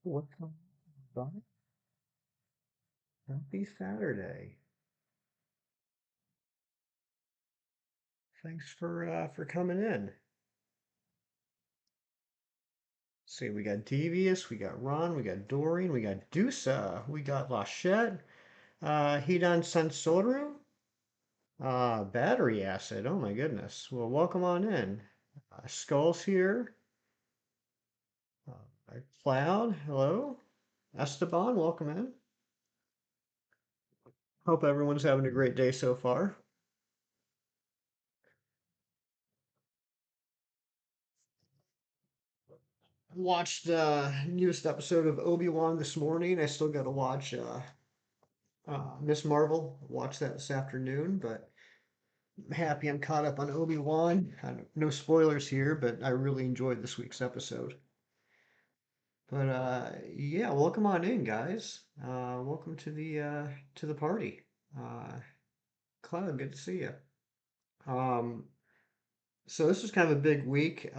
What's going on? Happy Saturday. Thanks for coming in. See, we got Devious, we got Ron, we got Doreen, we got Dusa, we got Lachette, Hidan Sensoru, battery acid. Oh my goodness. Well, welcome on in. Skull's here. Cloud, hello. Esteban, welcome in. Hope everyone's having a great day so far. Watched the newest episode of Obi-Wan this morning. I still got to watch Miss Marvel. Watch that this afternoon, but I'm happy I'm caught up on Obi-Wan. No spoilers here, but I really enjoyed this week's episode. But yeah, welcome on in, guys. Welcome to the party. Uh, Cloud, good to see you. Um, so this was kind of a big week.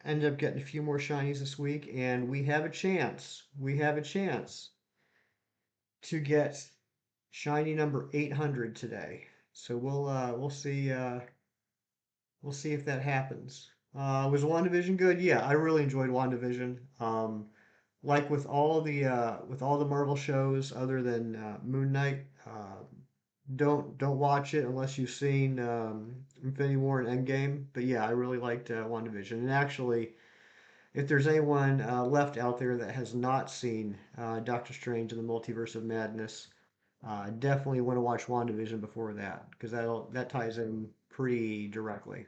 Ended up getting a few more shinies this week, and we have a chance. We have a chance to get shiny number 800 today. So we'll see if that happens. Was WandaVision good? Yeah, I really enjoyed WandaVision. Like with all the Marvel shows, other than Moon Knight, don't watch it unless you've seen Infinity War and Endgame. But yeah, I really liked WandaVision. And actually, if there's anyone left out there that has not seen Doctor Strange and the Multiverse of Madness, definitely want to watch WandaVision before that because that ties in pretty directly.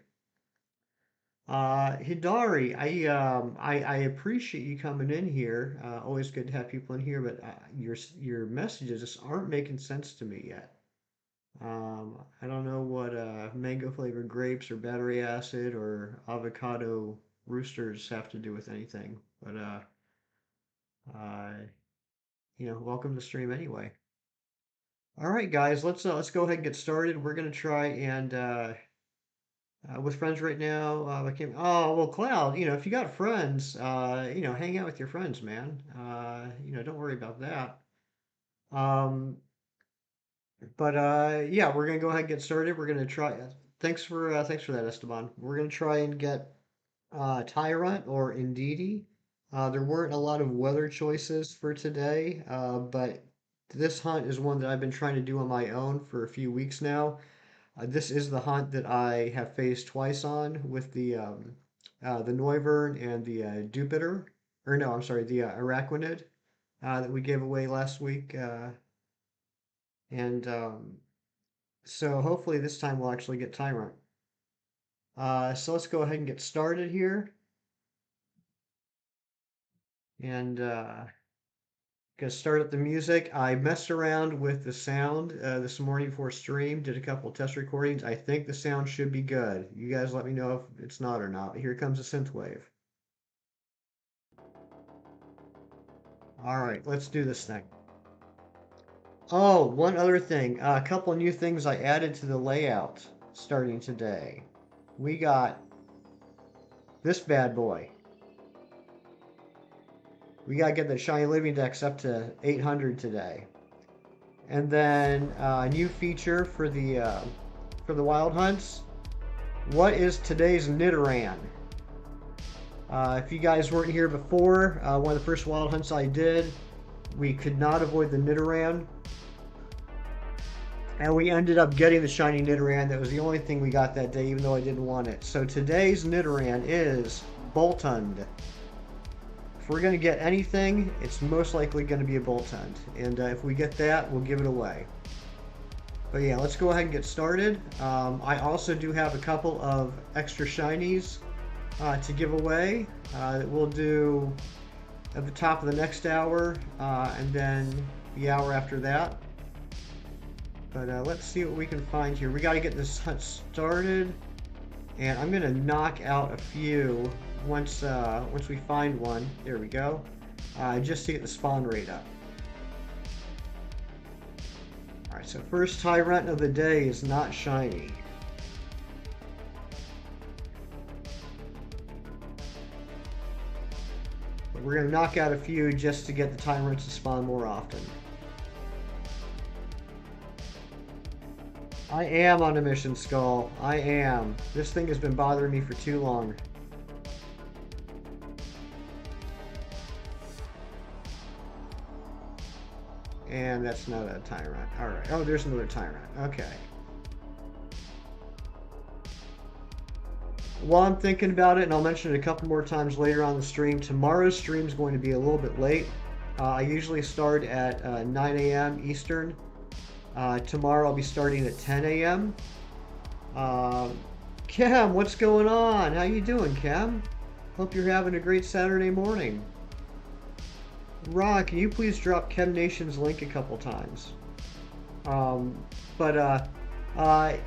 Hidari, I appreciate you coming in here. Always good to have people in here, but your messages just aren't making sense to me yet. I don't know what mango flavored grapes or battery acid or avocado roosters have to do with anything, but uh, welcome to the stream anyway. All right, guys, let's go ahead and get started. We're gonna try and with friends right now. Oh well, Cloud. If you got friends, hang out with your friends, man. Don't worry about that. Um, but yeah, we're gonna go ahead and get started. We're gonna try. Thanks for that, Esteban. We're gonna try and get Tyrunt or Indeedee. There weren't a lot of weather choices for today, but this hunt is one that I've been trying to do on my own for a few weeks now. This is the hunt that I have faced twice on with the Noivern and the Jupiter, or no, I'm sorry, the Araquanid that we gave away last week, and so hopefully this time we'll actually get Tyrant. So let's go ahead and get started here, and gonna start up the music. I messed around with the sound this morning before stream, did a couple of test recordings. I think the sound should be good. You guys let me know if it's not or not. But here comes the synthwave. All right, let's do this thing. Oh, one other thing. A couple of new things I added to the layout starting today. We got this bad boy. We got to get the Shiny Living Dex up to 800 today. And then a new feature for the wild hunts. What is today's Nidoran? If you guys weren't here before, one of the first wild hunts I did, we could not avoid the Nidoran. And we ended up getting the shiny Nidoran. That was the only thing we got that day, even though I didn't want it. So today's Nidoran is Boltund. If we're going to get anything, it's most likely going to be a Boltund. And if we get that, we'll give it away. But yeah, let's go ahead and get started. I also do have a couple of extra shinies to give away that we'll do at the top of the next hour and then the hour after that. But let's see what we can find here. We got to get this hunt started, and I'm gonna knock out a few once we find one. There we go. Just to get the spawn rate up. All right. So first Tyrunt of the day is not shiny. We're going to knock out a few just to get the Tyrunts to spawn more often. I am on a mission, Skull. I am. This thing has been bothering me for too long. And that's not a Tyrunt. Alright. Oh, there's another Tyrunt. Okay. While I'm thinking about it, and I'll mention it a couple more times later on the stream, tomorrow's stream is going to be a little bit late. I usually start at 9 a.m. Eastern. Tomorrow I'll be starting at 10 a.m. Cam, what's going on? How you doing, Cam? Hope you're having a great Saturday morning. Ron, can you please drop Chem Nation's link a couple times?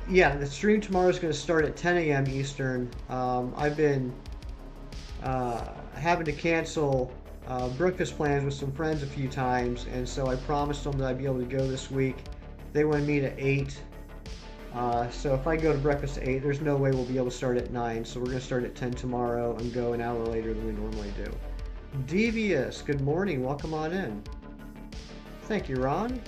Yeah, the stream tomorrow is going to start at 10 a.m. Eastern. I've been having to cancel breakfast plans with some friends a few times, and so I promised them that I'd be able to go this week. They want to meet at 8. So if I go to breakfast at 8, there's no way we'll be able to start at 9. So we're going to start at 10 tomorrow and go an hour later than we normally do. Devious, good morning. Welcome on in. Thank you, Ron.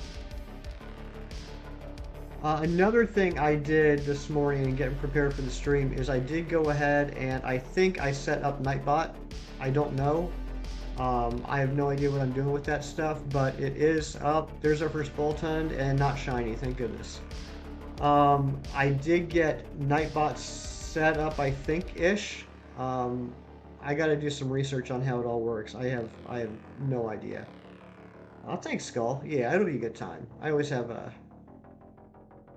Another thing I did this morning and getting prepared for the stream is I did go ahead and I think I set up Nightbot. I don't know. I have no idea what I'm doing with that stuff, but it is up. There's our first Boltund and not shiny, thank goodness. I did get Nightbot set up, I think-ish. I gotta do some research on how it all works. I have no idea. Thanks, Skull. Yeah, it'll be a good time. I always have a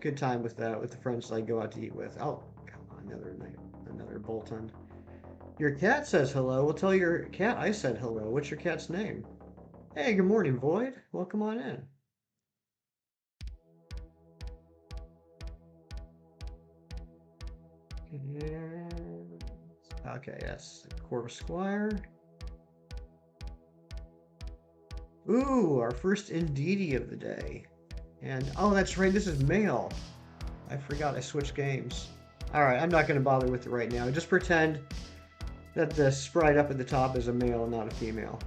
good time with the friends that I go out to eat with. Oh, come on, another Boltund. Your cat says hello. We'll tell your cat I said hello. What's your cat's name? Hey, good morning, Void. Welcome on in. Okay, yes, Corvus Squire. Ooh, our first Indeedee of the day. And, oh, that's right, this is male. I forgot I switched games. Alright, I'm not going to bother with it right now. Just pretend that the sprite up at the top is a male and not a female.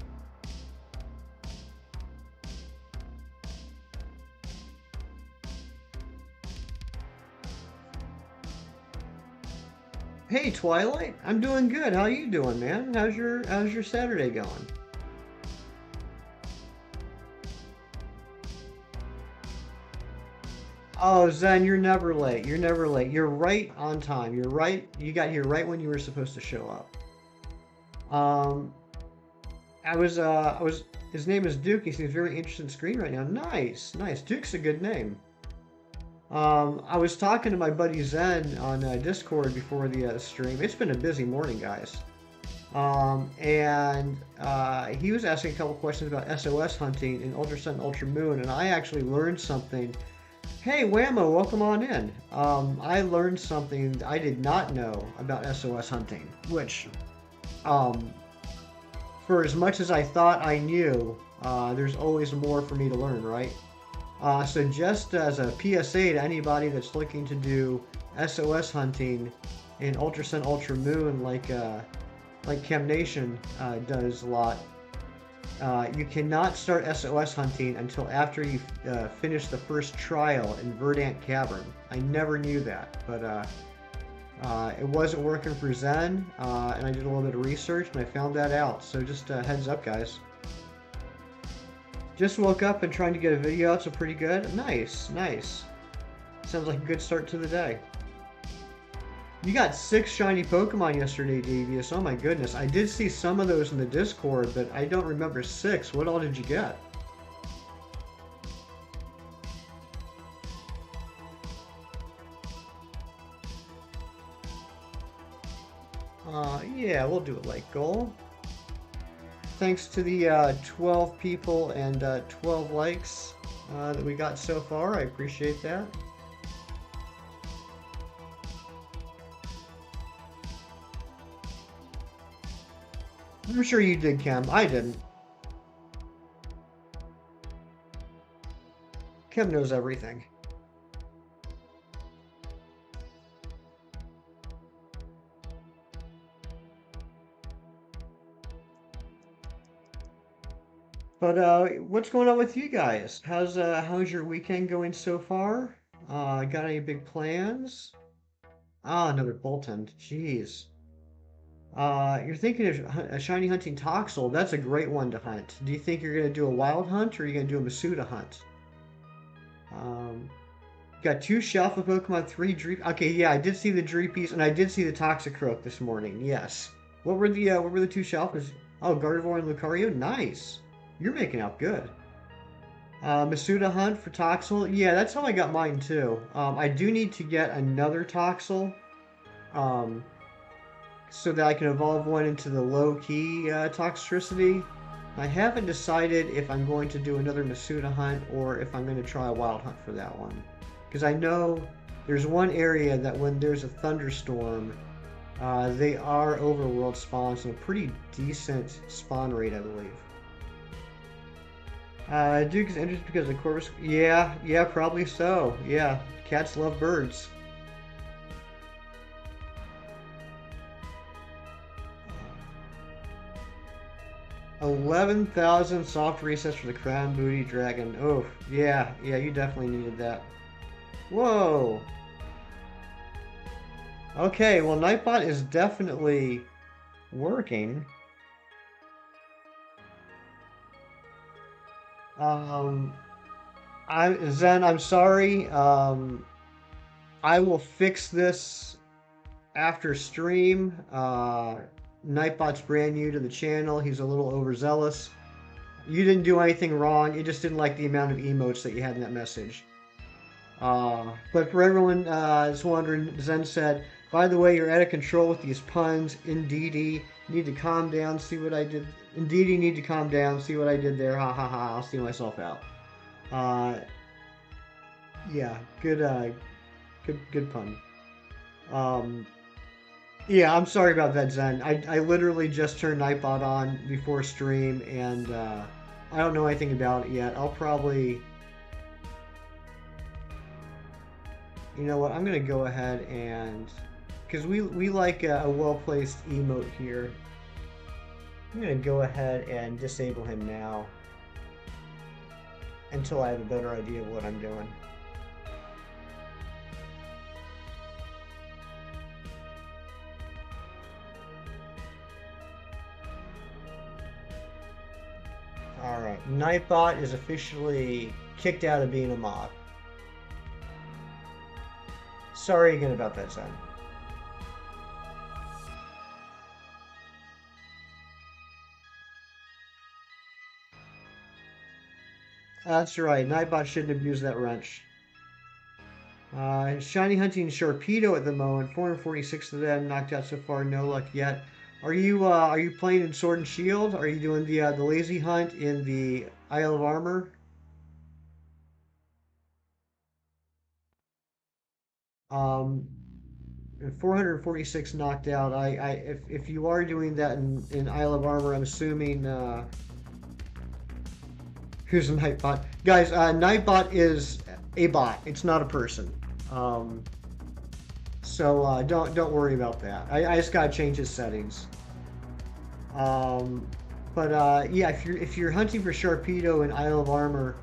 Hey, Twilight. I'm doing good. How you doing, man? How's your Saturday going? Oh, Zen, you're never late. You're never late. You're right on time. You're right. You got here right when you were supposed to show up. His name is Duke. He seems very interested in screen right now. Nice, nice. Duke's a good name. I was talking to my buddy Zen on Discord before the stream. It's been a busy morning, guys. He was asking a couple questions about SOS hunting in Ultra Sun, Ultra Moon, and I actually learned something. Hey, Whammo, welcome on in. I learned something I did not know about SOS hunting, which, for as much as I thought I knew, there's always more for me to learn, right? So just as a PSA to anybody that's looking to do SOS hunting in Ultra Sun, Ultra Moon, like Chem Nation does a lot, you cannot start SOS hunting until after you finish the first trial in Verdant Cavern. I never knew that, but it wasn't working for Zen, and I did a little bit of research and I found that out. So just heads up, guys. Just woke up and trying to get a video out, so pretty good. Nice, nice. Sounds like a good start to the day. You got 6 shiny Pokemon yesterday, Devious. Oh my goodness. I did see some of those in the Discord, but I don't remember 6. What all did you get? Yeah, we'll do it like goal. Thanks to the 12 people and 12 likes that we got so far. I appreciate that. I'm sure you did, Cam. I didn't. Cam knows everything. But what's going on with you guys? How's your weekend going so far? Got any big plans? Ah, another Bolton. Jeez. You're thinking of shiny hunting Toxel. That's a great one to hunt. Do you think you're gonna do a wild hunt or are you gonna do a Masuda hunt? Um, got two Shelfa Pokemon, three Dreep. Okay, yeah, I did see the Dreepies and I did see the Toxicroak this morning. Yes. What were the two Shelfas? Oh, Gardevoir and Lucario. Nice. You're making out good. Masuda Hunt for Toxel. Yeah, that's how I got mine too. I do need to get another Toxel, um, so that I can evolve one into the low-key Toxtricity. I haven't decided if I'm going to do another Masuda Hunt or if I'm going to try a Wild Hunt for that one. Because I know there's one area that when there's a thunderstorm, they are overworld spawns and a pretty decent spawn rate, I believe. Duke is interested because of Corvus. Yeah, yeah, probably so. Yeah, cats love birds. 11,000 soft resets for the Crown Booty Dragon. Oh, yeah, yeah, you definitely needed that. Whoa. Okay, well, Nightbot is definitely working. Um, Zen, I'm sorry. I will fix this after stream. Nightbot's brand new to the channel. He's a little overzealous. You didn't do anything wrong. You just didn't like the amount of emotes that you had in that message. But for everyone that's wondering, Zen said, by the way, you're out of control with these puns. Indeedee, need to calm down, see what I did. Indeedee, need to calm down, see what I did there. Ha ha ha, I'll see myself out. Uh, yeah, good pun. Um, yeah, I'm sorry about that, Zen. I literally just turned Nightbot on before stream, and I don't know anything about it yet. I'll probably... You know what? I'm gonna go ahead and... Because we like a well-placed emote here. I'm gonna go ahead and disable him now. Until I have a better idea of what I'm doing. Alright, Nightbot is officially kicked out of being a mod. Sorry again about that, Zen. That's right, Nightbot shouldn't abuse that wrench. Shiny hunting Sharpedo at the moment, 446 of them knocked out so far, no luck yet. Are you playing in Sword and Shield? Are you doing the lazy hunt in the Isle of Armor? Um, 446 knocked out. If you are doing that in Isle of Armor, I'm assuming here's a Nightbot. Guys, Nightbot is a bot. It's not a person. Um, so don't worry about that. I just gotta change his settings. Um, but yeah, if you're hunting for Sharpedo in Isle of Armor,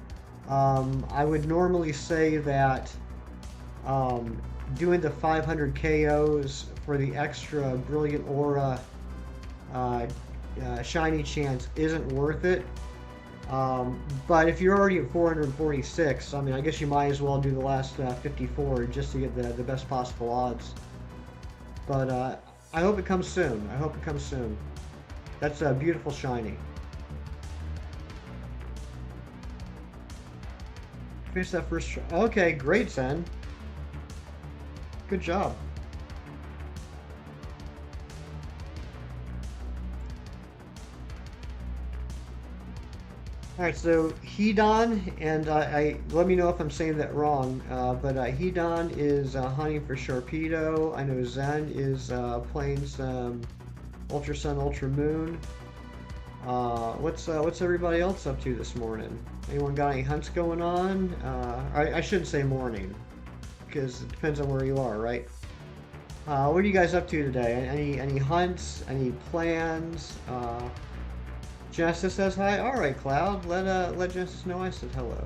I would normally say that um, doing the 500 KOs for the extra Brilliant Aura uh, shiny chance isn't worth it. But if you're already at 446, I mean, I guess you might as well do the last 54 just to get the best possible odds. But I hope it comes soon. I hope it comes soon. That's a beautiful shiny. Finish that first try. Okay, great, Zen. Good job. All right, so Hedon, and I let me know if I'm saying that wrong. But Hedon is hunting for Sharpedo. I know Zen is playing some Ultra Sun, Ultra Moon. What's everybody else up to this morning? Anyone got any hunts going on? I shouldn't say morning, because it depends on where you are, right? What are you guys up to today? Any hunts? Any plans? Genesis says hi. All right, Cloud. Let Genesis know I said hello.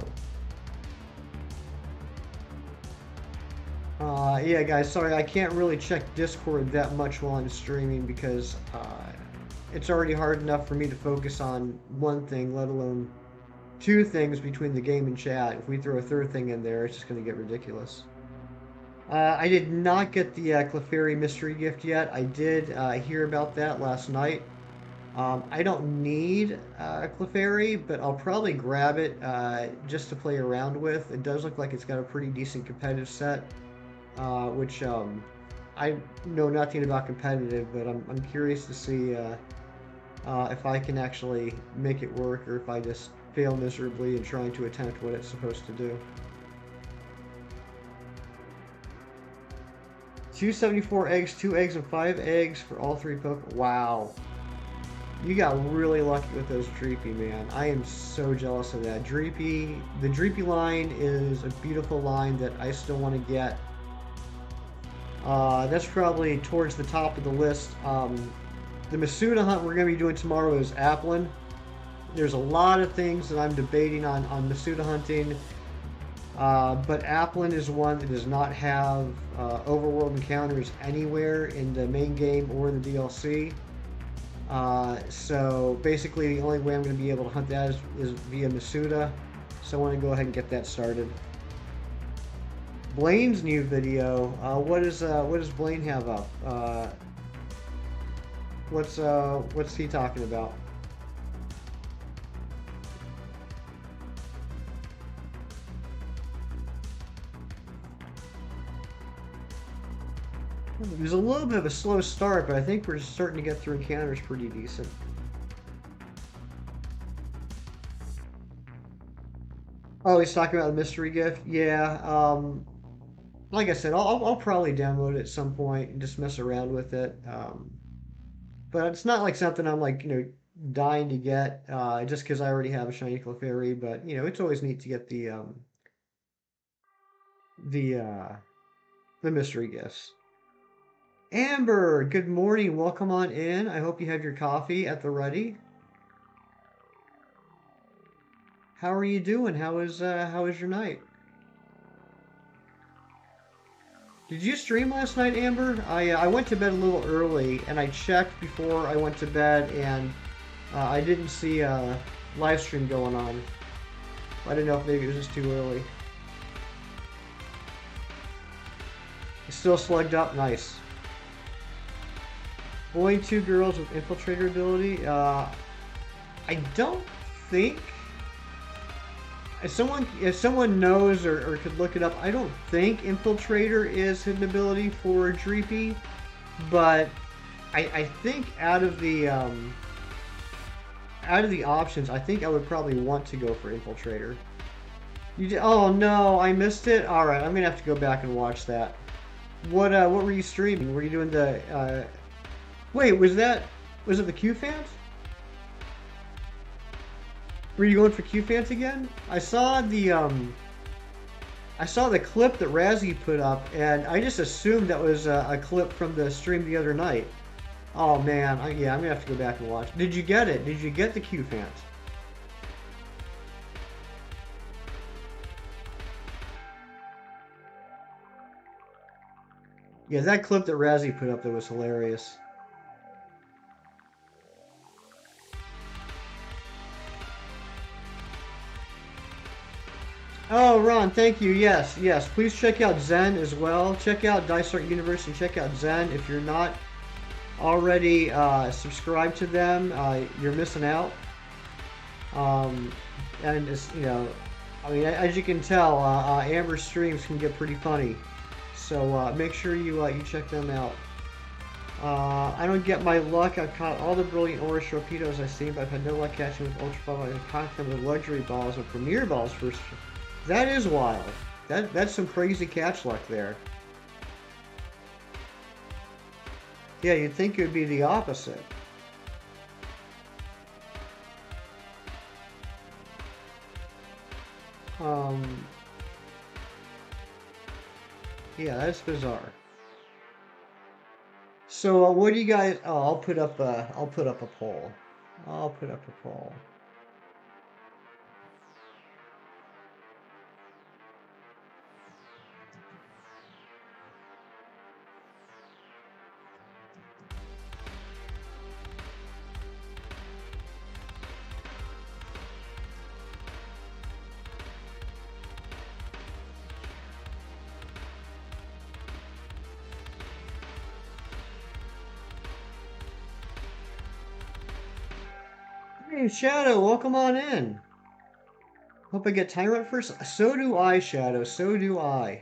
Yeah, guys. Sorry, I can't really check Discord that much while I'm streaming because it's already hard enough for me to focus on one thing, let alone two things between the game and chat. If we throw a third thing in there, it's just going to get ridiculous. I did not get the Clefairy mystery gift yet. I did hear about that last night. I don't need Clefairy, but I'll probably grab it just to play around with. It does look like it's got a pretty decent competitive set, which I know nothing about competitive, but I'm curious to see if I can actually make it work or if I just fail miserably in trying to attempt what it's supposed to do. 274 eggs, 2 eggs, and 5 eggs for all 3 Pokemon. Wow. You got really lucky with those Dreepy, man. I am so jealous of that. Dreepy, the Dreepy line is a beautiful line that I still want to get. That's probably towards the top of the list. The Masuda hunt we're going to be doing tomorrow is Applin. There's a lot of things that I'm debating on Masuda hunting. But Applin is one that does not have overworld encounters anywhere in the main game or in the DLC. So basically the only way I'm going to be able to hunt that is via Masuda. So I want to go ahead and get that started. Blaine's new video. What does Blaine have up? What's he talking about? It was a little bit of a slow start, but I think we're starting to get through encounters pretty decent. Oh, he's talking about the mystery gift? Yeah, like I said, I'll probably download it at some point and just mess around with it. But it's not like something I'm like, dying to get just because I already have a shiny Clefairy. But, it's always neat to get the, uh, the mystery gifts. Amber, good morning. Welcome on in. I hope you have your coffee at the ready. How are you doing? How is your night? Did you stream last night, Amber? I went to bed a little early, and I checked before I went to bed, and I didn't see a live stream going on. I didn't know if maybe it was just too early. Still slugged up, nice. Boy, 2 girls with infiltrator ability. I don't think. If someone knows or could look it up, I don't think Infiltrator is hidden ability for Dreepy, but I think out of the options, I think I would probably want to go for Infiltrator. Oh no, I missed it. All right, I'm gonna have to go back and watch that. What were you streaming? Were you doing the? Wait, was it the Q fans? Were you going for Q fans again? I saw the clip that Razzie put up, and I just assumed that was a clip from the stream the other night. Oh man, yeah, I'm gonna have to go back and watch. Did you get it? Did you get the Q fans? Yeah, that clip that Razzie put up that was hilarious. Oh, Ron, thank you. Yes, yes. Please check out Zen as well. Check out Dice Art Universe and check out Zen. If you're not already subscribed to them, you're missing out. And it's, I mean, as you can tell, Amber's streams can get pretty funny. So make sure you check them out. I don't get my luck. I've caught all the brilliant Oris torpedoes I've seen, but I've had no luck catching with Ultra Ball. I've caught them with luxury balls and premier balls first. That is wild. That's some crazy catch luck there. Yeah, you'd think it would be the opposite. Yeah, that's bizarre. So what do you guys? Oh, I'll put up a poll. I'll put up a poll. Hey, Shadow, welcome on in. Hope I get Tyrunt first. So do I, Shadow. So do I.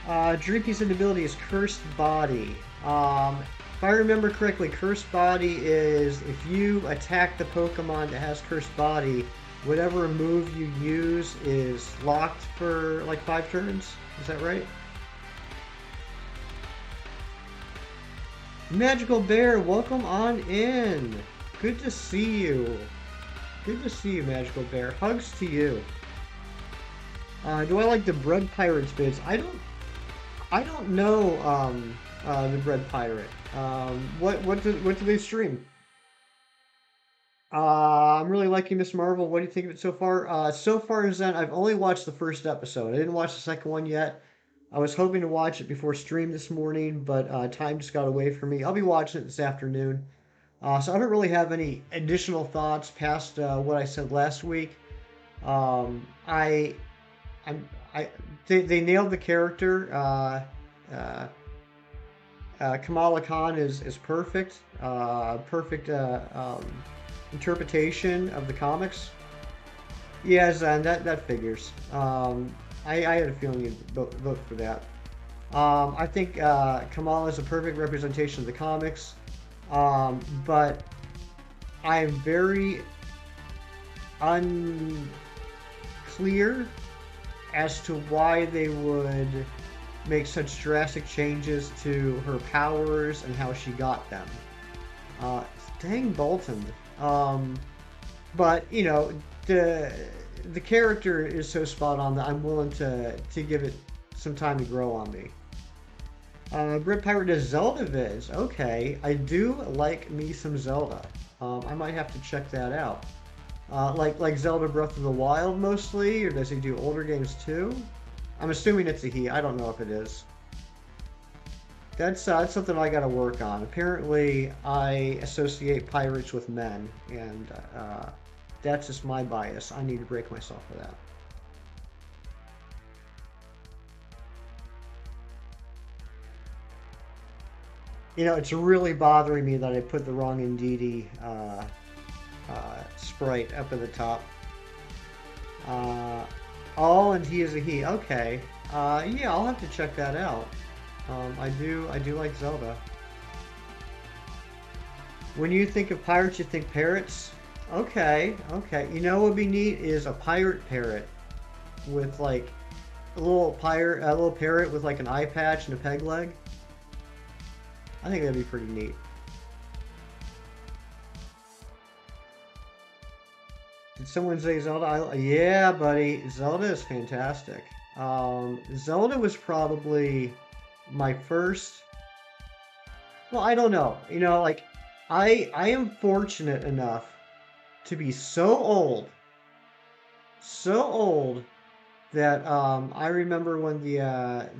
Dreampi's ability is Cursed Body. If I remember correctly, Cursed Body is if you attack the Pokemon that has Cursed Body, whatever move you use is locked for like 5 turns. Is that right? Magical Bear, welcome on in. Good to see you. Good to see you, Magical Bear. Hugs to you. Do I like the Bread Pirates bids? I don't know the Bread Pirate. What do they stream? I'm really liking Miss Marvel. What do you think of it so far? So far, Zen, I've only watched the first episode. I didn't watch the second one yet. I was hoping to watch it before stream this morning, but time just got away from me. I'll be watching it this afternoon. So I don't really have any additional thoughts past what I said last week. Um, I, I'm, they nailed the character. Uh, Kamala Khan is perfect. Perfect interpretation of the comics. Yes, and that figures. I had a feeling you'd vote for that. I think Kamala is a perfect representation of the comics, but I am very unclear as to why they would make such drastic changes to her powers and how she got them. Uh, Dang Bolton. Um, but you know the character is so spot on that I'm willing to give it some time to grow on me. Brit Pirate does Zelda vids. Okay, I do like me some Zelda. I might have to check that out. Like Zelda Breath of the Wild mostly, or does he do older games too? I'm assuming it's a he. I don't know if it is. That's something I got to work on. Apparently, I associate pirates with men, and that's just my bias. I need to break myself for that. You know, it's really bothering me that I put the wrong Indeedee sprite up at the top. Uh, all and he is a he. Okay. Yeah, I'll have to check that out. I do like Zelda. When you think of pirates, you think parrots. Okay, okay. You know what would be neat is a pirate parrot with like a little parrot with like an eye patch and a peg leg. I think that'd be pretty neat. Did someone say Zelda? Yeah, buddy. Zelda is fantastic. Zelda was probably my first. Well, I don't know. You know, like I am fortunate enough to be so old that I remember when the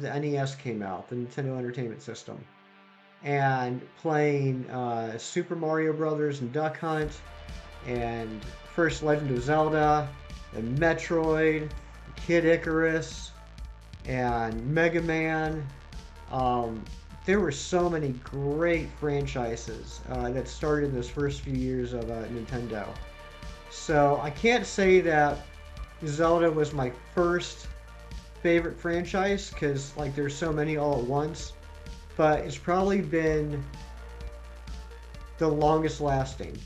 NES came out, the Nintendo Entertainment System, and playing Super Mario Brothers and Duck Hunt, and first Legend of Zelda, and Metroid, Kid Icarus, and Mega Man. Um, there were so many great franchises that started in those first few years of Nintendo. So I can't say that Zelda was my first favorite franchise because like there's so many all at once, but it's probably been the longest lasting.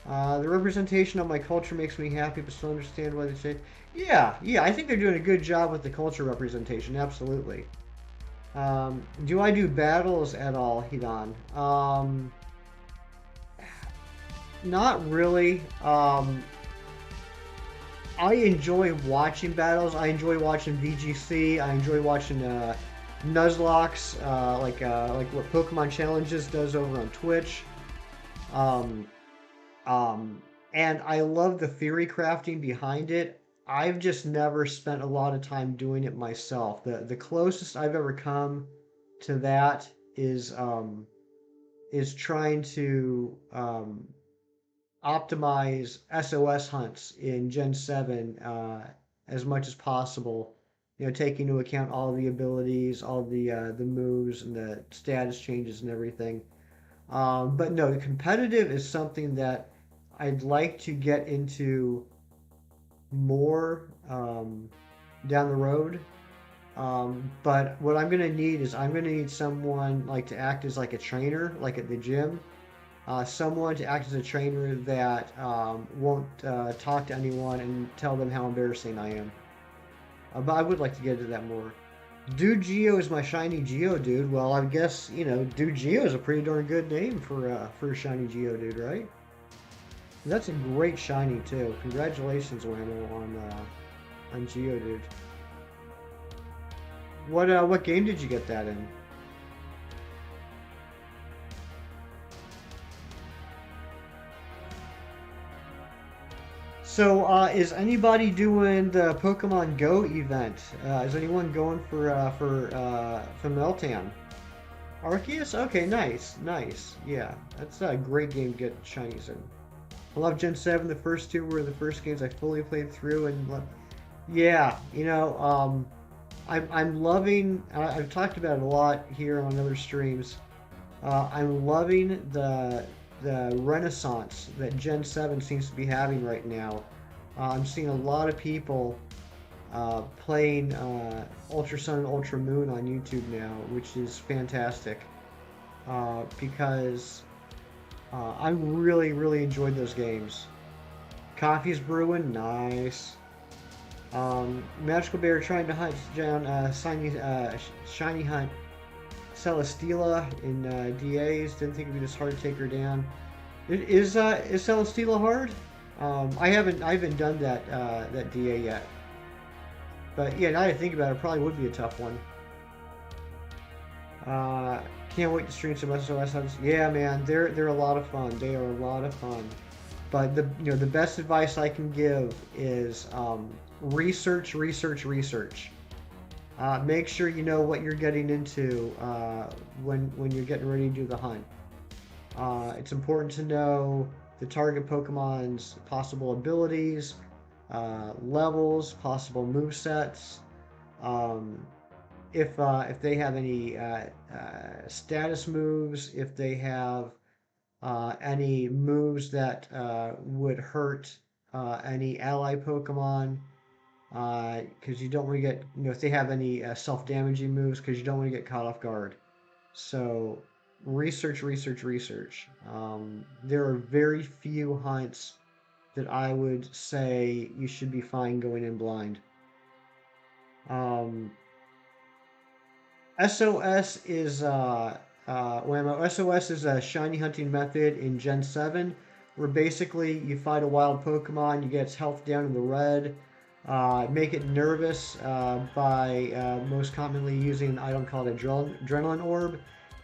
The representation of my culture makes me happy, but still understand why they say. Yeah, yeah, I think they're doing a good job with the culture representation. Absolutely. Do I do battles at all, Hidan? Not really. I enjoy watching battles. I enjoy watching VGC. I enjoy watching Nuzlocks, like what Pokemon Challenges does over on Twitch. Um, um, and I love the theory crafting behind it. I've just never spent a lot of time doing it myself. The closest I've ever come to that is trying to optimize SOS hunts in Gen 7 as much as possible. You know, taking into account all the abilities, all the moves, and the status changes and everything. But no, competitive is something that I'd like to get into more down the road. But what I'm gonna need is I'm gonna need someone like to act as like a trainer, like at the gym. Someone to act as a trainer that won't talk to anyone and tell them how embarrassing I am. But I would like to get into that more. Dude Geo is my shiny Geo dude. Well, I guess you know Dude Geo is a pretty darn good name for a shiny Geo dude, right? That's a great shiny too. Congratulations, Whammo, on Geo dude. What game did you get that in? So, is anybody doing the Pokemon Go event? Is anyone going for Meltan? Arceus? Okay, nice, nice. Yeah, that's a great game to get shinies in. I love Gen 7. The first two were the first games I fully played through, and yeah, you know, I'm loving. I've talked about it a lot here on other streams. I'm loving the renaissance that Gen 7 seems to be having right now. I'm seeing a lot of people playing Ultra Sun and Ultra Moon on YouTube now, which is fantastic because I really, really enjoyed those games. Coffee's brewing, nice. Magical Bear trying to hunt down shiny hunt Celesteela in DAs. Didn't think it'd be this hard to take her down. Is Celesteela hard? I haven't done that DA yet. But yeah, now that I think about it, probably would be a tough one. Uh, can't wait to stream some SOS hunts. Yeah, man, they're a lot of fun. They are a lot of fun. But the best advice I can give is research, research, research. Make sure you know what you're getting into when you're getting ready to do the hunt. It's important to know the target Pokemon's possible abilities, levels, possible move sets, um, if they have any status moves, if they have any moves that would hurt any ally Pokemon, because you don't want to get, if they have any self-damaging moves, because you don't want to get caught off guard. So research, research, research. There are very few hunts that I would say you should be fine going in blind. Um, SOS is SOS is a shiny hunting method in Gen 7 where basically you fight a wild Pokemon, you get its health down in the red, make it nervous by most commonly using an item called Adrenaline Orb,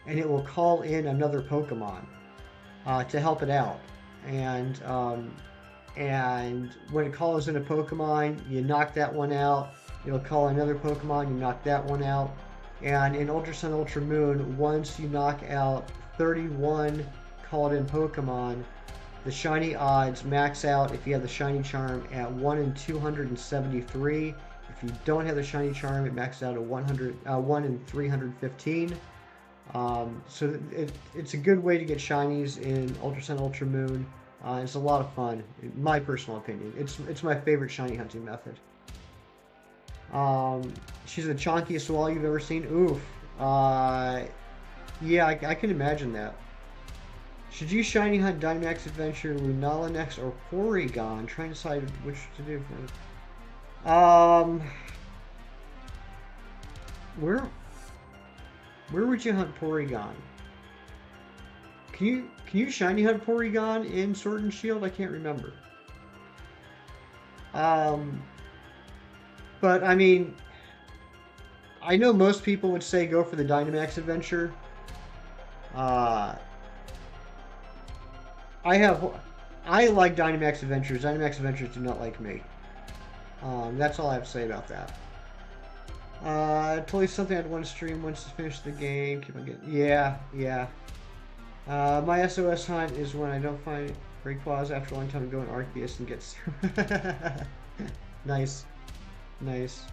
and it will call in another Pokemon to help it out. And when it calls in a Pokemon, you knock that one out. It'll call another Pokemon, you knock that one out. And in Ultra Sun, Ultra Moon, once you knock out 31 called in Pokemon, the shiny odds max out if you have the shiny charm at 1 in 273. If you don't have the shiny charm, it maxes out at 1 in 315. So it's a good way to get shinies in Ultra Sun, Ultra Moon. It's a lot of fun, in my personal opinion. It's my favorite shiny hunting method. She's the chonkiest wall you've ever seen. Oof. Yeah, I can imagine that. Should you shiny hunt Dynamax Adventure, Lunala next, or Porygon? Trying to decide which to do. Where where would you hunt Porygon? Can you shiny hunt Porygon in Sword and Shield? I can't remember. Um, but I mean, I know most people would say go for the Dynamax adventure. Uh, I have, I like Dynamax adventures. Dynamax adventures do not like me. That's all I have to say about that. Totally something I'd want to stream once to finish the game. Keep on getting, yeah, yeah. My SOS hunt is when I don't find Rayquaza after a long time ago in Arceus and gets. Nice, nice.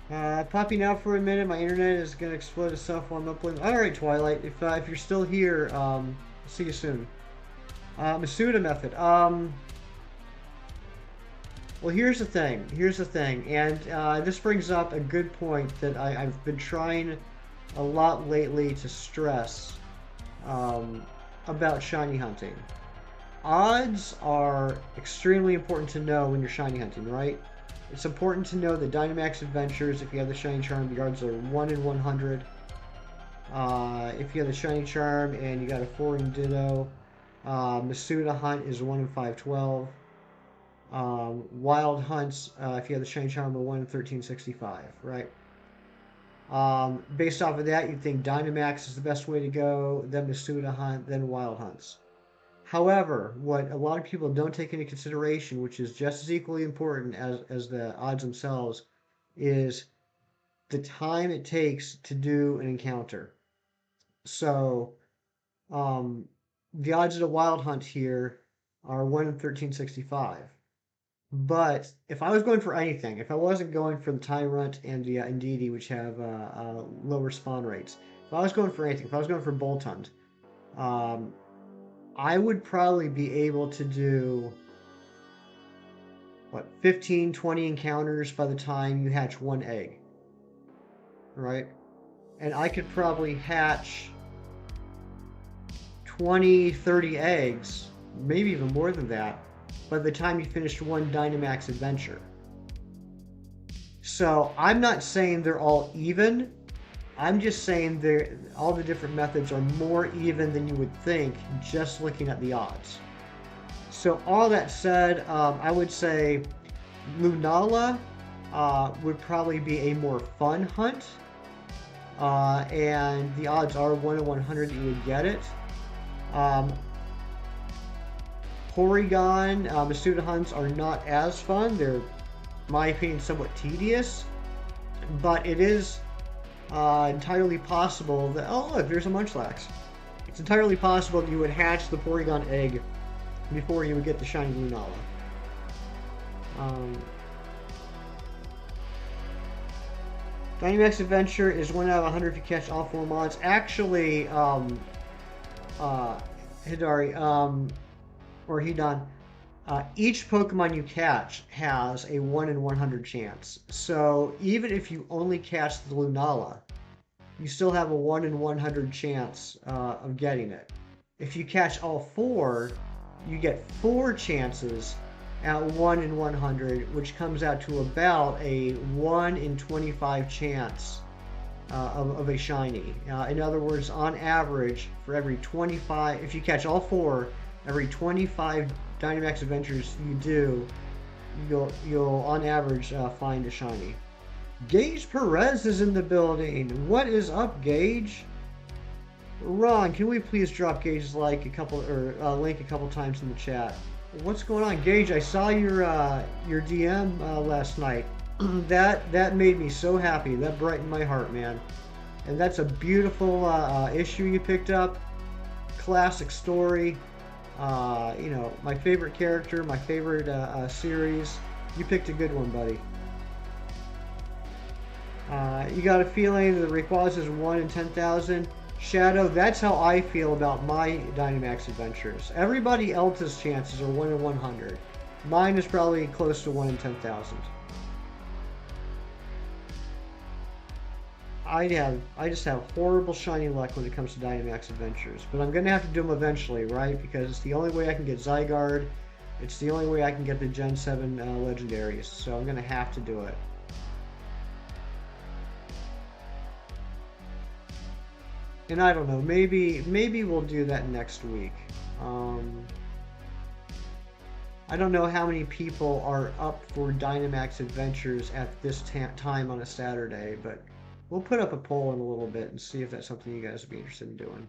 Popping out for a minute. My internet is gonna explode itself while I'm uploading. All right, Twilight. If you're still here, see you soon. Masuda method. Well, here's the thing. Here's the thing, and this brings up a good point that I've been trying a lot lately to stress um, about shiny hunting. Odds are extremely important to know when you're shiny hunting, right? It's important to know that Dynamax Adventures, if you have the Shiny Charm, the odds are 1 in 100. If you have the Shiny Charm and you got a 4 in Ditto, Masuda Hunt is 1 in 512. Wild Hunts, if you have the Shiny Charm, are 1 in 1365, right? Based off of that, you'd think Dynamax is the best way to go, then Masuda Hunt, then Wild Hunts. However, what a lot of people don't take into consideration, which is just as equally important as the odds themselves, is the time it takes to do an encounter. So, um, the odds of a wild hunt here are 1 in 1365. But if I was going for anything, if I wasn't going for the Tyrunt and the Indeedee, which have lower spawn rates, if I was going for anything, if I was going for Bolt Hunt, um, I would probably be able to do, what, 15, 20 encounters by the time you hatch one egg, right? And I could probably hatch 20, 30 eggs, maybe even more than that, by the time you finished one Dynamax adventure. So I'm not saying they're all even. I'm just saying all the different methods are more even than you would think just looking at the odds. So all that said, I would say Lunala would probably be a more fun hunt. And the odds are 1 in 100 that you would get it. Porygon, Masuda hunts are not as fun. They're, in my opinion, somewhat tedious. But it is entirely possible that... Oh, look, there's a Munchlax. It's entirely possible that you would hatch the Porygon egg before you would get the shiny Lunala. Dynamax Adventure is 1 out of 100 if you catch all 4 mods. Actually, Hidari, or Hidan, each Pokemon you catch has a 1 in 100 chance. So even if you only catch the Lunala, you still have a 1 in 100 chance of getting it. If you catch all 4, you get 4 chances at 1 in 100, which comes out to about a 1 in 25 chance of a shiny. In other words, on average, for every 25, if you catch all 4, every 25 Dynamax Adventures you do, you'll on average find a shiny. Gage Perez is in the building. What is up, Gage? Ron, can we please drop Gage's link a couple times in the chat? What's going on, Gage? I saw your DM last night. that made me so happy. That brightened my heart, man. And that's a beautiful issue you picked up. Classic story. You know, my favorite character, my favorite series. You picked a good one, buddy. You got a feeling that Rayquaza is 1 in 10,000? Shadow, that's how I feel about my Dynamax Adventures. Everybody else's chances are 1 in 100. Mine is probably close to 1 in 10,000. I just have horrible shiny luck when it comes to Dynamax Adventures. But I'm going to have to do them eventually, right? Because it's the only way I can get Zygarde. It's the only way I can get the Gen 7 Legendaries. So I'm going to have to do it. And I don't know, maybe we'll do that next week. I don't know how many people are up for Dynamax Adventures at this time on a Saturday, but we'll put up a poll in a little bit and see if that's something you guys would be interested in doing.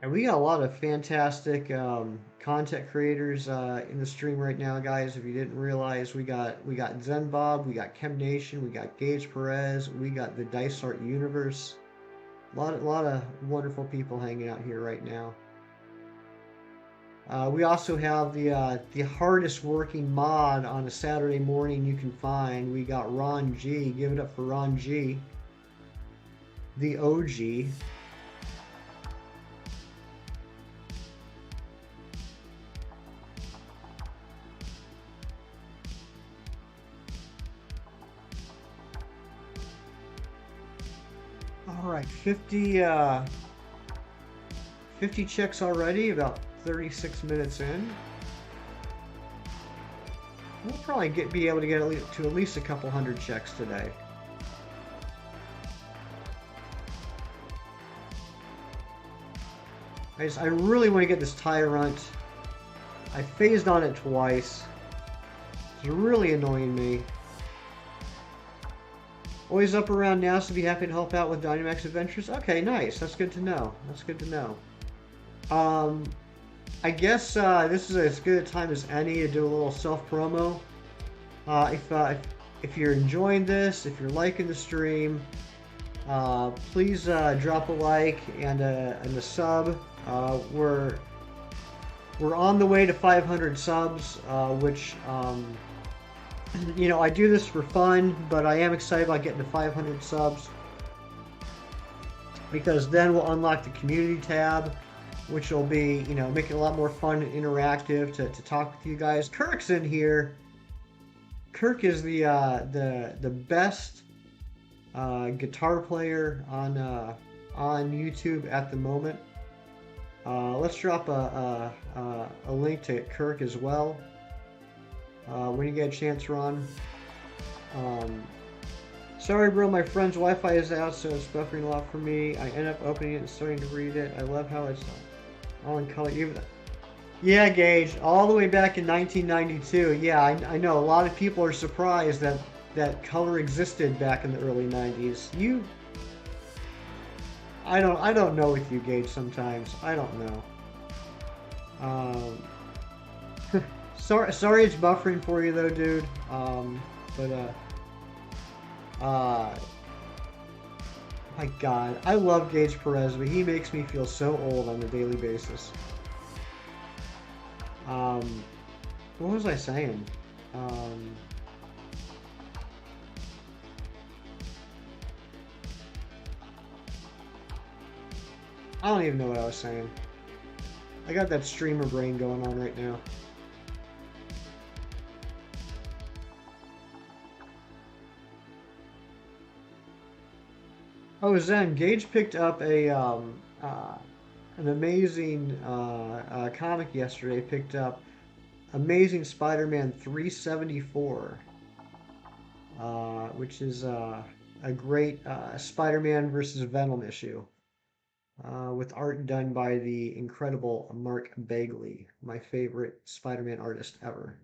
And we got a lot of fantastic content creators in the stream right now, guys. If you didn't realize, we got Zen Bob, we got Chem Nation, we got Gage Perez, we got the Dice Art Universe. A lot of wonderful people hanging out here right now. We also have the hardest working mod on a Saturday morning you can find. We got Ron G. Give it up for Ron G, the OG. All right, 50 checks already, about 36 minutes in. We'll probably be able to get to at least a couple hundred checks today. I really want to get this Tyrunt. I phased on it twice. It's really annoying me. Always up around now, so be happy to help out with Dynamax Adventures. Okay, nice. That's good to know. That's good to know. I guess this is as good a time as any to do a little self-promo. If you're enjoying this, if you're liking the stream, please drop a like and a sub. We're on the way to 500 subs, which you know, I do this for fun, but I am excited about getting to 500 subs because then we'll unlock the community tab, which will be, you know, make it a lot more fun and interactive to talk with you guys. Kirk's in here. Kirk is the best guitar player on YouTube at the moment. Let's drop a link to Kirk as well. When you get a chance, Ron. Sorry, bro, my friend's Wi-Fi is out, so it's buffering a lot for me. I end up opening it and starting to read it. I love how it's all in color. Yeah, Gage, all the way back in 1992. Yeah, I know a lot of people are surprised that color existed back in the early 90s. I don't know with you, Gage. Sometimes I don't know. Sorry it's buffering for you though, dude. My God, I love Gage Perez, but he makes me feel so old on a daily basis. What was I saying? I don't even know what I was saying. I got that streamer brain going on right now. Oh, Zen, Gage picked up an amazing comic yesterday. Picked up Amazing Spider-Man 374, which is a great Spider-Man versus Venom issue with art done by the incredible Mark Bagley, my favorite Spider-Man artist ever.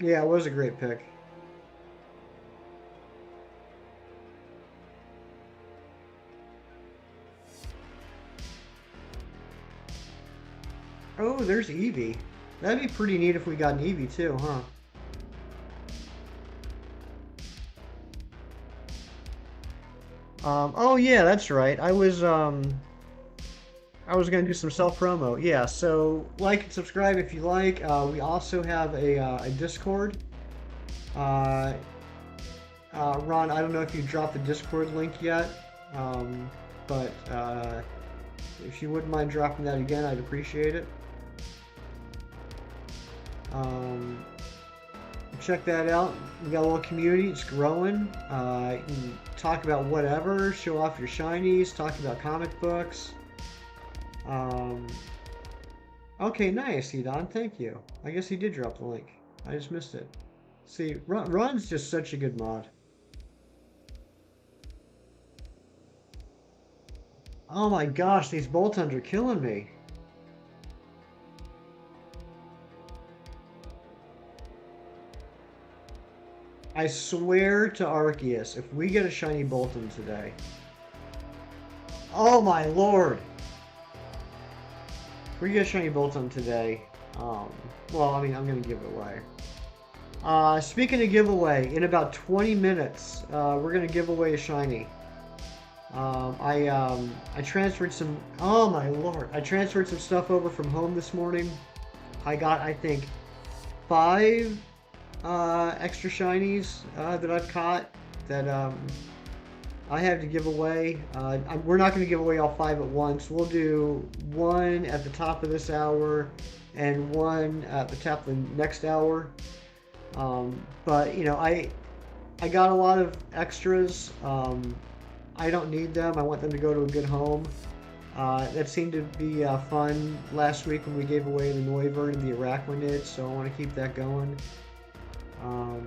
Yeah, it was a great pick. Oh, there's Eevee. That'd be pretty neat if we got an Eevee too, huh? Oh yeah, that's right. I was gonna do some self-promo. Yeah, so like and subscribe if you like. We also have a Discord. Ron, I don't know if you dropped the Discord link yet, but if you wouldn't mind dropping that again, I'd appreciate it. check that out. We got a little community. It's growing. You can talk about whatever. Show off your shinies. Talk about comic books. Um, okay, nice, Edon. Thank you. I guess he did drop the link. I just missed it. See, Run's just such a good mod. Oh my gosh, these Boltons are killing me. I swear to Arceus, if we get a shiny Bolton today. Oh my lord! If we get a shiny Bolton today, um, well, I mean, I'm gonna give it away. Speaking of giveaway, in about 20 minutes, we're gonna give away a shiny. I transferred some. Oh my lord! I transferred some stuff over from home this morning. I got, I think, 5 extra shinies that I've caught that I have to give away. We're not going to give away all 5 at once. We'll do one at the top of this hour and one at the top of the next hour. But you know, I got a lot of extras. I don't need them. I want them to go to a good home. That seemed to be fun last week when we gave away the Noivern and the Arachnid, so I want to keep that going. Um,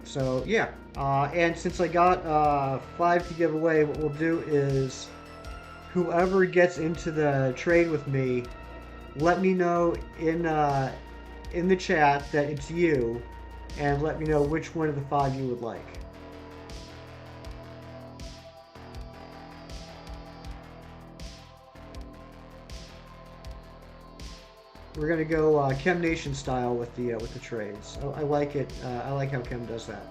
so yeah, and since I got 5 to give away, what we'll do is whoever gets into the trade with me, let me know in the chat that it's you, and let me know which one of the 5 you would like. We're gonna go Chem Nation style with the trades. I like it. I like how Chem does that.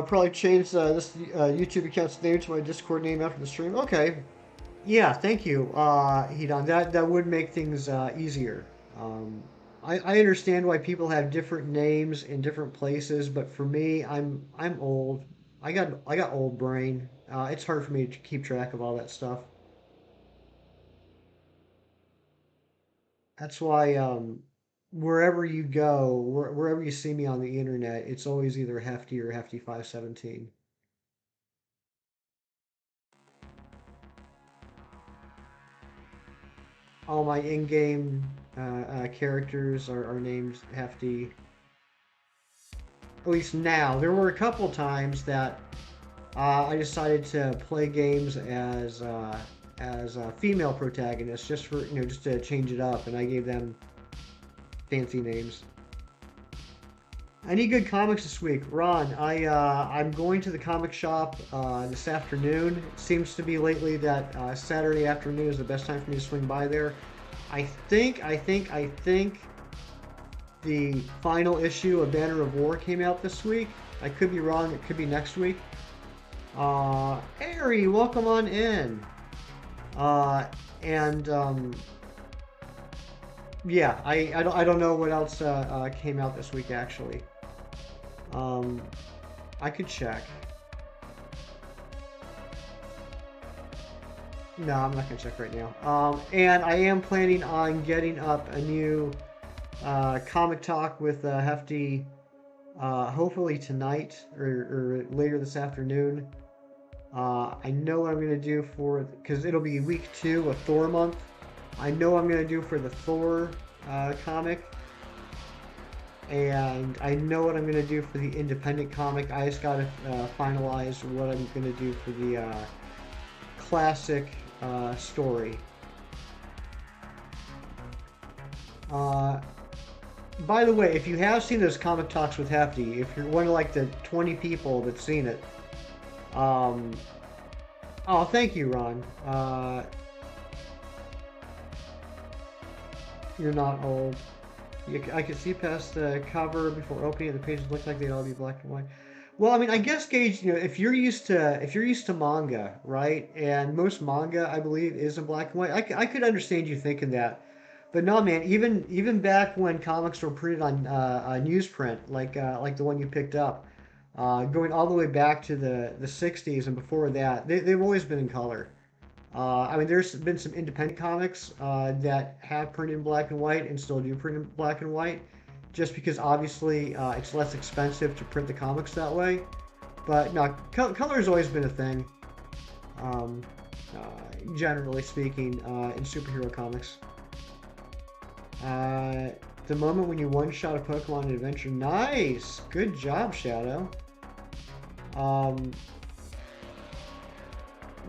Probably change this YouTube account's name to my Discord name after the stream. Okay. Yeah, thank you, Hedon. That would make things easier. Um, I understand why people have different names in different places, but for me, I'm old. I got old brain. It's hard for me to keep track of all that stuff. That's why wherever you go, wherever you see me on the internet, it's always either Hefty or Hefty 517. All my in-game characters are named Hefty. At least now. There were a couple times that I decided to play games as female protagonists just for just to change it up, and I gave them fancy names. Any good comics this week, Ron? I'm going to the comic shop this afternoon. It seems to be lately that Saturday afternoon is the best time for me to swing by there. I think the final issue of Banner of War came out this week. I could be wrong. It could be next week. Ari, welcome on in. And yeah, I don't know what else came out this week actually. Um, I could check. No, I'm not gonna check right now. And I am planning on getting up a new comic talk with Hefty, hopefully tonight or later this afternoon. I know what I'm gonna do because it'll be week 2 of Thor month. I know what I'm gonna do for the Thor comic, and I know what I'm gonna do for the independent comic. I just gotta finalize what I'm gonna do for the classic story. Uh, by the way, if you have seen those comic talks with Hefty, if you're one of like the 20 people that's seen it, um, oh, thank you, Ron. You're not old. I could see past the cover before opening. The pages looked like they'd all be black and white. Well, I mean, I guess Gage, if you're used to manga, right? And most manga, I believe, is in black and white. I could understand you thinking that, but no, man. Even back when comics were printed on newsprint, like the one you picked up, going all the way back to the 60s and before that, they've always been in color. I mean, there's been some independent comics that have printed in black and white and still do print in black and white, just because obviously it's less expensive to print the comics that way. But no, color has always been a thing, um, generally speaking, in superhero comics. Uh, the moment when you one-shot a Pokemon in Adventure, nice, good job, Shadow. Um,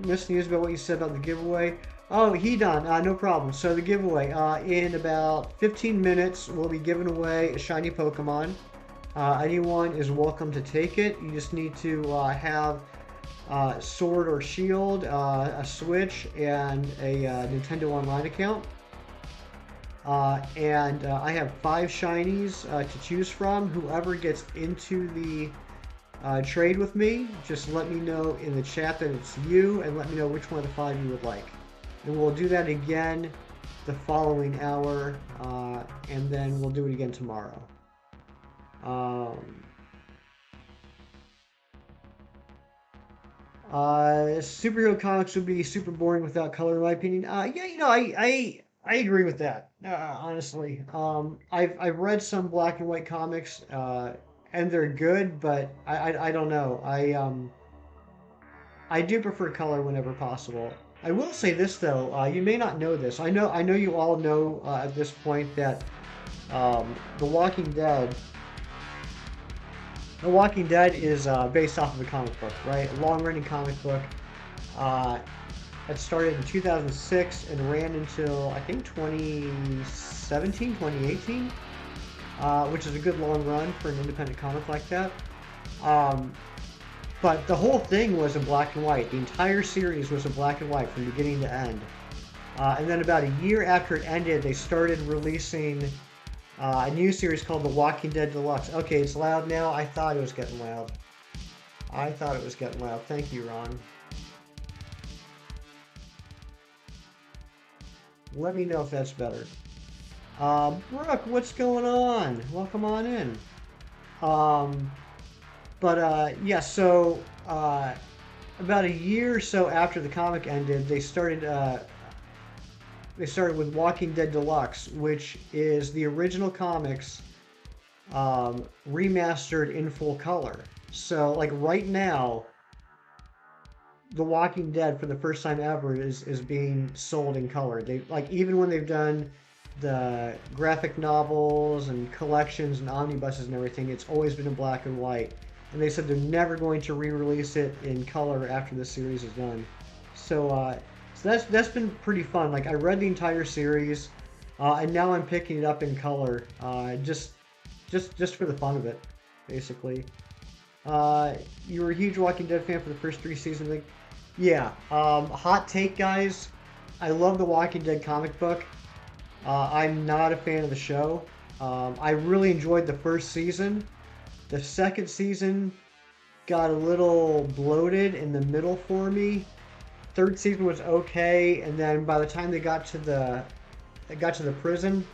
Missed news about what you said about the giveaway. Oh, Hedon, no problem. So the giveaway, in about 15 minutes, we'll be giving away a shiny Pokemon. Anyone is welcome to take it. You just need to have Sword or Shield, a Switch, and a Nintendo Online account. And I have 5 shinies to choose from. Whoever gets into the trade with me, just let me know in the chat that it's you, and let me know which one of the 5 you would like. And we'll do that again the following hour, and then we'll do it again tomorrow. Superhero comics would be super boring without color, in my opinion. Yeah, I agree with that. Honestly, I've read some black and white comics, and they're good, but I don't know. I do prefer color whenever possible. I will say this though, you may not know this. I know you all know at this point that The Walking Dead. The Walking Dead is based off of a comic book, right? A long-running comic book. Uh, it started in 2006 and ran until I think 2017, 2018, which is a good long run for an independent comic like that. Um, but the whole thing was in black and white. The entire series was in black and white from beginning to end. And then about a year after it ended, they started releasing a new series called The Walking Dead Deluxe. Okay, it's loud now. I thought it was getting loud. I thought it was getting loud. Thank you, Ron. Let me know if that's better. Brooke, what's going on? Welcome on in. Um, yeah, so about a year or so after the comic ended, they started with Walking Dead Deluxe, which is the original comics remastered in full color. So, like right now, The Walking Dead for the first time ever is being sold in color. They like even when they've done the graphic novels and collections and omnibuses and everything, it's always been in black and white. And they said they're never going to re-release it in color after the series is done. So that's been pretty fun. Like I read the entire series, and now I'm picking it up in color, just for the fun of it, basically. You were a huge Walking Dead fan for the first 3 seasons. Like, yeah. Hot take, guys. I love the Walking Dead comic book. I'm not a fan of the show. I really enjoyed the first season. The second season got a little bloated in the middle for me. Third season was okay, and then by the time they got to the prison,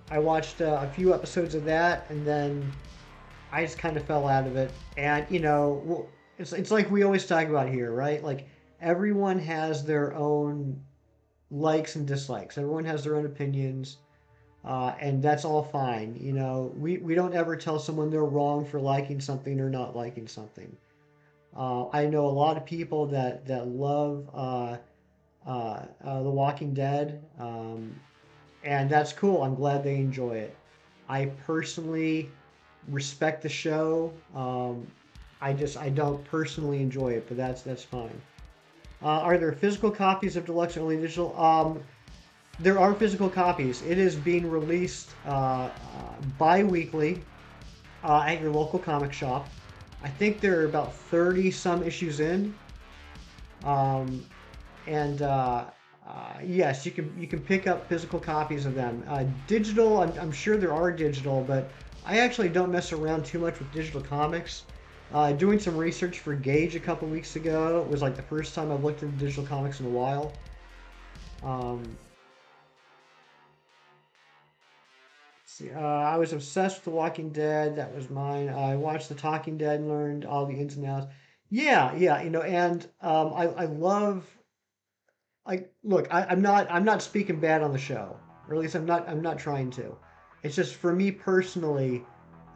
I watched a few episodes of that, and then I just kind of fell out of it. And it's like we always talk about here, right? Like everyone has their own likes and dislikes. Everyone has their own opinions, and that's all fine. We don't ever tell someone they're wrong for liking something or not liking something. I know a lot of people that love The Walking Dead, and that's cool. I'm glad they enjoy it. I personally respect the show. I don't personally enjoy it, but that's fine. Are there physical copies of Deluxe or only digital? There are physical copies. It is being released bi-weekly at your local comic shop. I think there are about 30 some issues in. And yes, you can pick up physical copies of them. Digital, I'm sure there are digital, but I actually don't mess around too much with digital comics. Doing some research for Gage a couple weeks ago was like the first time I've looked at digital comics in a while. See, I was obsessed with The Walking Dead. That was mine. I watched The Talking Dead and learned all the ins and outs. Yeah, yeah, and I love like look, I'm not speaking bad on the show, or at least I'm not trying to. It's just for me personally,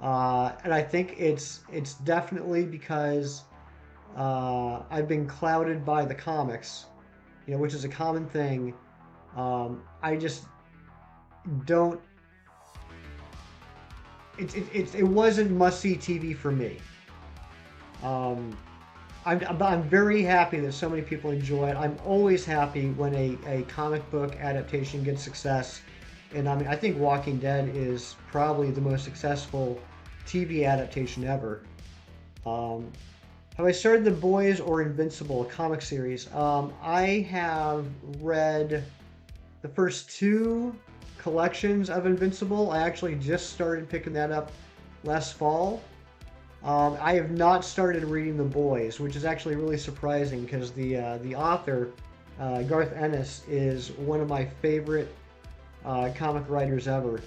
and I think it's definitely because I've been clouded by the comics, which is a common thing. I just don't. It wasn't must see TV for me. Um, I'm very happy that so many people enjoy it. I'm always happy when a comic book adaptation gets success. And I mean, I think Walking Dead is probably the most successful TV adaptation ever. Um, have I started The Boys or Invincible, a comic series? I have read the first two collections of Invincible. I actually just started picking that up last fall. I have not started reading The Boys, which is actually really surprising because the author, Garth Ennis, is one of my favorite comic writers ever.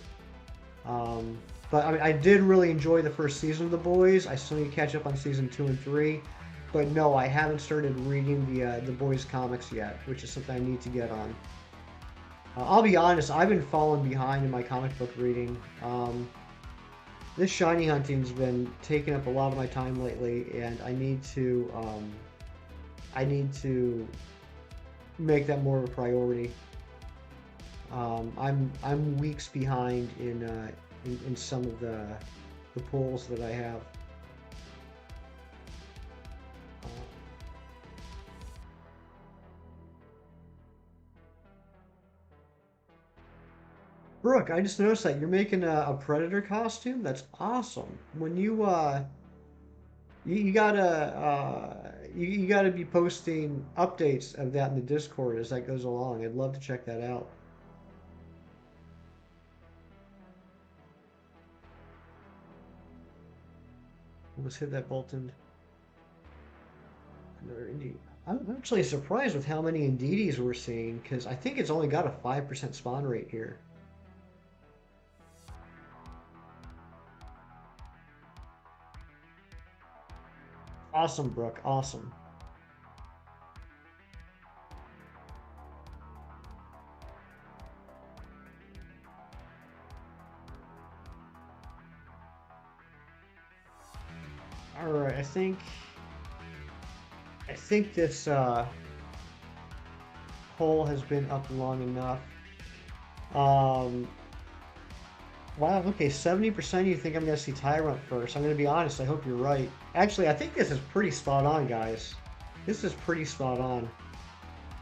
Um, but I mean, I did really enjoy the first season of The Boys. I still need to catch up on season two and three. But no, I haven't started reading the Boys comics yet, which is something I need to get on. I'll be honest, I've been falling behind in my comic book reading. This shiny hunting's been taking up a lot of my time lately, and I need to make that more of a priority. I'm weeks behind in some of the pulls that I have. Uh, Brooke, I just noticed that you're making a Predator costume. That's awesome. When you gotta you gotta be posting updates of that in the Discord as that goes along. I'd love to check that out. Let's hit that Bolton. Another Indie. I'm actually surprised with how many Indeedees we're seeing because I think it's only got a 5% spawn rate here. Awesome, Brooke. Awesome. All right, I think this poll has been up long enough. Um, wow, okay, 70% of you think I'm gonna see Tyrunt first. I'm gonna be honest, I hope you're right. Actually, I think this is pretty spot on, guys. This is pretty spot on.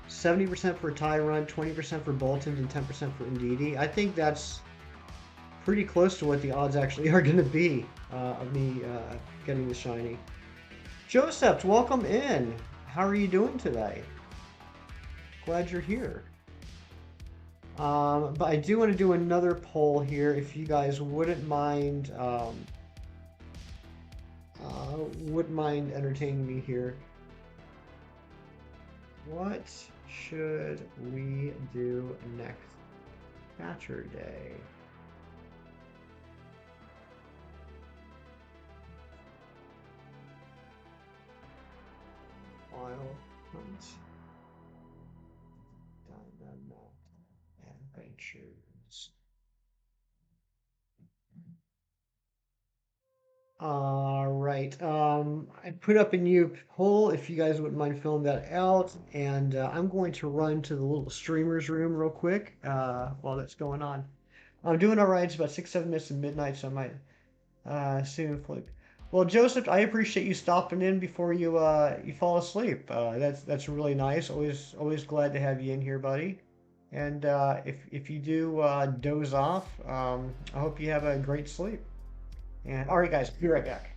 70% for Tyrunt, 20% for Bolton, and 10% for Indeedee. I think that's pretty close to what the odds actually are gonna be of me getting the shiny. Joseph, welcome in. How are you doing today? Glad you're here. But I do want to do another poll here, if you guys wouldn't mind entertaining me here. What should we do next Saturday? Wild Hunt Diamond Adventures. All right. I put up a new poll if you guys wouldn't mind filling that out, and I'm going to run to the little streamers room real quick while that's going on. I'm doing all right. It's about 6, 7 minutes to midnight, so I might soon flip. Well, Joseph, I appreciate you stopping in before you fall asleep. That's really nice. Always glad to have you in here, buddy. And if you do doze off, I hope you have a great sleep. And all right, guys, be right back.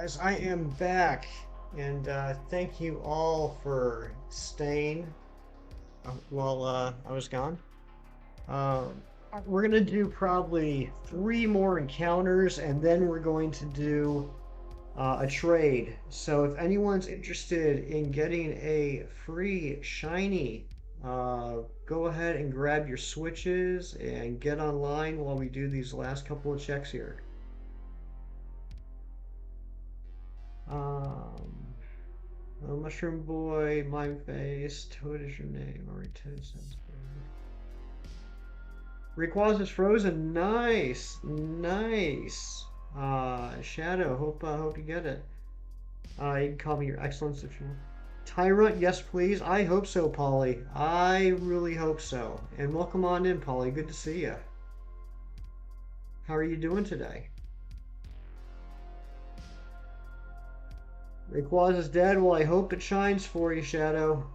Guys, I am back, and thank you all for staying while I was gone. Uh, we're gonna do probably three more encounters, and then we're going to do a trade. So if anyone's interested in getting a free shiny, go ahead and grab your switches and get online while we do these last couple of checks here. Um, Oh, Mushroom Boy, my face. Toad is your name. Alright, Toad sounds good. Rayquaza is frozen. Nice, nice. Shadow. Hope you get it. You can call me Your Excellence if you want. Tyrunt, yes, please. I hope so, Polly. I really hope so. And welcome on in, Polly. Good to see you. How are you doing today? Rayquaza's dead. Well, I hope it shines for you, Shadow.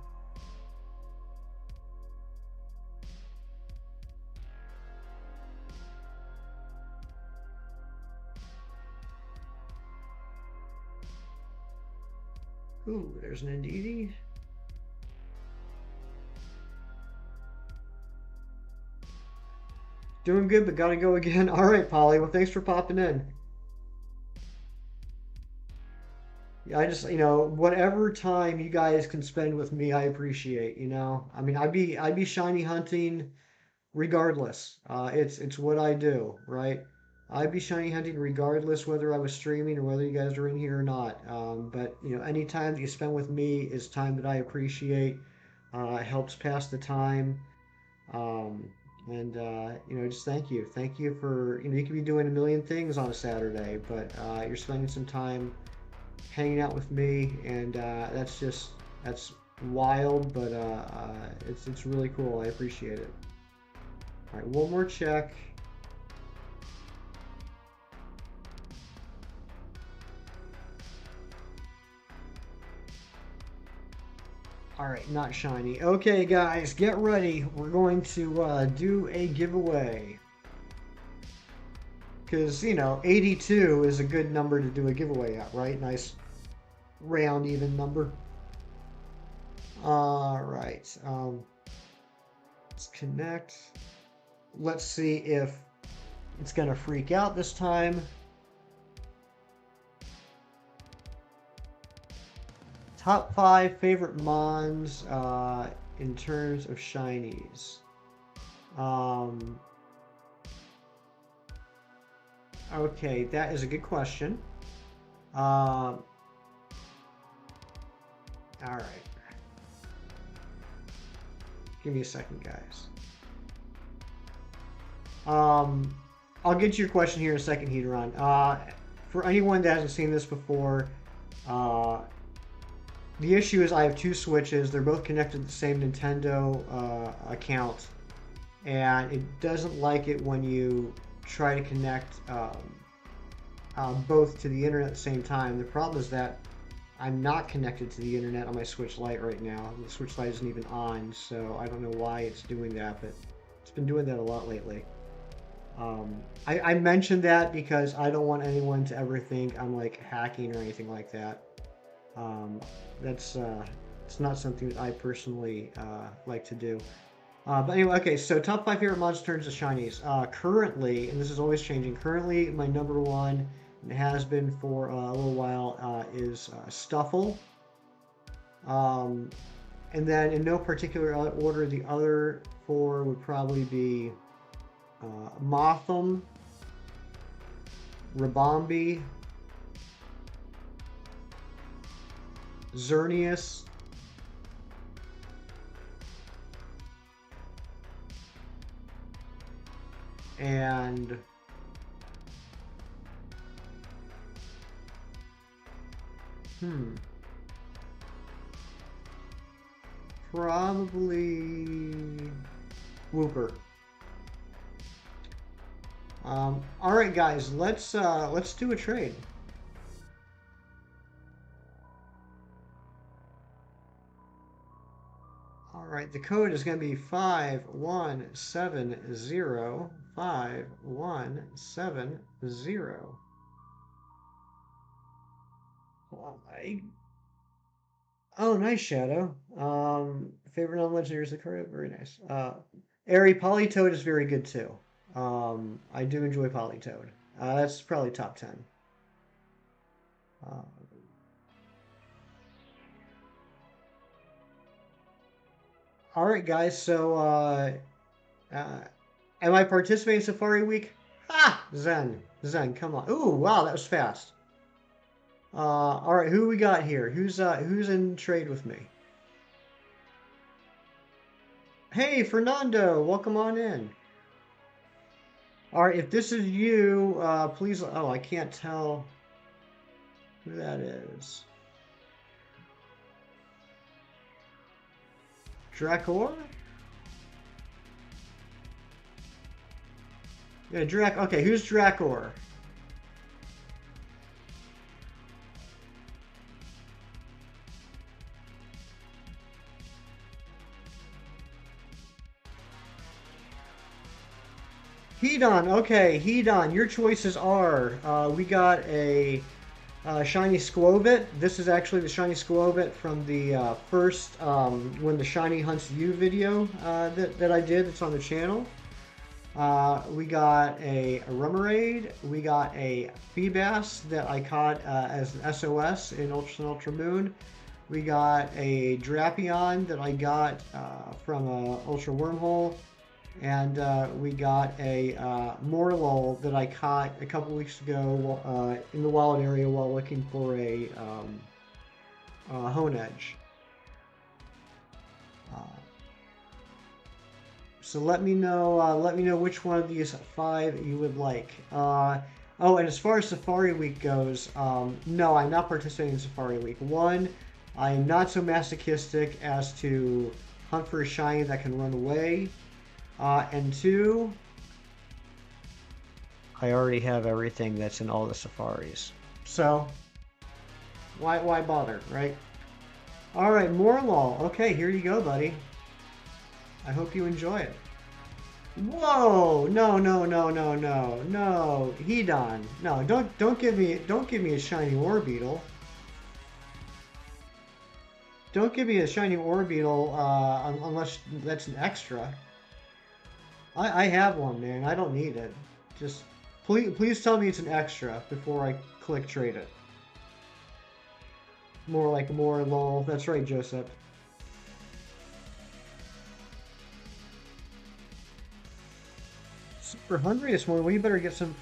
Ooh, there's an Indeedee. Doing good, but gotta go again. All right, Polly. Well, thanks for popping in. Yeah, I just, whatever time you guys can spend with me, I appreciate, I mean, I'd be shiny hunting regardless. It's what I do, right? I'd be shiny hunting regardless whether I was streaming or whether you guys are in here or not. But, any time that you spend with me is time that I appreciate. It helps pass the time. Um, and just thank you. Thank you for, you could be doing a million things on a Saturday, but you're spending some time hanging out with me, and that's wild, but it's really cool. I appreciate it. All right, one more check. All right, not shiny. Okay, guys, get ready. We're going to do a giveaway. Because, 82 is a good number to do a giveaway at, right? Nice round, even number. All right. Let's connect. Let's see if it's going to freak out this time. Top 5 favorite Mons in terms of shinies. Okay, that is a good question. All right. Give me a second, guys. I'll get to your question here in a second, Heateron. For anyone that hasn't seen this before, the issue is I have two Switches. They're both connected to the same Nintendo account, and it doesn't like it when you try to connect both to the internet at the same time. The problem is that I'm not connected to the internet on my Switch Lite right now. The Switch Lite isn't even on, so I don't know why it's doing that, but it's been doing that a lot lately. I mentioned that because I don't want anyone to ever think I'm like hacking or anything like that. That's it's not something that I personally like to do. But anyway, okay, so top 5 favorite monster turns to shinies. Currently, and this is always changing, currently my number one, and it has been for a little while, is Stuffle. Um, and then in no particular order, the other four would probably be Motham, Rabombi, Xerneas, and hmm, probably Wooper. All right, guys, let's do a trade. All right, the code is going to be 5170 5170. I, oh, nice Shadow. Favorite non-legendary is the card. Very nice. Airy Politoed is very good too. I do enjoy Politoed. That's probably top 10. Uh, all right, guys. So, uh, am I participating in Safari Week? Ah, Zen, Zen, come on. Ooh, wow, that was fast. All right, who we got here? Who's in trade with me? Hey, Fernando, welcome on in. All right, if this is you, please. Oh, I can't tell who that is. Drakor? Yeah, Drak. Okay, who's Drakor? Hedon. Okay, Hedon. Your choices are. We got a shiny Squovit. This is actually the shiny Squovit from the first when the shiny hunts you video that I did. It's on the channel. We got a Remoraid. We got a Feebas that I caught as an SOS in Ultra Sun Ultra Moon. We got a Drapion that I got from Ultra Wormhole. And we got a Morlul that I caught a couple weeks ago in the wild area while looking for a Hone Edge. Uh, So let me know which one of these five you would like. Oh, and as far as Safari Week goes, no, I'm not participating in Safari Week. One, I'm not so masochistic as to hunt for a shiny that can run away. And two, I already have everything that's in all the safaris. So why bother, right? All right, Morlul. Okay, here you go, buddy. I hope you enjoy it. Whoa! No, no, no, no, no, no, Hedon. No, don't give me a shiny Orbeetle. Don't give me a shiny Orbeetle unless that's an extra. I have one, man. I don't need it. Just please tell me it's an extra before I click trade it. More like more lol. That's right, Joseph. Super hungry this morning. We better get some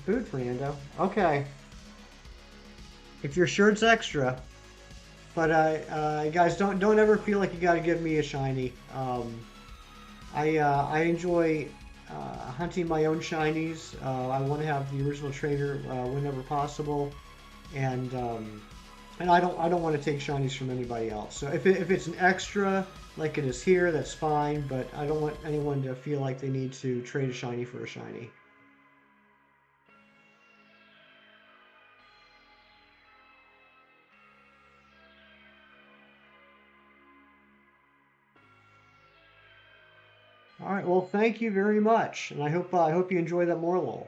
food, Fernando. Okay. If you're sure it's extra. But guys, don't ever feel like you got to give me a shiny. I enjoy hunting my own shinies. I want to have the original trainer whenever possible, and I don't want to take shinies from anybody else. So if it's an extra like it is here, that's fine. But I don't want anyone to feel like they need to trade a shiny for a shiny. All right. Well, thank you very much, and I hope you enjoy that Morlul.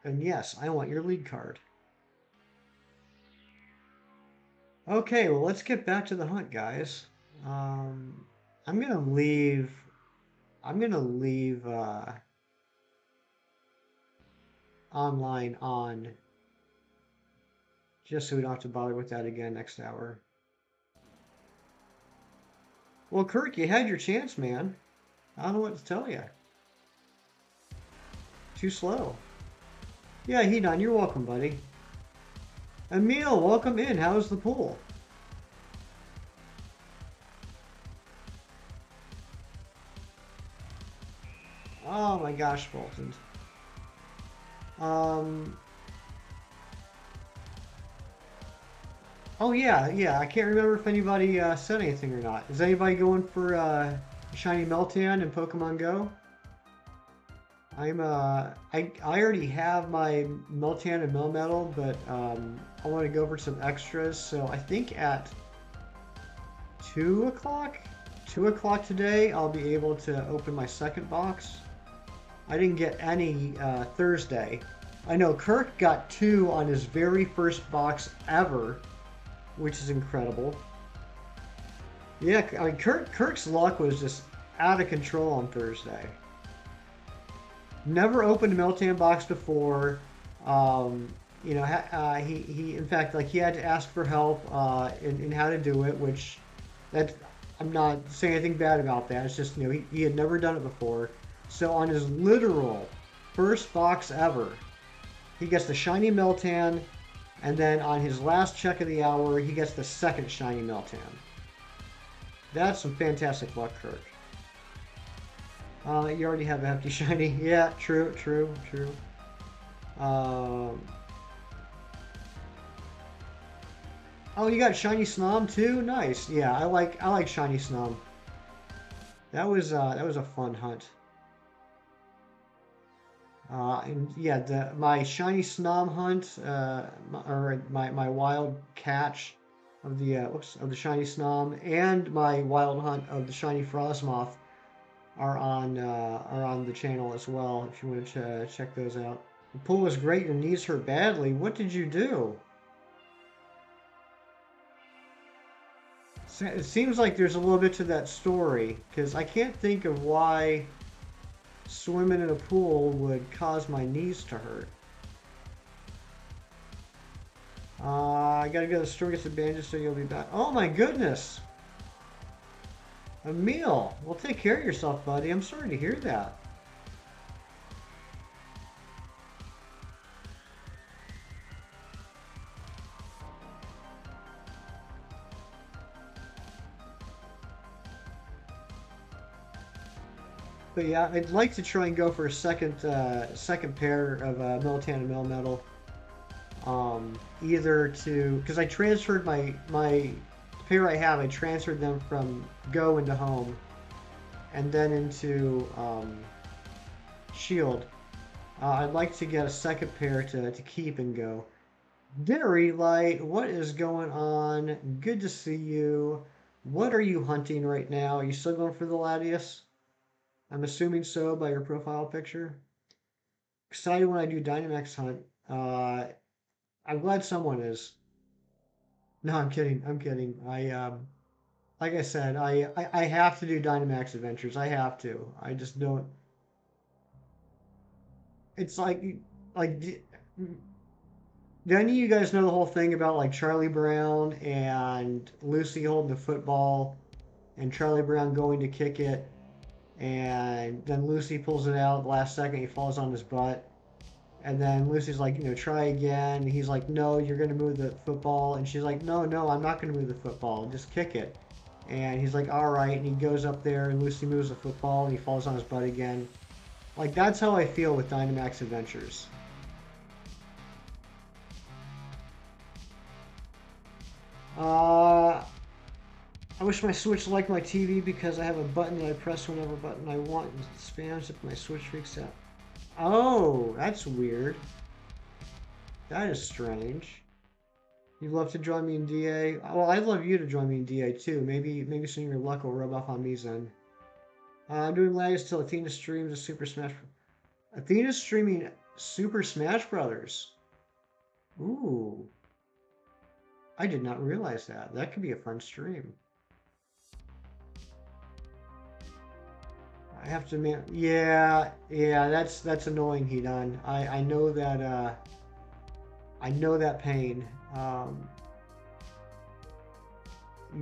And yes, I want your lead card. Okay, well, let's get back to the hunt, guys. Um, I'm gonna leave. I'm gonna leave online on just so we don't have to bother with that again next hour. Well, Kirk, you had your chance, man. I don't know what to tell you. Too slow. Yeah, Hedon, you're welcome, buddy. Emil, welcome in. How's the pool? Oh my gosh, Bolton. Um, oh yeah, yeah. I can't remember if anybody said anything or not. Is anybody going for Shiny Meltan in Pokemon Go? I already have my Meltan and Melmetal, but I want to go for some extras. So I think at 2 o'clock, 2 o'clock today, I'll be able to open my second box. I didn't get any Thursday. I know Kirk got two on his very first box ever, which is incredible. Yeah, I mean Kirk's luck was just out of control on Thursday. Never opened a Meltan box before. Um, he in fact like he had to ask for help in how to do it, which that I'm not saying anything bad about that. It's just he had never done it before. So on his literal first box ever, he gets the shiny Meltan, and then on his last check of the hour, he gets the second shiny Meltan. That's some fantastic luck, Kirk. You already have a hefty shiny. Yeah, true, true, true. Um, oh, you got shiny Snom too. Nice. Yeah, I like shiny Snom. That was a fun hunt. And yeah, my shiny Snom hunt, or my wild catch of the of the shiny Snom, and my wild hunt of the shiny Frostmoth are on the channel as well. If you want to check those out. The pull was great. Your knees hurt badly. What did you do? It seems like there's a little bit to that story because I can't think of why swimming in a pool would cause my knees to hurt. I gotta go to the store, get some bandages so you'll be back. Oh my goodness! Emil! Well, take care of yourself, buddy. I'm sorry to hear that. But yeah, I'd like to try and go for a second pair of Militan and Melmetal. Either to because I transferred my pair I have, I transferred them from Go into Home, and then into Shield. I'd like to get a second pair to keep and Go. Very Light, what is going on? Good to see you. What are you hunting right now? Are you still going for the Latias? I'm assuming so by your profile picture. Excited when I do Dynamax hunt. I'm glad someone is. No, I'm kidding. I'm kidding. Like I said, I have to do Dynamax adventures. I have to. I just don't. It's like do any of you guys know the whole thing about like Charlie Brown and Lucy holding the football and Charlie Brown going to kick it and then Lucy pulls it out at the last second. He falls on his butt. And then Lucy's like, try again. And he's like, no, you're going to move the football. And she's like, no, no, I'm not going to move the football. Just kick it. And he's like, all right. And he goes up there and Lucy moves the football and he falls on his butt again. Like, that's how I feel with Dynamax Adventures. Uh, I wish my Switch liked my TV because I have a button that I press whenever button I want and spams if my Switch freaks out. Oh, that's weird. That is strange. You'd love to join me in DA? Well, I'd love you to join me in DA too. Maybe some of your luck will rub off on me, Zen. I'm doing lags till Athena streams a Super Smash. Athena's streaming Super Smash Brothers. Ooh. I did not realize that. That could be a fun stream. I have to admit, yeah, that's annoying, Hedon. I know that I know that pain. You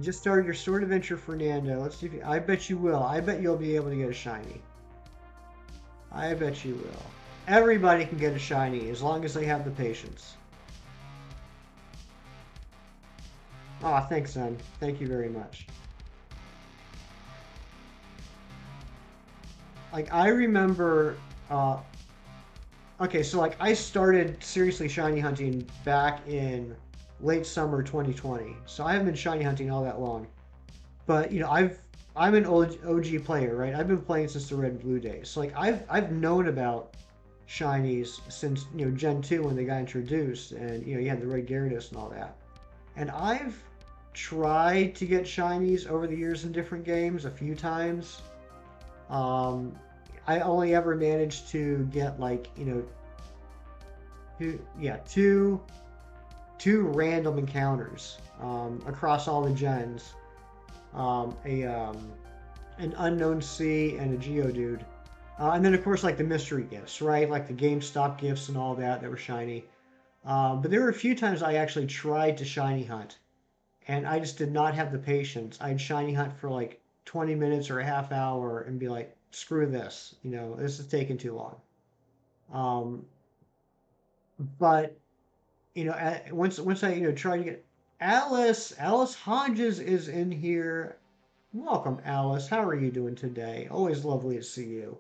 just started your sword adventure, Fernando. Let's see if I bet you will. I bet you'll be able to get a shiny. I bet you will. Everybody can get a shiny as long as they have the patience. Aw, thanks, son. Thank you very much. Like, I remember, okay, so like I started seriously shiny hunting back in late summer 2020. So I haven't been shiny hunting all that long. But, I'm an OG player, right? I've been playing since the Red and Blue days. So like I've known about shinies since, Gen 2 when they got introduced and, you had the Red Gyarados and all that. And I've tried to get shinies over the years in different games a few times. I only ever managed to get like, two random encounters across all the gens. A An unknown sea and a Geodude. And then of course like the mystery gifts, right? Like the GameStop gifts and all that were shiny. But there were a few times I actually tried to shiny hunt, and I just did not have the patience. I'd shiny hunt for like 20 minutes or a half hour and be like, screw this, this is taking too long. Um, but once I try to get Alice Hodges is in here. Welcome, Alice. How are you doing today? Always lovely to see you.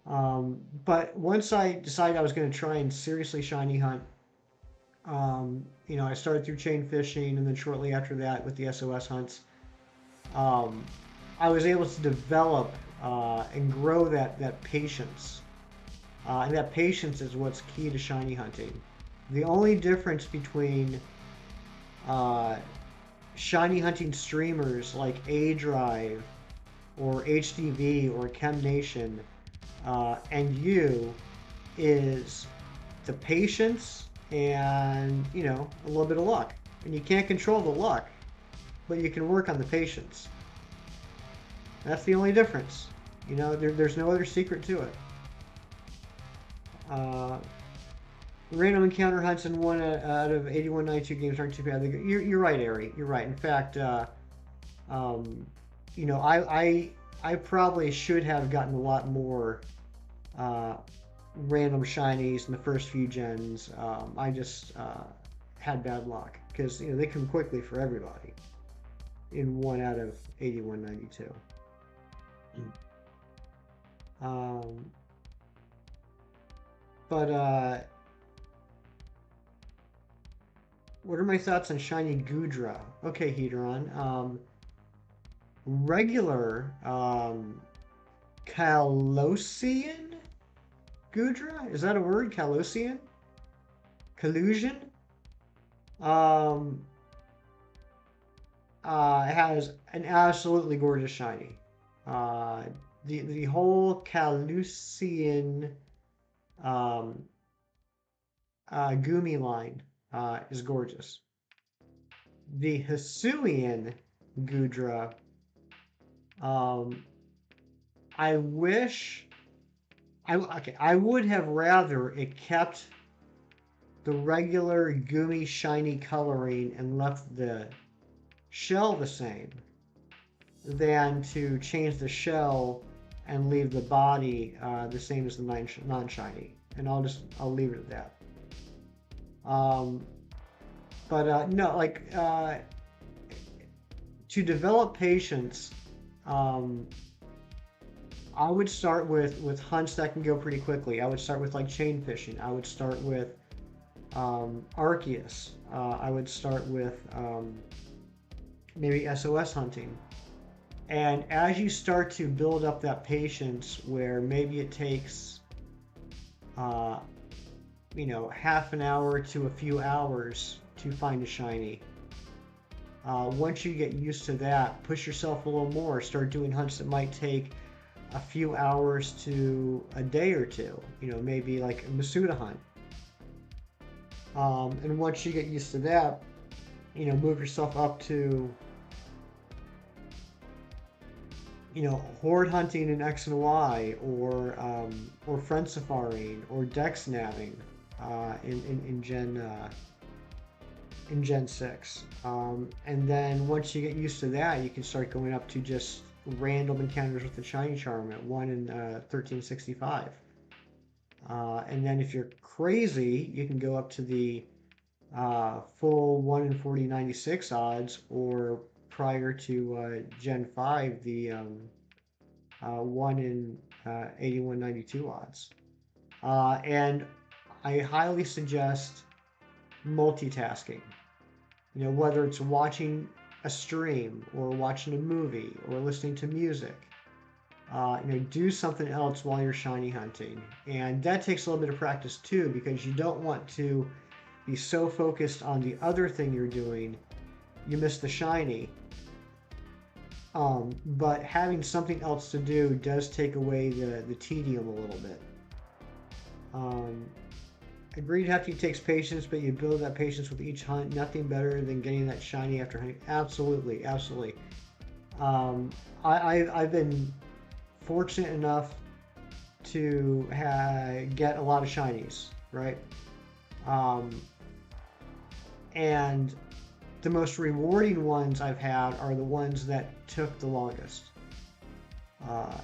But once I decided I was going to try and seriously shiny hunt, I started through chain fishing, and then shortly after that with the SOS hunts, um, I was able to develop and grow that patience. And that patience is what's key to shiny hunting. The only difference between uh, shiny hunting streamers like A Drive or HDV or ChemNation and you is the patience and a little bit of luck. And you can't control the luck, but you can work on the patience. That's the only difference. There's no other secret to it. Uh, Random encounter hunts in one out of 8192 games aren't too bad. You're right, Ari. You're right. In fact, um, I probably should have gotten a lot more uh, random shinies in the first few gens. I just had bad luck because they come quickly for everybody in one out of 8192. Um, but what are my thoughts on shiny Goodra? Okay, Heateron. Regular Kalosian Goodra? Is that a word? Kalosian? Collusion? Um, has an absolutely gorgeous shiny. Uh, the whole Kalosian um, Gumi line is gorgeous. The Hisuian Goodra, um, I wish I would have rather it kept the regular Gumi shiny coloring and left the shell the same than to change the shell and leave the body the same as the non-shiny. And I'll leave it at that. Um, but no, like to develop patience, um, I would start with hunts that can go pretty quickly. I would start with like chain fishing. I would start with Arceus. I would start with maybe SOS hunting. And as you start to build up that patience, where maybe it takes, uh, half an hour to a few hours to find a shiny. Once you get used to that, push yourself a little more. Start doing hunts that might take a few hours to a day or two. Maybe like a Masuda hunt. And once you get used to that, move yourself up to horde hunting in X and Y, or friend safaring, or dex nabbing in Gen 6. And then once you get used to that, you can start going up to just random encounters with the shiny charm at 1 in 1365. And then if you're crazy, you can go up to the full 1 in 4096 odds, or prior to Gen 5, the 1 in 8192 odds. And I highly suggest multitasking. Whether it's watching a stream, or watching a movie, or listening to music. Do something else while you're shiny hunting. And that takes a little bit of practice too, because you don't want to be so focused on the other thing you're doing, you miss the shiny. But having something else to do does take away the tedium a little bit. Um, Agreed, hunting takes patience, but you build that patience with each hunt. Nothing better than getting that shiny after hunting. Absolutely, absolutely. Um, I've been fortunate enough to get a lot of shinies, right? Um, and the most rewarding ones I've had are the ones that took the longest. Uh,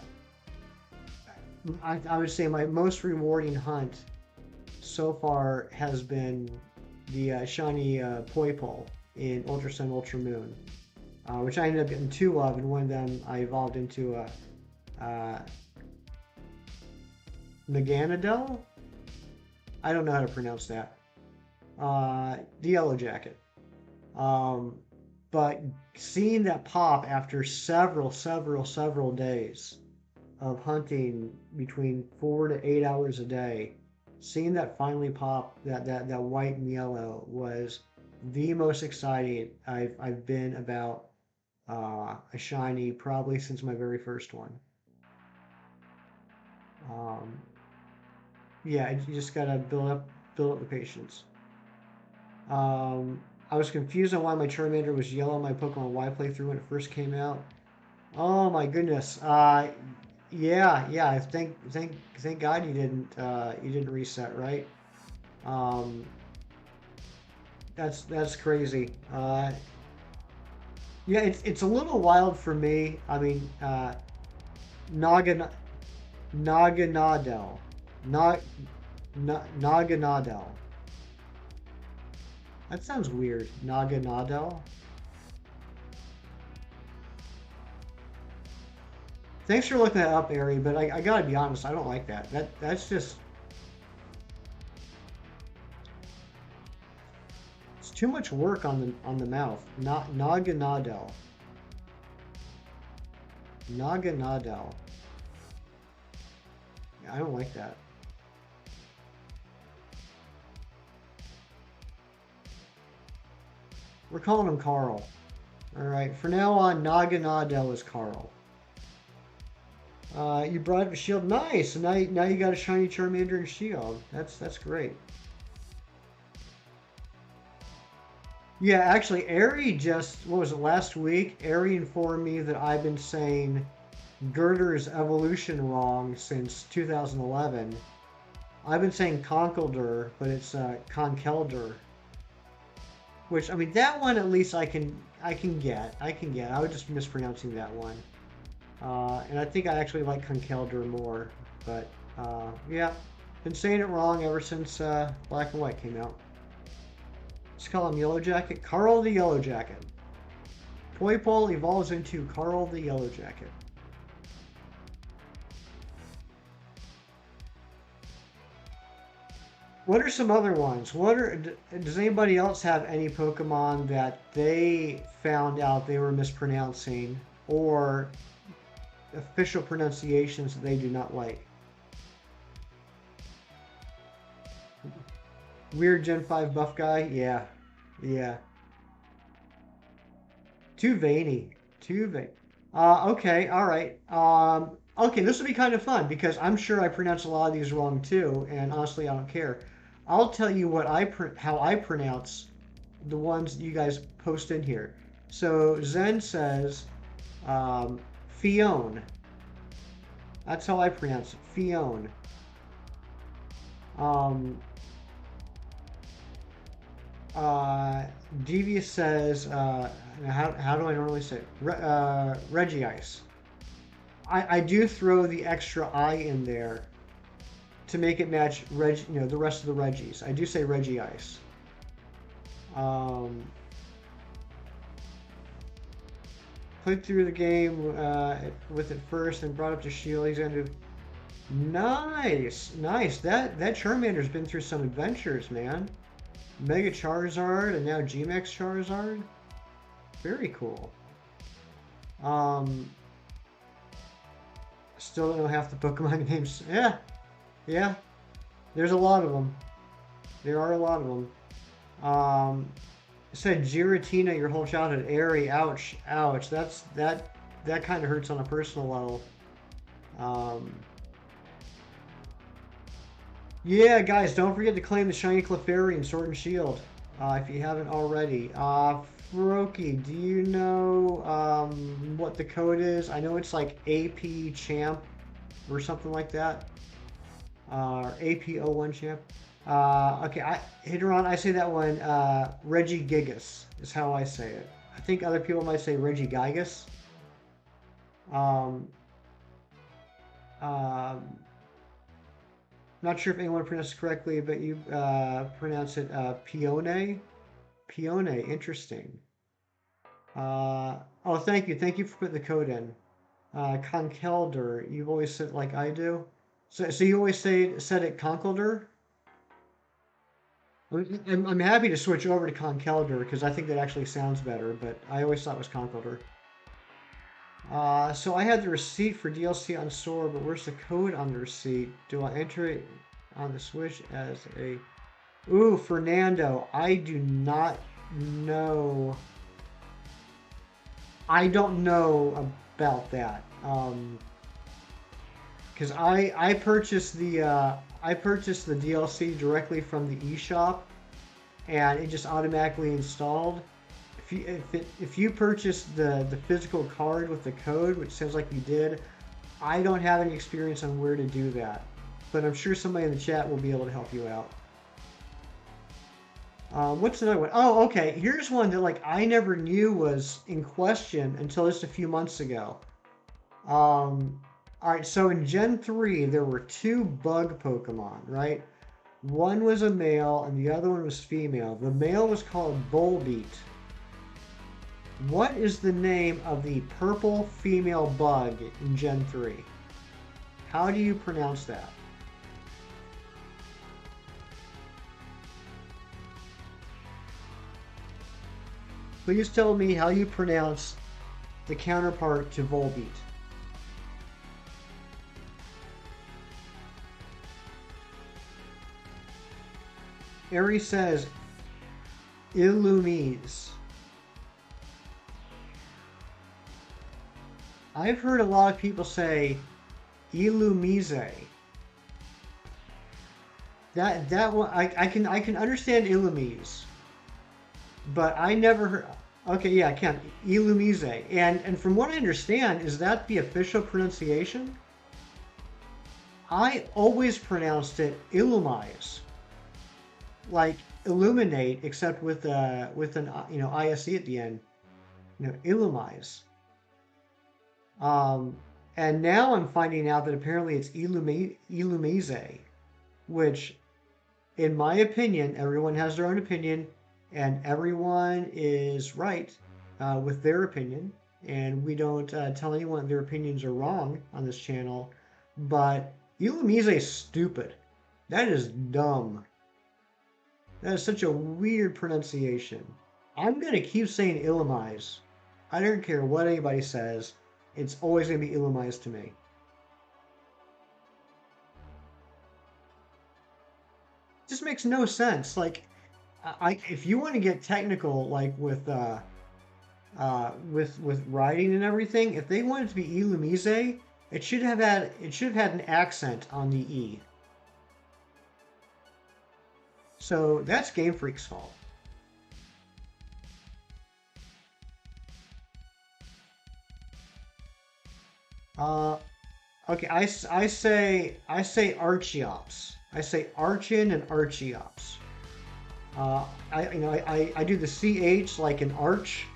I would say my most rewarding hunt so far has been the shiny Poipole in Ultra Sun, Ultra Moon, which I ended up getting two of, and one of them I evolved into a Meganadel? I don't know how to pronounce that. The Yellow Jacket. Um, but seeing that pop after several days of hunting between 4 to 8 hours a day, seeing that finally pop, that white and yellow was the most exciting I've been about a shiny probably since my very first one. Um, yeah, you just gotta build up the patience. Um, I was confused on why my Charmander was yellow in my Pokemon Y playthrough when it first came out. Oh my goodness. Yeah. Thank God you didn't reset, right? Um, that's crazy. Yeah, it's a little wild for me. I mean, Nagan Naganadel, Nag Naganadel. That sounds weird. Naganadel. Thanks for looking that up, Ari, but I gotta be honest, I don't like that. That's just it's too much work on the mouth. Not Naganadel. Naganadel. Yeah, I don't like that. We're calling him Carl. All right, for now on, Naganadel is Carl. You brought up a shield. Nice. Now you got a shiny Charmander and shield. That's great. Yeah, actually, Ari just what was it last week? Ari informed me that I've been saying Girder's evolution wrong since 2011. I've been saying Conkeldurr, but it's Conkeldurr. Which I mean, that one at least I can get. I was just mispronouncing that one. And I think I actually like Conkeldurr more. But yeah, been saying it wrong ever since Black and White came out. Let's call him Yellow Jacket. Carl the Yellow Jacket. Poipole evolves into Carl the Yellow Jacket. What are some other ones? Does anybody else have any Pokemon that they found out they were mispronouncing or official pronunciations that they do not like? Weird Gen 5 buff guy? Yeah. Yeah. Too veiny. Too vain. Okay, all right. Okay, this will be kind of fun because I'm sure I pronounce a lot of these wrong too, and honestly, I don't care. I'll tell you how I pronounce the ones you guys post in here. So Zen says Fione. That's how I pronounce it. Fione. Um, uh, Devious says, how do I normally say it? Regice. I do throw the extra I in there to make it match the rest of the Reggies. I do say Regice. Um, Played through the game with it first and brought up to Shield. He's going to nice. That Charmander's been through some adventures, man. Mega Charizard and now G-Max Charizard. Very cool. Um, Still don't know half the Pokemon names. Yeah. There's a lot of them. There are a lot of them. It said Giratina your whole childhood. Airy, ouch. That that kind of hurts on a personal level. Um, yeah, guys, don't forget to claim the shiny Clefairy in Sword and Shield if you haven't already. Froki, do you know what the code is? I know it's like AP Champ or something like that, or AP01 Champ. Okay, Hideron, I say that one. Reggie Gigas is how I say it. I think other people might say Reggie Gigas. Um, um, Not sure if anyone pronounced it correctly, but you pronounce it Pione. Pione, interesting. Oh, thank you. Thank you for putting the code in. Conkelder, you've always said like I do. So you always said it Conkelder? I'm happy to switch over to Conkelder because I think that actually sounds better, but I always thought it was Conkelder. So I had the receipt for DLC on Sword, but where's the code on the receipt? Do I enter it on the Switch as a... Ooh, Fernando, I do not know. I don't know about that. Because I purchased the DLC directly from the eShop, and it just automatically installed. If you purchase the physical card with the code, which sounds like you did, I don't have any experience on where to do that, but I'm sure somebody in the chat will be able to help you out. What's another one? Oh, okay. Here's one that like I never knew was in question until just a few months ago. All right, so in Gen 3, there were two bug Pokemon, right? One was a male and the other one was female. The male was called Volbeat. What is the name of the purple female bug in Gen 3? How do you pronounce that? Please tell me how you pronounce the counterpart to Volbeat. Ari says Illumise. I've heard a lot of people say Illumise. That one I can understand Illumise, but I never heard. Okay, yeah, I can. Illumise, and from what I understand, is that the official pronunciation? I always pronounced it Illumise, like illuminate, except with an ise at the end. Illumise. Um, and now I'm finding out that apparently it's Illumise, which, in my opinion, everyone has their own opinion, and everyone is right with their opinion. And we don't tell anyone their opinions are wrong on this channel. But Illumise is stupid. That is dumb. That is such a weird pronunciation. I'm going to keep saying Illumise. I don't care what anybody says. It's always going to be Illumise to me. It just makes no sense. Like, if you want to get technical, like with writing and everything, if they wanted to be Illumise, it should have had an accent on the E. So that's Game Freak's fault. Uh, okay, I say Archeops. I say Archon and Archeops. I do the CH like an arch.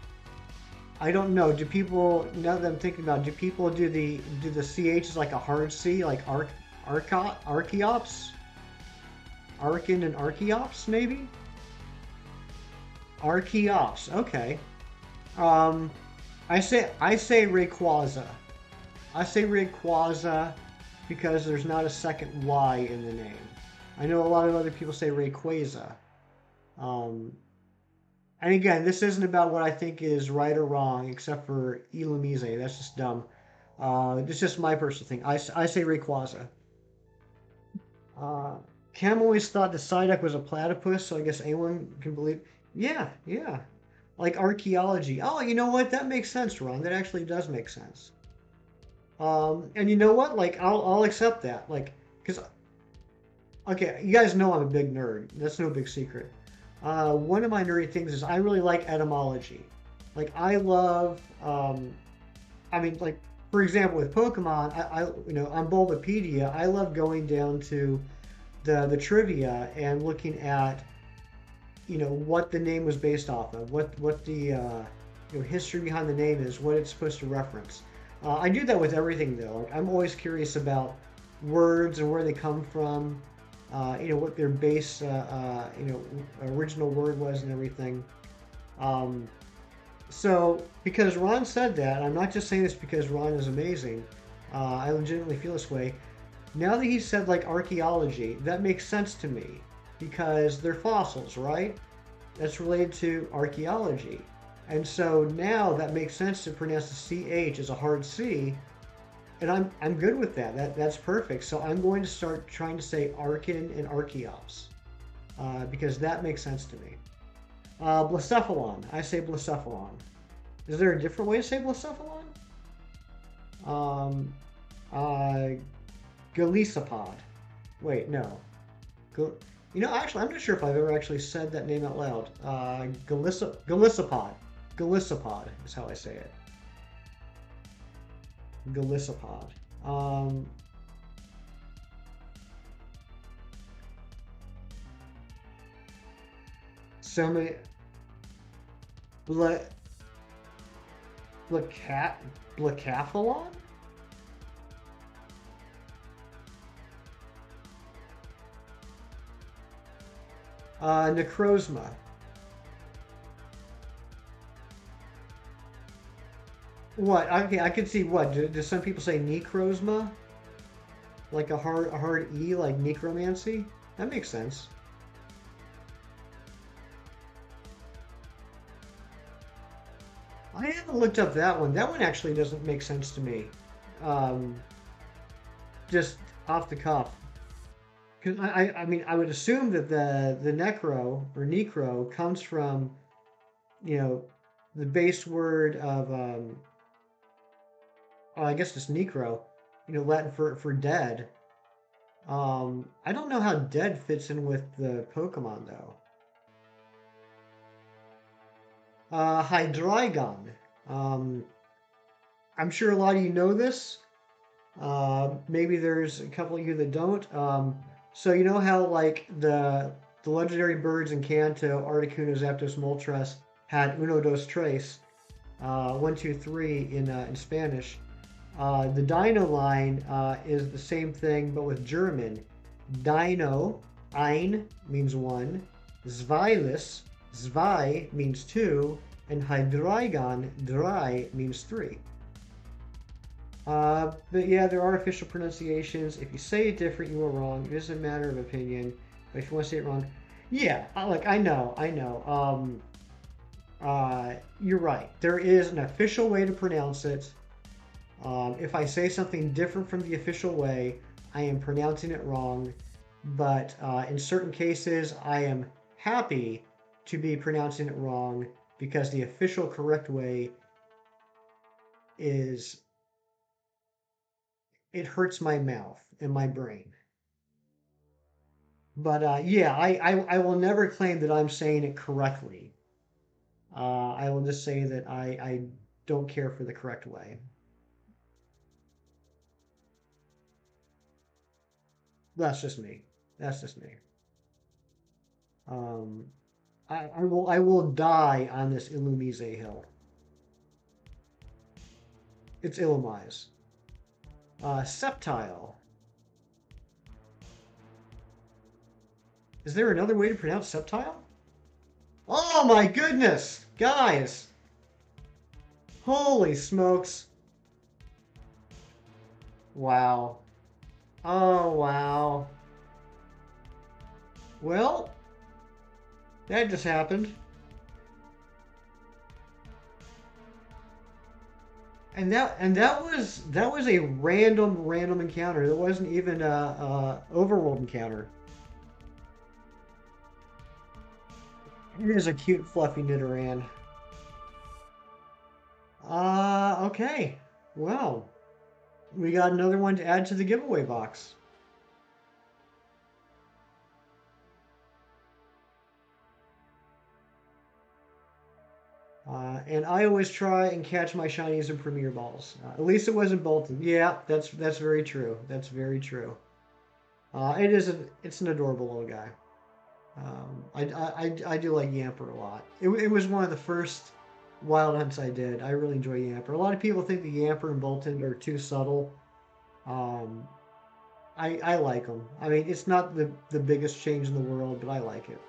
I don't know. Do people, now that I'm thinking about it, do people do the CH as like a hard C, like Archeops? Archon and Archeops, maybe? Archeops, okay. Um, I say Rayquaza. I say Rayquaza because there's not a second Y in the name. I know a lot of other people say Rayquaza. Um, and again, this isn't about what I think is right or wrong, except for Illumise. That's just dumb. It's just my personal thing. I say Rayquaza. Uh, Cam always thought the Psyduck was a platypus, so I guess anyone can believe. Yeah, yeah. like archaeology. Oh, you know what? That makes sense, Ron. That actually does make sense. And you know what? Like, I'll accept that. Like, because okay, you guys know I'm a big nerd. That's no big secret. One of my nerdy things is I really like etymology. Like, I love. I mean, like for example, with Pokemon, you know on Bulbapedia, I love going down to the trivia and looking at what the name was based off of, what the history behind the name is, what it's supposed to reference. I do that with everything though. Like, I'm always curious about words and where they come from. What their base original word was and everything. Um, so because Ron said that, I'm not just saying this because Ron is amazing. I legitimately feel this way. Now that he said like archaeology, that makes sense to me because they're fossils, right? That's related to archaeology. And so now that makes sense to pronounce the CH as a hard C, and I'm good with that. That's perfect. So I'm going to start trying to say Arkin and Archeops because that makes sense to me. Blacephalon. I say Blacephalon. Is there a different way to say Blacephalon? Um, uh, Galisapod. Wait, no. Actually, I'm not sure if I've ever actually said that name out loud. Galisapod. Galisapod is how I say it. Galisapod. Um, so many. Bla, Blacat, Blacathlon? Necrozma. What? Okay, I can see what. Do some people say necrozma? Like a hard E, like necromancy? That makes sense. I haven't looked up that one. That one actually doesn't make sense to me. Um, just off the cuff. Because I mean, I would assume that the necro or necro comes from, you know, the base word of, oh, I guess it's necro, Latin for dead. I don't know how dead fits in with the Pokemon though. Hydreigon. Um, I'm sure a lot of you know this. Maybe there's a couple of you that don't. So you know how like the legendary birds in Kanto, Articuno, Zapdos, Moltres, had uno dos tres, one two three in Spanish. The Dino line is the same thing but with German. Dino, ein means one, Zweilis, zwei means two, and Hydreigon, drei means three. But yeah, there are official pronunciations. If you say it different, you are wrong. It is a matter of opinion. But if you want to say it wrong, yeah, like I know. You're right. There is an official way to pronounce it. If I say something different from the official way, I am pronouncing it wrong. But in certain cases, I am happy to be pronouncing it wrong because the official correct way is it hurts my mouth and my brain. But yeah, I will never claim that I'm saying it correctly. I will just say that I don't care for the correct way. That's just me. That's just me. Um, I will die on this Illumise hill. It's Illumise. Septile. Is there another way to pronounce septile? Oh my goodness, guys! Holy smokes! Wow. Oh wow. Well, that just happened. And that was a random encounter. There wasn't even a overworld encounter. It is a cute fluffy Nidoran. Okay. Well, we got another one to add to the giveaway box. And I always try and catch my shinies in Premier Balls. At least it wasn't Bolton. Yeah, that's very true. That's very true. It's an adorable little guy. I do like Yamper a lot. It was one of the first wild hunts I did. I really enjoy Yamper. A lot of people think the Yamper and Bolton are too subtle. Um, I like them. I mean, it's not the biggest change in the world, but I like it.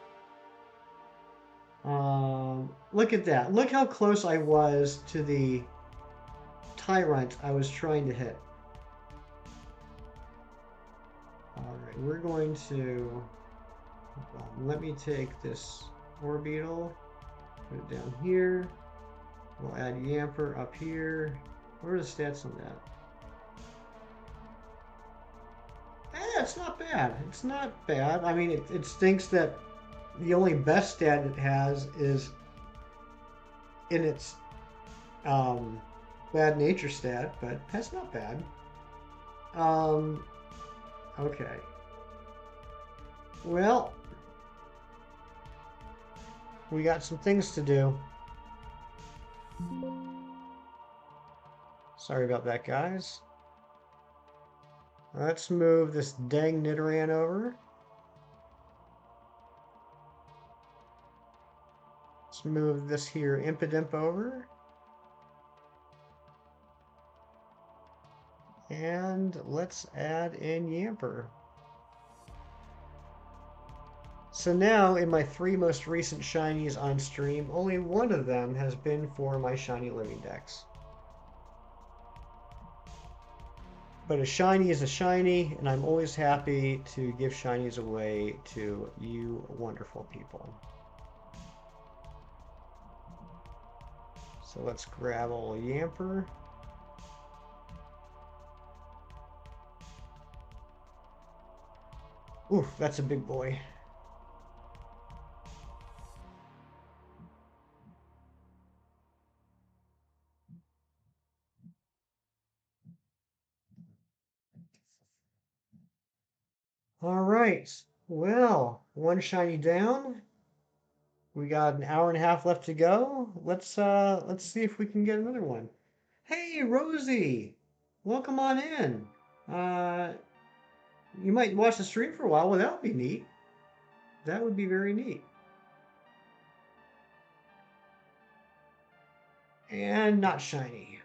Look at that. Look how close I was to the Tyrunt I was trying to hit. All right, we're going to let me take this Orbeetle, put it down here. We'll add Yamper up here. What are the stats on that? It's not bad. It's not bad. I mean, it stinks that the only best stat it has is in its bad nature stat, but that's not bad. Okay. Well, we got some things to do. Sorry about that, guys. Let's move this dang Nidoran over. Let's move this here Impidimp over. And let's add in Yamper. So now, in my 3 most recent shinies on stream, only one of them has been for my shiny living dex. But a shiny is a shiny, and I'm always happy to give shinies away to you wonderful people. So let's grab a little Yamper. Oof, that's a big boy. All right. Well, one shiny down. We got an hour and a half left to go. Let's see if we can get another one. Hey, Rosie, welcome on in. Uh, you might watch the stream for a while. Well, that would be neat. That would be very neat. And not shiny.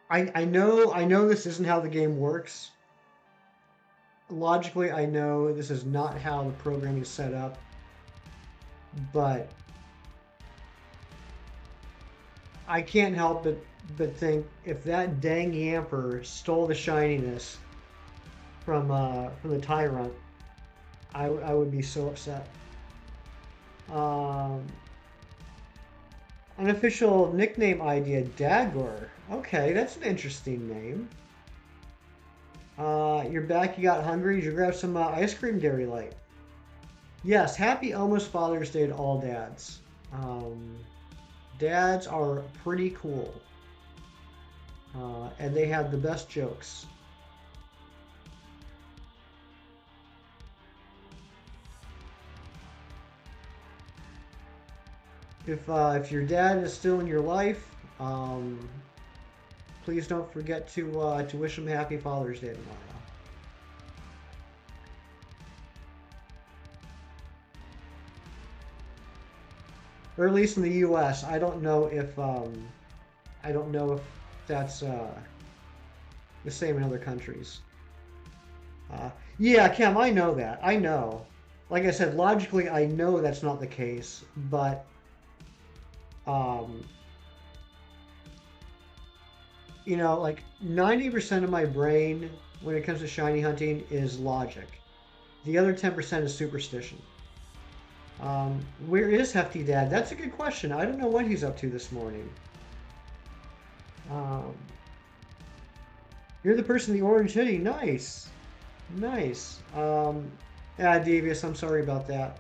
I know this isn't how the game works. Logically, I know this is not how the programming is set up, but I can't help but think if that dang Yamper stole the shininess from the Tyrunt, I would be so upset. Um, Unofficial nickname idea, Dagor. Okay, that's an interesting name. You're back, you got hungry, did you grab some ice cream, Dairy Light? Yes, happy almost Father's Day to all dads. Dads are pretty cool. And they have the best jokes. If your dad is still in your life, please don't forget to wish him Happy Father's Day tomorrow. Or at least in the U.S. I don't know if that's the same in other countries. Yeah, Cam, I know that. I know. Like I said, logically, I know that's not the case, but um, like 90% of my brain when it comes to shiny hunting is logic. The other 10% is superstition. Where is Hefty Dad? That's a good question. I don't know what he's up to this morning. Um, you're the person in the orange hoodie. Nice. Nice. Yeah, Devious, I'm sorry about that.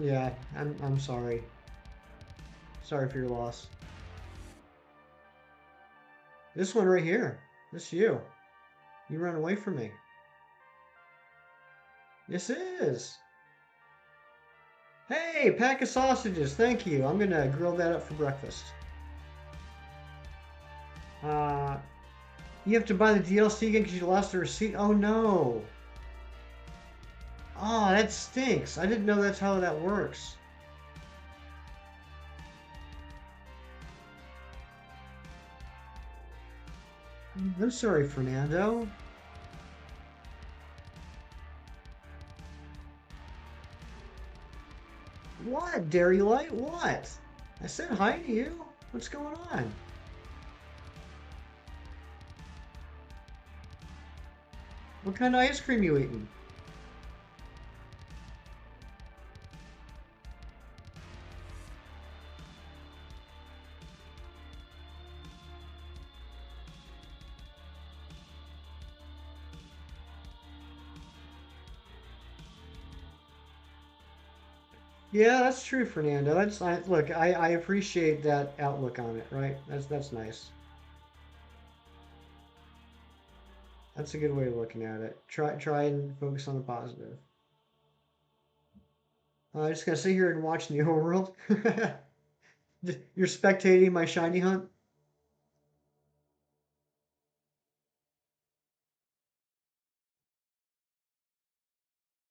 Yeah, I'm sorry. Sorry for your loss. This one right here. This you. You run away from me. This is. Hey, pack of sausages. Thank you. I'm gonna grill that up for breakfast. Uh, you have to buy the DLC again because you lost the receipt. Oh no. Oh, that stinks. I didn't know that's how that works. I'm sorry, Fernando. What, Dairy Light? What? I said hi to you. What's going on? What kind of ice cream you eating? Yeah, that's true, Fernando. Look, I appreciate that outlook on it, right? That's nice. That's a good way of looking at it. Try and focus on the positive. I'm just gonna sit here and watch the overworld. You're spectating my shiny hunt.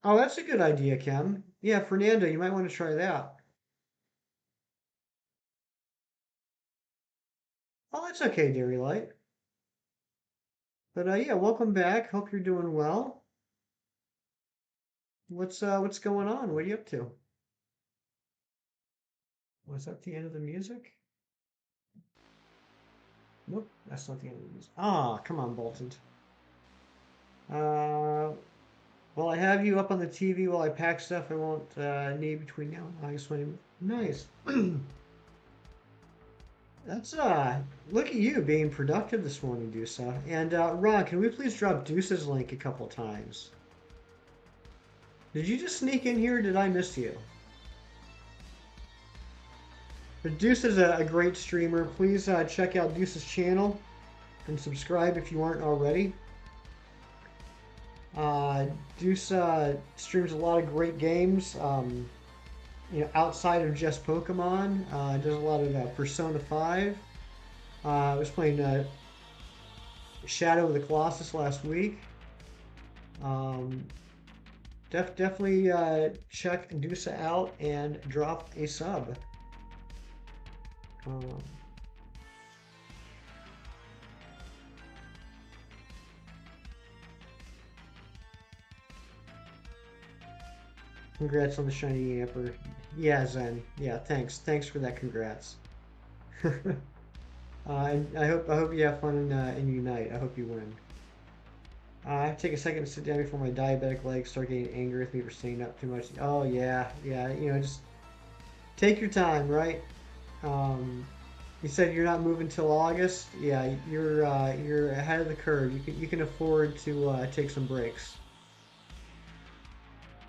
Oh, that's a good idea, Kim. Yeah, Fernando, you might want to try that. Oh, that's okay, Dairy Light. But yeah, welcome back. Hope you're doing well. What's going on? What are you up to? Was that the end of the music? Nope, that's not the end of the music. Ah, come on, Bolton. Uh, well, I have you up on the TV while I pack stuff I won't need between now and August 20. Nice. That's look at you being productive this morning, Dusa. And Ron, can we please drop Deuce's link a couple times? Did you just sneak in here or did I miss you? But Deuce is a great streamer. Please check out Deuce's channel and subscribe if you aren't already. Uh, Deuce streams a lot of great games. Outside of just Pokemon, does a lot of Persona 5. I was playing Shadow of the Colossus last week. Um, definitely check Deuce out and drop a sub. Um, Congrats on the shiny Yamper. Yeah, Zen. Yeah, thanks. Thanks for that. Congrats. And I hope you have fun in Unite. I hope you win. I have to take a second to sit down before my diabetic legs start getting angry with me for staying up too much. Oh yeah, yeah. Just take your time, right? Um, you said you're not moving till August. Yeah, you're ahead of the curve. You can afford to take some breaks.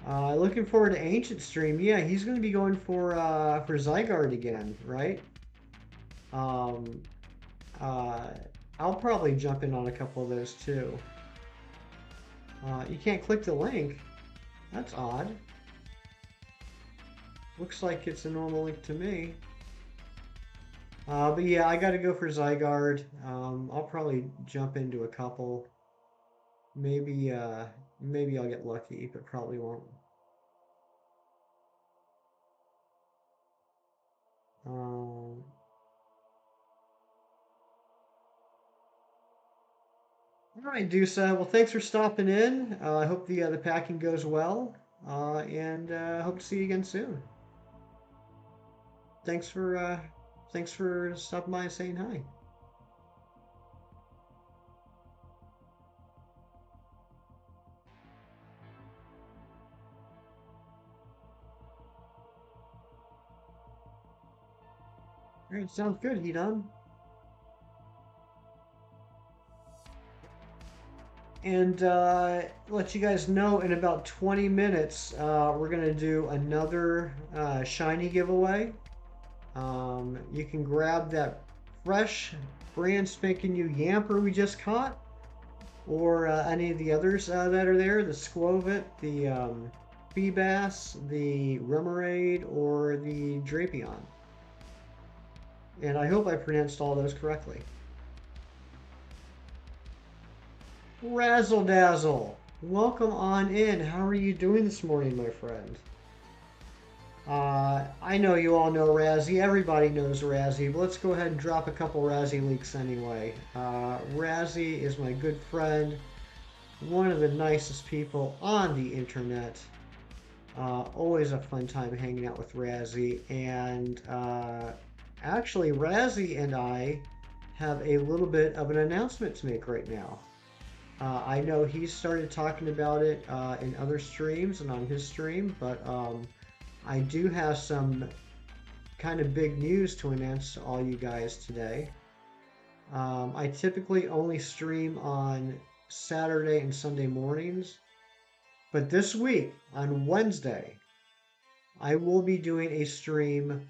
Looking forward to Ancient stream. Yeah, he's going to be going for Zygarde again, right? Um, uh, I'll probably jump in on a couple of those too. You can't click the link. That's odd. Looks like it's a normal link to me. But yeah, I got to go for Zygarde. I'll probably jump into a couple. Maybe maybe I'll get lucky, but probably won't. Um, all right, Dusa. Well, thanks for stopping in. I hope the packing goes well, and hope to see you again soon. Thanks for uh, thanks for stopping by and saying hi. All right, sounds good, Hedon. And let you guys know in about 20 minutes, we're going to do another shiny giveaway. You can grab that fresh, brand spanking new Yamper we just caught, or any of the others that are there, the Squovit, the Feebass, the Remoraid, or the Drapion. And I hope I pronounced all those correctly. Razzle Dazzle, welcome on in. How are you doing this morning, my friend? I know you all know Razzie. Everybody knows Razzie, but let's go ahead and drop a couple Razzie leaks anyway. Razzie is my good friend, one of the nicest people on the internet. Always a fun time hanging out with Razzie. And actually, Razzie and I have a little bit of an announcement to make right now. I know he started talking about it in other streams and on his stream, but I do have some kind of big news to announce to all you guys today. I typically only stream on Saturday and Sunday mornings, but this week on Wednesday, I will be doing a stream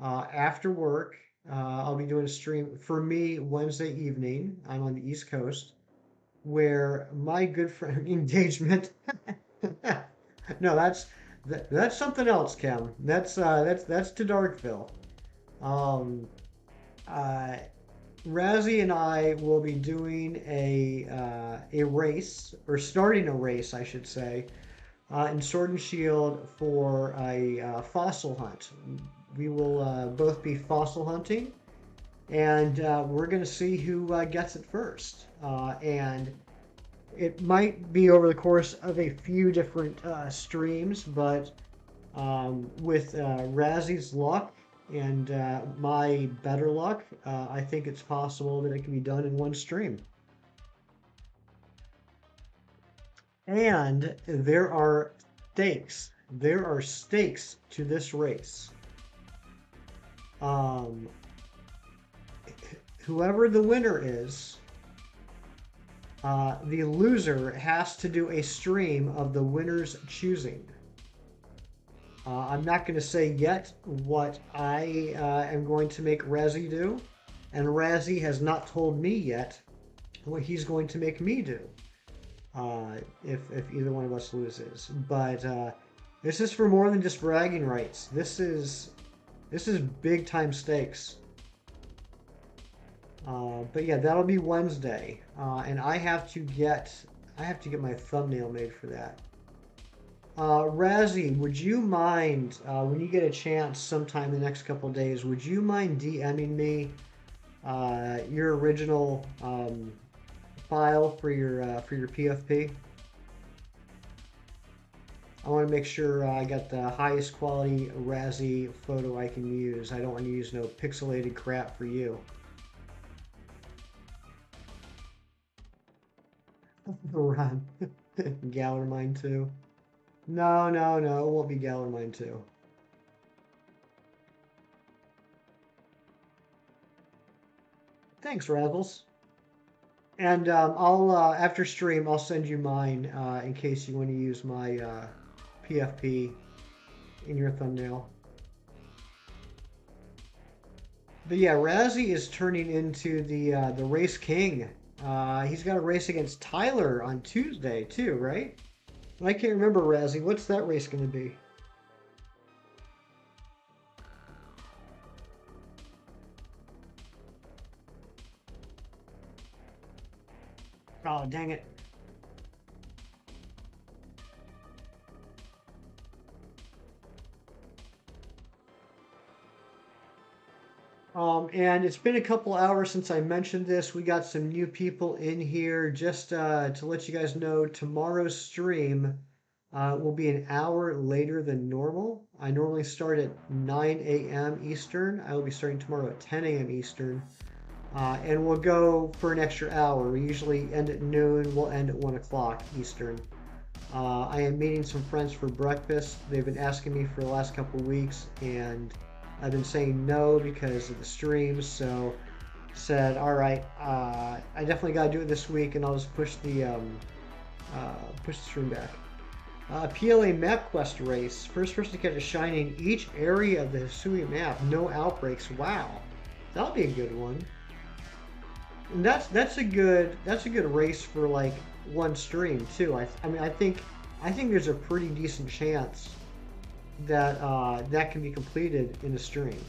after work. I'll be doing a stream for me Wednesday evening. I'm on the East Coast, where my good friend engagement. No, that's something else, Cam. That's to Darkville. Um, uh, Razzie and I will be doing a race, or starting a race, I should say, in Sword and Shield for a fossil hunt. We will both be fossil hunting, and we're going to see who gets it first. And it might be over the course of a few different streams, but with Razzie's luck and my better luck, I think it's possible that it can be done in one stream. And there are stakes. There are stakes to this race. Um, Whoever the winner is, the loser has to do a stream of the winner's choosing. I'm not going to say yet what I am going to make Razzie do, and Razzie has not told me yet what he's going to make me do if either one of us loses. But this is for more than just bragging rights. This is big time stakes. But yeah, that'll be Wednesday, and I have to get my thumbnail made for that. Razzie, would you mind when you get a chance sometime in the next couple of days? Would you mind DMing me your original file for your PFP? I want to make sure I got the highest quality Razzie photo I can use. I don't want to use no pixelated crap for you. Run. Gallermine 2. No, no, no, it won't be Gallermine 2. Thanks, Ravels. And I'll after stream, I'll send you mine in case you want to use my PFP in your thumbnail. But yeah, Razzie is turning into the race king. He's got a race against Tyler on Tuesday too, right? I can't remember, Razzie. What's that race going to be? Oh, dang it. And it's been a couple hours since I mentioned this. We got some new people in here. Just to let you guys know, tomorrow's stream will be an hour later than normal. I normally start at 9 a.m. Eastern. I will be starting tomorrow at 10 a.m. Eastern. And we'll go for an extra hour. We usually end at noon. We'll end at 1 o'clock Eastern. I am meeting some friends for breakfast. They've been asking me for the last couple of weeks, and I've been saying no because of the streams. So said, "All right, I definitely got to do it this week, and I'll just push the stream back." PLA Map Quest race. First person to catch a shiny in each area of the Hisui map. No outbreaks. Wow, that'll be a good one. And that's a good race for like one stream too. I mean I think there's a pretty decent chance that that can be completed in a stream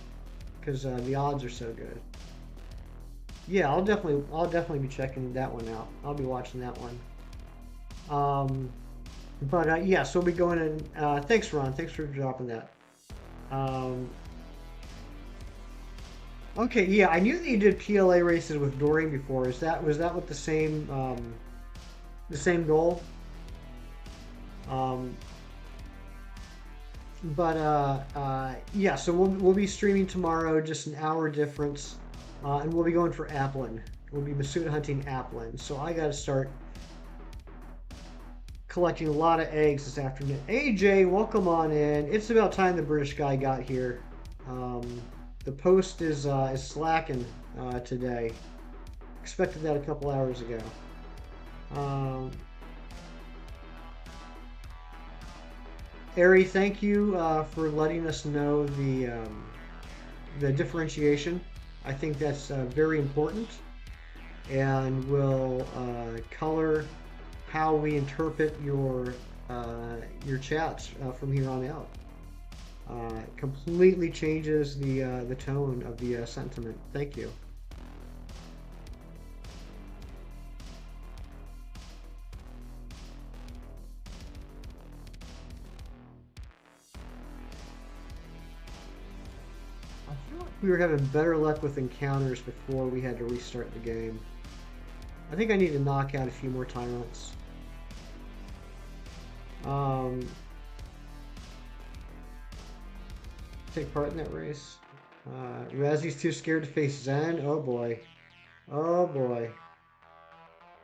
because the odds are so good. Yeah, I'll definitely be checking that one out. I'll be watching that one. But yeah, so we'll be going in. Thanks, Ron. Thanks for dropping that. Um, okay, yeah, I knew that you did PLA races with Doreen before. Was that with the same goal? Um, but yeah, so we'll be streaming tomorrow, just an hour difference, and we'll be going for Applin. We'll be Masuda hunting Applin. So I got to start collecting a lot of eggs this afternoon. AJ, welcome on in. It's about time the British guy got here. Um, the post is slacking today. Expected that a couple hours ago. Um, Ari, thank you for letting us know the differentiation. I think that's very important and will color how we interpret your chats from here on out. Completely changes the tone of the sentiment. Thank you. I feel like we were having better luck with encounters before we had to restart the game. I think I need to knock out a few more Tyrants. Um, take part in that race. Razzy's too scared to face Zen. Oh boy. Oh boy.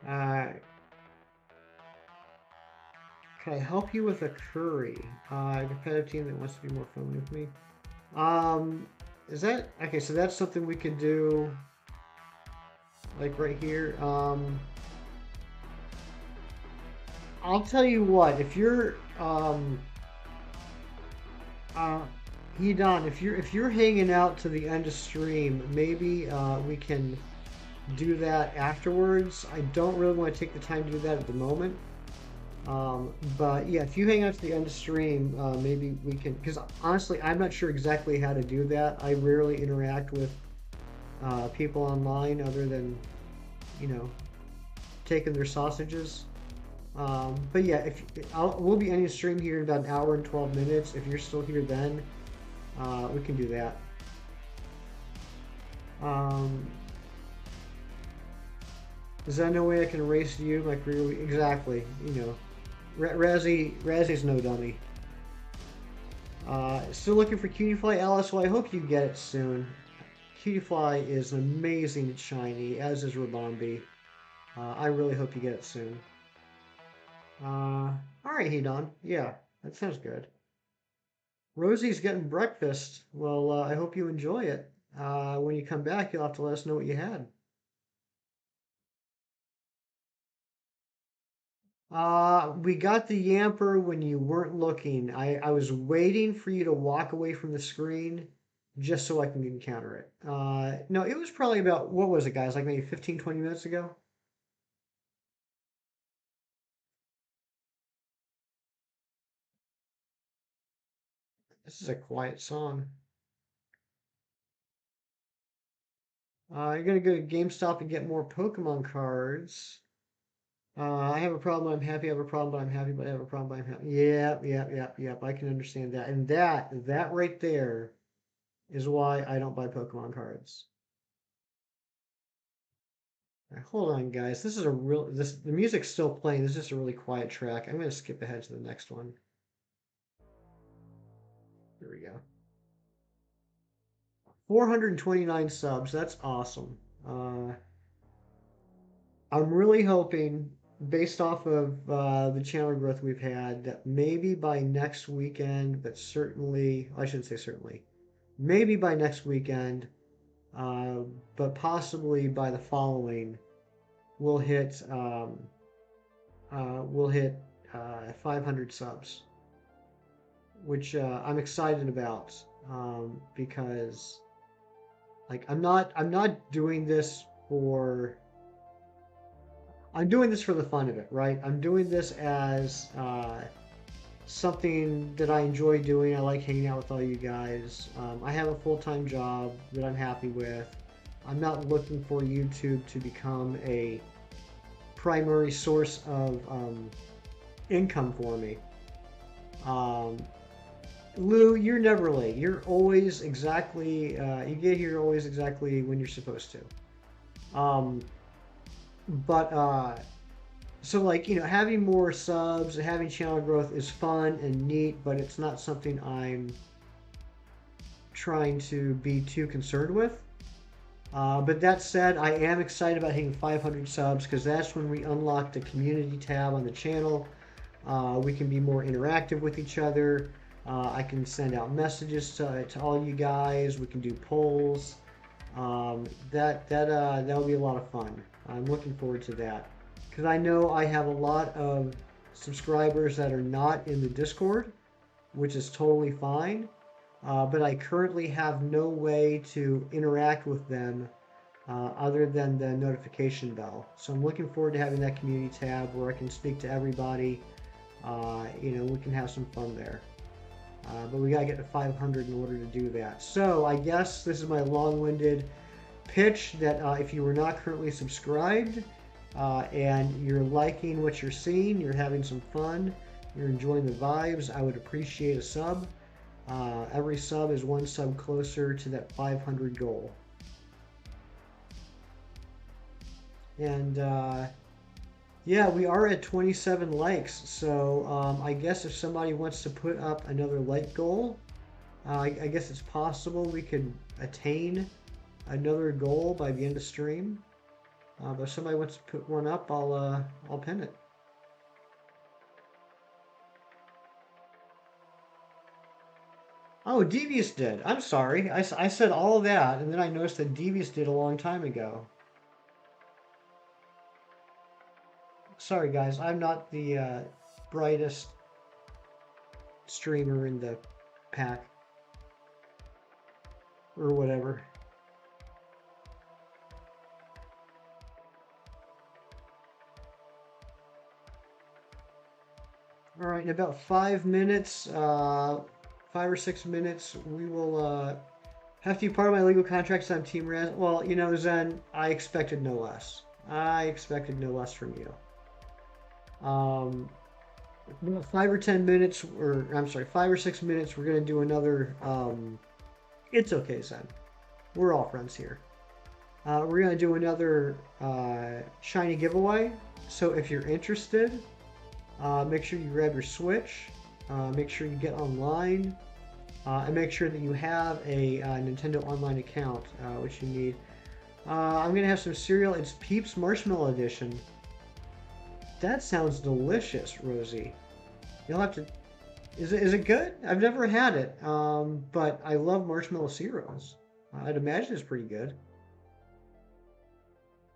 Uh, can I help you with a curry? A competitive team that wants to be more friendly with me. Um, is that okay? So that's something we could do, like right here. I'll tell you what. If you're uh, Hedon, if you're hanging out to the end of stream, maybe we can do that afterwards. I don't really want to take the time to do that at the moment. But yeah, if you hang out to the end of stream, maybe we can. Because honestly, I'm not sure exactly how to do that. I rarely interact with people online other than, you know, taking their sausages. But yeah, if we'll be ending the stream here in about an hour and 12 minutes. If you're still here, then we can do that. Um, is that no way I can race you? Like really, exactly. You know, Razzy's no dummy. Still looking for Cutiefly, Alice. Well, I hope you get it soon. Cutiefly is amazing shiny, as is Rabombi. I really hope you get it soon. All right, Hedon. Yeah, that sounds good. Rosie's getting breakfast. Well, I hope you enjoy it. When you come back, you'll have to let us know what you had. We got the Yamper when you weren't looking. I was waiting for you to walk away from the screen just so I can encounter it. No, it was probably about, what was it, guys? Like maybe 15, 20 minutes ago? This is a quiet song. You're gonna go to GameStop and get more Pokemon cards. I have a problem, I'm happy. I have a problem, but I'm happy. But I have a problem, but I'm happy. Yep, yep, yep, yep. I can understand that. And that right there is why I don't buy Pokemon cards. Right, hold on, guys. This is a real. The music's still playing. This is just a really quiet track. I'm gonna skip ahead to the next one. Here we go. 429 subs. That's awesome. Uh, I'm really hoping, based off of the channel growth we've had, that maybe by next weekend, but certainly, I shouldn't say certainly, maybe by next weekend, uh, but possibly by the following, we'll hit we'll hit 500 subs, which I'm excited about because like I'm not doing this for I'm doing this for the fun of it, right? I'm doing this as something that I enjoy doing. I like hanging out with all you guys. I have a full-time job that I'm happy with. I'm not looking for YouTube to become a primary source of income for me. Um, Lou, you're never late. You're always exactly, you get here always exactly when you're supposed to. But so like, having more subs and having channel growth is fun and neat, but it's not something I'm trying to be too concerned with. But that said, I am excited about hitting 500 subs because that's when we unlock the community tab on the channel. We can be more interactive with each other. I can send out messages to all you guys. We can do polls. That'll be a lot of fun. I'm looking forward to that because I know I have a lot of subscribers that are not in the Discord, which is totally fine. But I currently have no way to interact with them other than the notification bell. So I'm looking forward to having that community tab where I can speak to everybody. We can have some fun there. But we gotta get to 500 in order to do that. So I guess this is my long-winded pitch that if you were not currently subscribed and you're liking what you're seeing, you're having some fun, you're enjoying the vibes, I would appreciate a sub. Every sub is one sub closer to that 500 goal. And yeah, we are at 27 likes. So I guess if somebody wants to put up another like goal, I guess it's possible we could attain another goal by the end of stream. But if somebody wants to put one up, I'll pin it. Oh, Devious did. I'm sorry. I said all of that, and then I noticed that Devious did a long time ago. Sorry, guys. I'm not the brightest streamer in the pack. Or whatever. Alright, in about 5 minutes, 5 or 6 minutes, we will have to be part of my legal contracts on Team Raz. Well, Zen, I expected no less. I expected no less from you. About 5 or 10 minutes, or I'm sorry, 5 or 6 minutes, we're gonna do another. It's okay, Zen. We're all friends here. We're gonna do another shiny giveaway. So if you're interested, make sure you grab your Switch. Make sure you get online, and make sure that you have a Nintendo Online account, which you need. I'm gonna have some cereal. It's Peeps Marshmallow Edition. That sounds delicious, Rosie. You'll have to. Is it good? I've never had it, but I love marshmallow cereals. I'd imagine it's pretty good.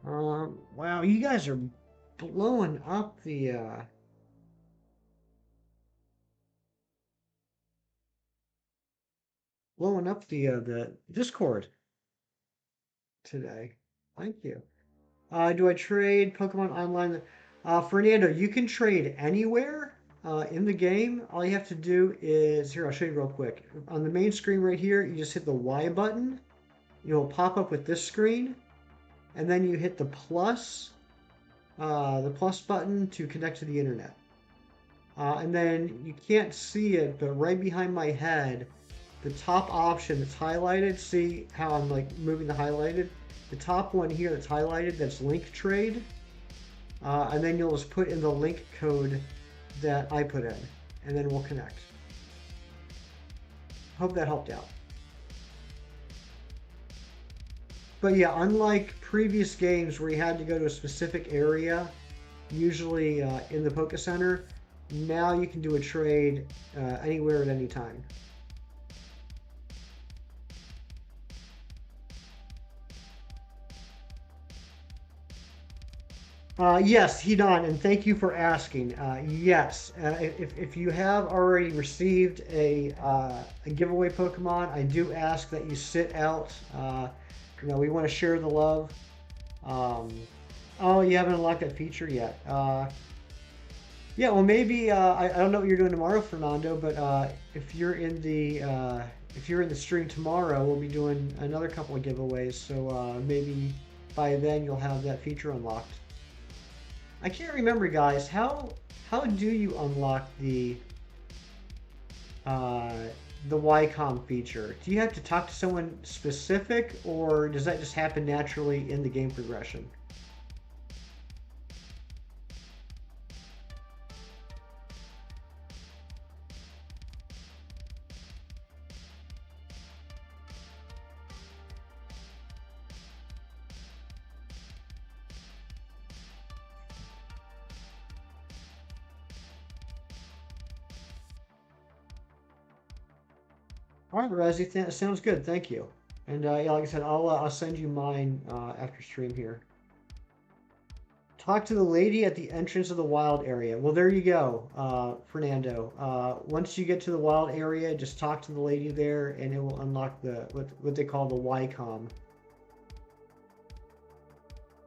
Wow, you guys are blowing up the Discord today. Thank you. Do I trade Pokemon online? Fernando, you can trade anywhere in the game. All you have to do is here. I'll show you real quick. On the main screen right here, you just hit the Y button. You'll pop up with this screen, and then you hit the plus button to connect to the internet. And then you can't see it, but right behind my head, the top option that's highlighted, see how I'm like moving the highlighted? The top one here that's highlighted, that's link trade. And then you'll just put in the link code that I put in, and then we'll connect. Hope that helped out. But yeah, unlike previous games where you had to go to a specific area, usually in the Poke Center, now you can do a trade anywhere at any time. Yes, Hedon, and thank you for asking. Yes, if you have already received a giveaway Pokemon, I do ask that you sit out. We want to share the love. Um, oh, you haven't unlocked that feature yet. Yeah, well, maybe I don't know what you're doing tomorrow, Fernando, but if you're in the stream tomorrow, we'll be doing another couple of giveaways. So maybe by then you'll have that feature unlocked. I can't remember, guys. How do you unlock uh, the YCOM feature? Do you have to talk to someone specific, or does that just happen naturally in the game progression? All right, Razzie, sounds good. Thank you. And yeah, like I said, I'll send you mine after stream here. Talk to the lady at the entrance of the wild area. Well, there you go, Fernando. Once you get to the wild area, just talk to the lady there, and it will unlock what they call the YCOM.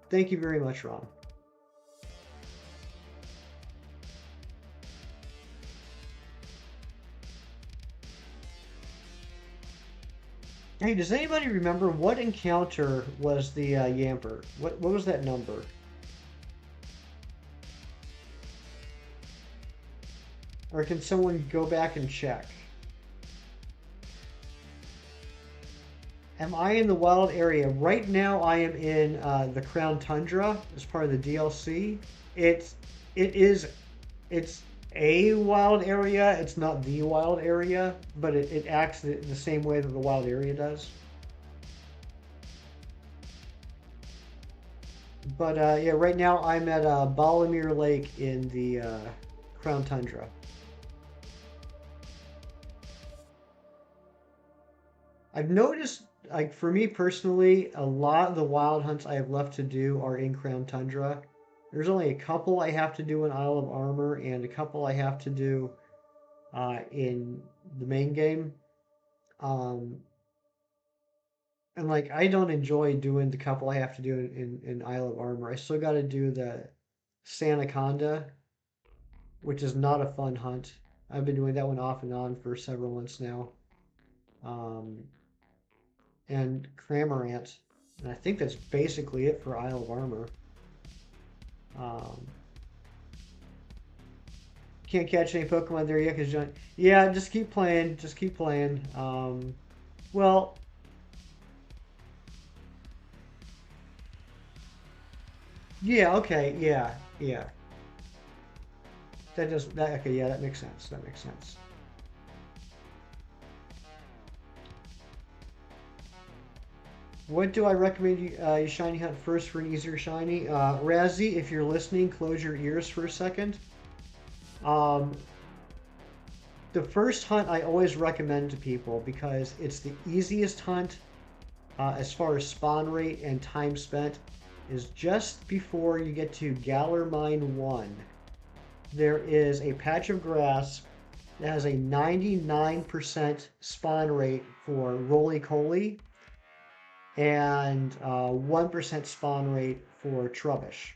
Thank you very much, Ron. Hey, does anybody remember what encounter was the Yamper? What was that number? Or can someone go back and check? Am I in the wild area? Right now I am in the Crown Tundra as part of the DLC. It's it is it's a wild area. It's not the wild area, but it acts the same way that the wild area does. But yeah, right now I'm at Balamir Lake in the Crown Tundra. I've noticed, like for me personally, a lot of the wild hunts I have left to do are in Crown Tundra. There's only a couple I have to do in Isle of Armor, and a couple I have to do in the main game. Um, and like I don't enjoy doing the couple I have to do in Isle of Armor. I still got to do the Sanaconda, which is not a fun hunt. I've been doing that one off and on for several months now. Um, and Cramorant. And I think that's basically it for Isle of Armor. Um, can't catch any Pokemon there yet because yeah, just keep playing. Just keep playing. Well, yeah, okay, yeah, yeah. That does that. Okay, yeah, that makes sense. That makes sense. What do I recommend you shiny hunt first for an easier shiny? Razzie, if you're listening, close your ears for a second. Um, the first hunt I always recommend to people because it's the easiest hunt as far as spawn rate and time spent is just before you get to Galar Mine 1. There is a patch of grass that has a 99% spawn rate for Roly-Coly and 1% spawn rate for Trubbish.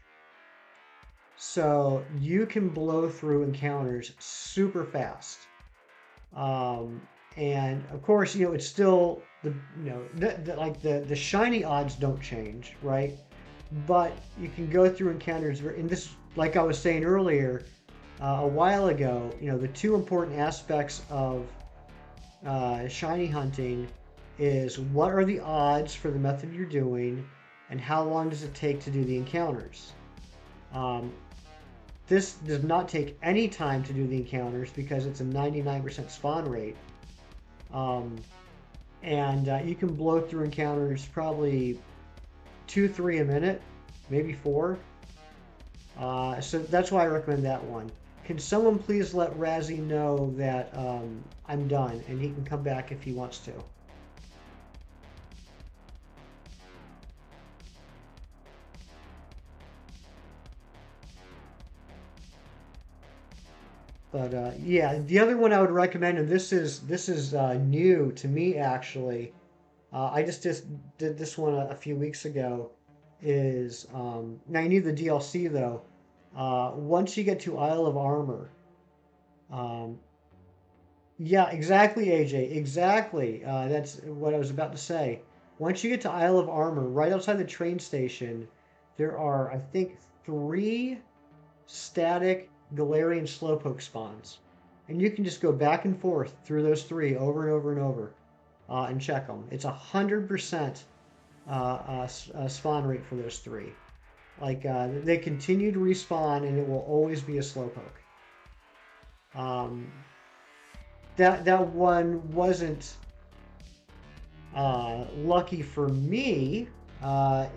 So you can blow through encounters super fast. Um, and of course, it's still like the shiny odds don't change, right? But you can go through encounters, and this, like I was saying earlier, a while ago, the two important aspects of shiny hunting is what are the odds for the method you're doing, and how long does it take to do the encounters. Um, this does not take any time to do the encounters because it's a 99% spawn rate. Um, and you can blow through encounters probably 2, 3 a minute, maybe 4. So that's why I recommend that one. Can someone please let Razzie know that I'm done and he can come back if he wants to? But yeah, the other one I would recommend, and this is new to me actually. I just did this one a few weeks ago. Is now you need the DLC though. Once you get to Isle of Armor, um, yeah, exactly, AJ, exactly. That's what I was about to say. Once you get to Isle of Armor, right outside the train station, there are I think three static Galarian Slowpoke spawns, and you can just go back and forth through those three over and over and over and check them. It's 100% spawn rate for those three. Like they continue to respawn, and it will always be a Slowpoke. Um, that one wasn't lucky for me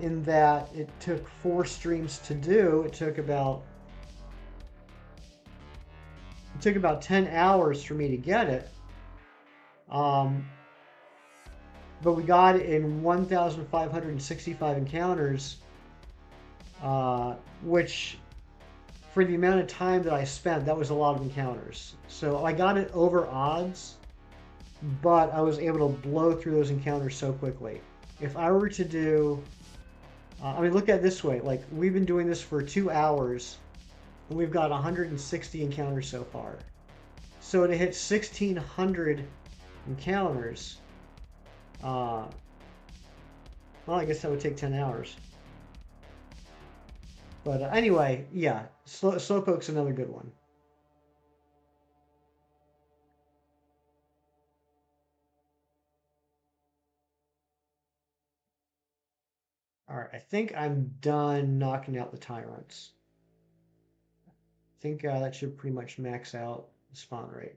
in that it took 4 streams to do. It took about 10 hours for me to get it. Um, but we got it in 1,565 encounters, which for the amount of time that I spent, that was a lot of encounters. So I got it over odds, but I was able to blow through those encounters so quickly. If I were to do, I mean, look at it this way. Like, we've been doing this for 2 hours, and we've got 160 encounters so far. So to hit 1,600 encounters, well, I guess that would take 10 hours. But anyway, yeah, Slowpoke's another good one. All right, I think I'm done knocking out the Tyrants. I think that should pretty much max out the spawn rate.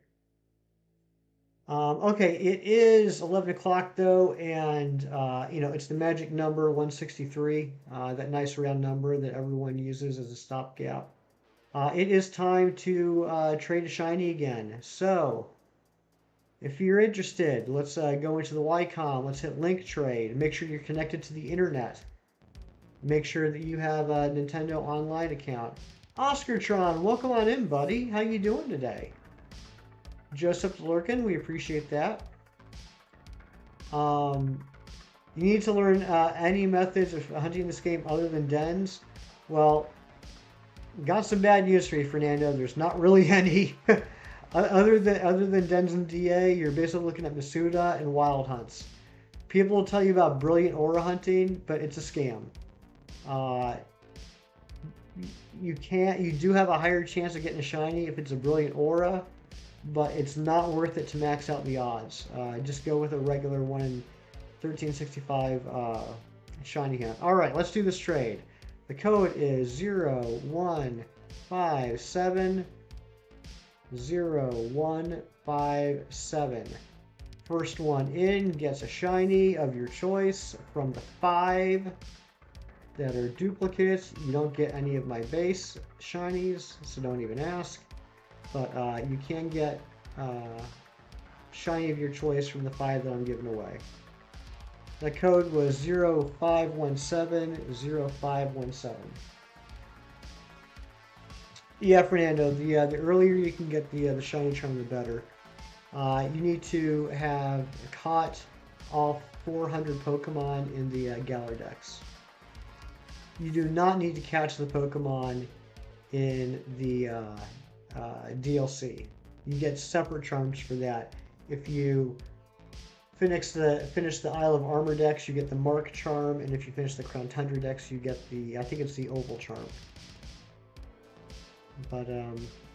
Okay, it is 11 o'clock though, and it's the magic number 163, that nice round number that everyone uses as a stopgap. It is time to trade a shiny again. So, if you're interested, let's go into the Ycom. Let's hit link trade. Make sure you're connected to the internet. Make sure that you have a Nintendo Online account. OscarTron, welcome on in, buddy. How you doing today? Joseph Lurkin, we appreciate that. You need to learn any methods of hunting this game other than dens. Well, got some bad news for you, Fernando. There's not really any. other than dens and DA, you're basically looking at Masuda and wild hunts. People will tell you about brilliant aura hunting, but it's a scam. You do have a higher chance of getting a shiny if it's a brilliant aura, but it's not worth it to max out the odds. Just go with a regular 1 in 1365 shiny hunt. All right, let's do this trade. The code is 0157 0157. First one in gets a shiny of your choice from the 5 that are duplicates. You don't get any of my base shinies, so don't even ask. But you can get shiny of your choice from the 5 that I'm giving away. The code was 0517 0517. Yeah, Fernando. The earlier you can get the shiny charm, the better. You need to have caught all 400 Pokemon in the Galar Dex. You do not need to catch the Pokemon in the DLC. You get separate charms for that. If you finish the Isle of Armor Dex, you get the Mark charm, and if you finish the Crown Tundra Dex, you get I think it's the Oval charm. But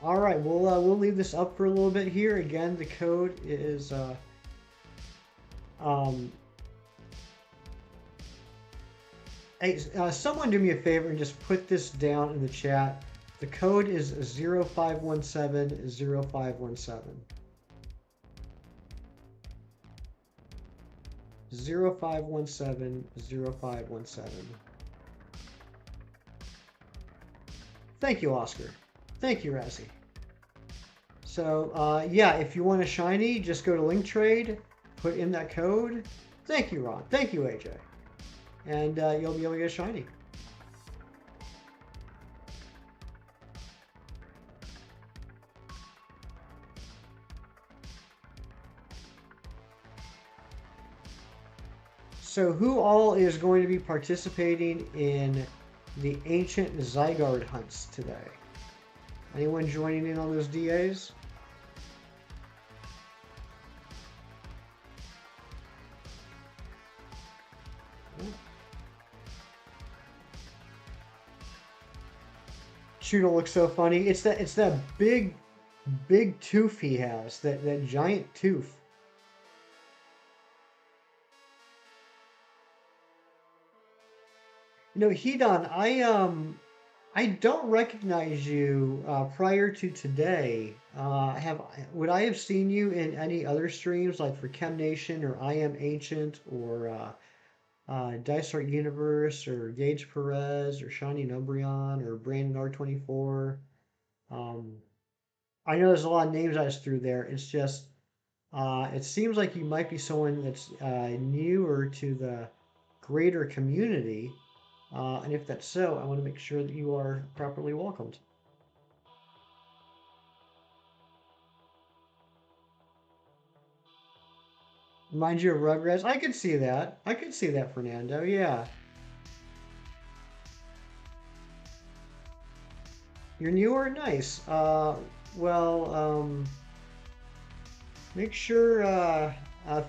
all right, we'll leave this up for a little bit here. Again, the code is hey, someone do me a favor and just put this down in the chat. The code is 0517 0517. 0517 0517. Thank you, Oscar. Thank you, Razzie. So, yeah, if you want a shiny, just go to Link Trade, put in that code. Thank you, Ron. Thank you, AJ. And you'll be able to get a shiny. So who all is going to be participating in the ancient Zygarde hunts today? Anyone joining in on those DAs? Shooter looks so funny. It's that big tooth he has. That giant tooth. You know, Hedon, I don't recognize you prior to today. Have would I have seen you in any other streams like for Chem Nation or I Am Ancient or Dice Art Universe or Gage Perez or Shawnee Nubrion or Brandon R24? Um, I know there's a lot of names I just threw there. It's just it seems like you might be someone that's newer to the greater community. And if that's so, I want to make sure that you are properly welcomed. Mind you of Rugrats? I could see that. I could see that, Fernando. Yeah. You're newer? Nice. Well, make sure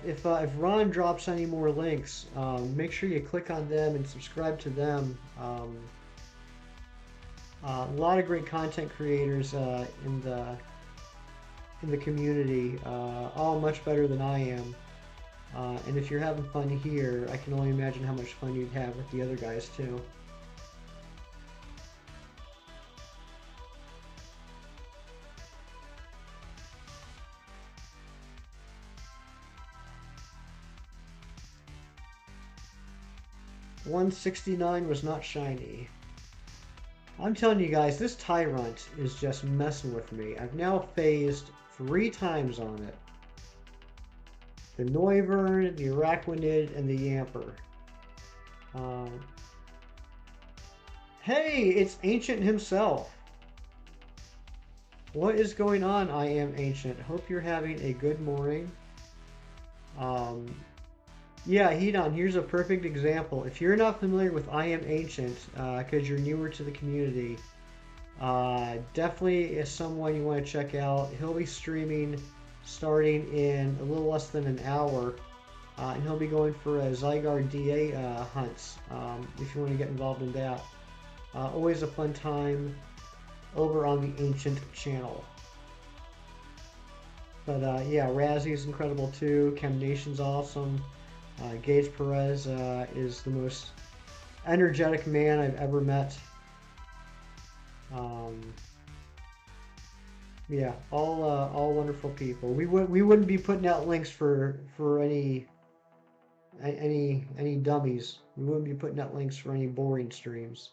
if Ron drops any more links, make sure you click on them and subscribe to them. A lot of great content creators in the community, all much better than I am. And if you're having fun here, I can only imagine how much fun you'd have with the other guys too. $169 was not shiny. I'm telling you guys, this Tyrunt is just messing with me. I've now phased 3 times on it. The Noivern, the Araquanid, and the Yamper. Um, hey, it's Ancient himself. What is going on, I Am Ancient? Hope you're having a good morning. Um, yeah, Hedon, here's a perfect example. If you're not familiar with I Am Ancient, because you're newer to the community, definitely is someone you want to check out. He'll be streaming starting in a little less than an hour, and he'll be going for a Zygarde DA hunts if you want to get involved in that. Always a fun time over on the Ancient channel. But yeah, Razzy's incredible too. Chem Nation's awesome. Gage Perez is the most energetic man I've ever met. Yeah, all wonderful people. We wouldn't be putting out links for any dummies. We wouldn't be putting out links for any boring streams.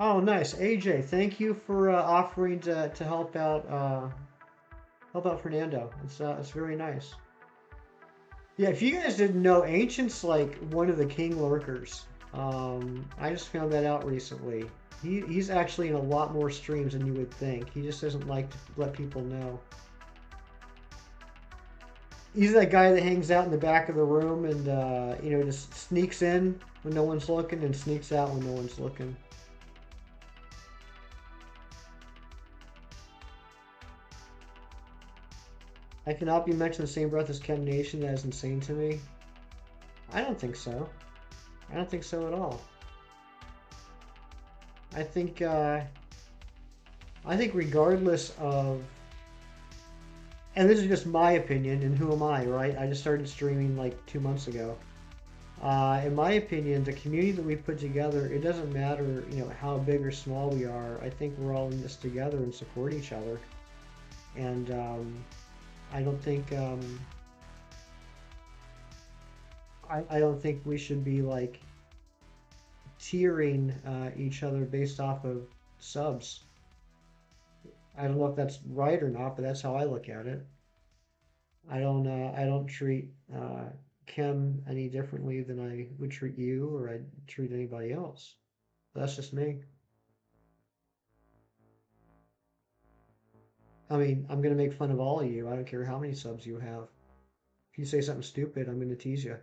Oh, nice, AJ. Thank you for offering to help out Fernando. It's very nice. Yeah, if you guys didn't know, Ancient's like one of the king lurkers. I just found that out recently. He's actually in a lot more streams than you would think. He just doesn't like to let people know. He's that guy that hangs out in the back of the room and just sneaks in when no one's looking and sneaks out when no one's looking. I cannot be mentioned in the same breath as Chem Nation. That is insane to me. I don't think so. I don't think so at all. I think regardless of, and this is just my opinion, and who am I, right? I just started streaming like 2 months ago. In my opinion, the community that we put together, it doesn't matter, how big or small we are. I think we're all in this together and support each other. And I don't think I don't think we should be like tiering each other based off of subs. I don't know if that's right or not, but that's how I look at it. I don't treat Kim any differently than I would treat you or I'd treat anybody else. That's just me. I mean, I'm gonna make fun of all of you. I don't care how many subs you have. If you say something stupid, I'm gonna tease you.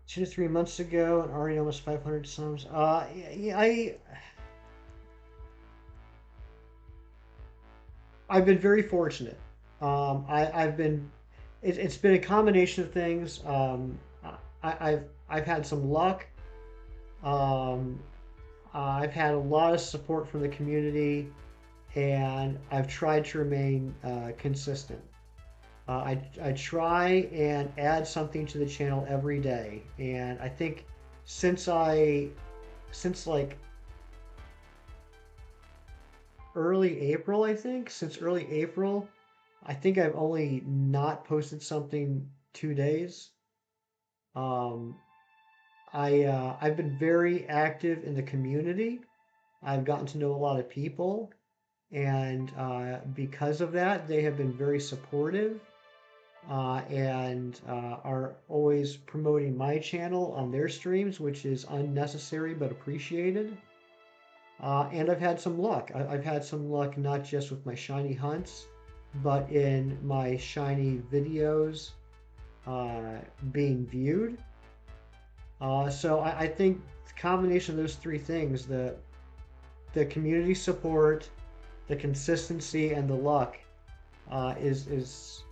2 to 3 months ago, and already almost 500 subs. Yeah, I've been very fortunate. I've been. It's been a combination of things. I've had some luck. Um, I've had a lot of support from the community, and I've tried to remain consistent. I try and add something to the channel every day, and I think since I since like early April, since early April, I think I've only not posted something 2 days. Um, I've been very active in the community. I've gotten to know a lot of people, and because of that, they have been very supportive and are always promoting my channel on their streams, which is unnecessary but appreciated. And I've had some luck. I've had some luck not just with my shiny hunts, but in my shiny videos uh, being viewed. So I think the combination of those three things, the community support, the consistency, and the luck, uh, is is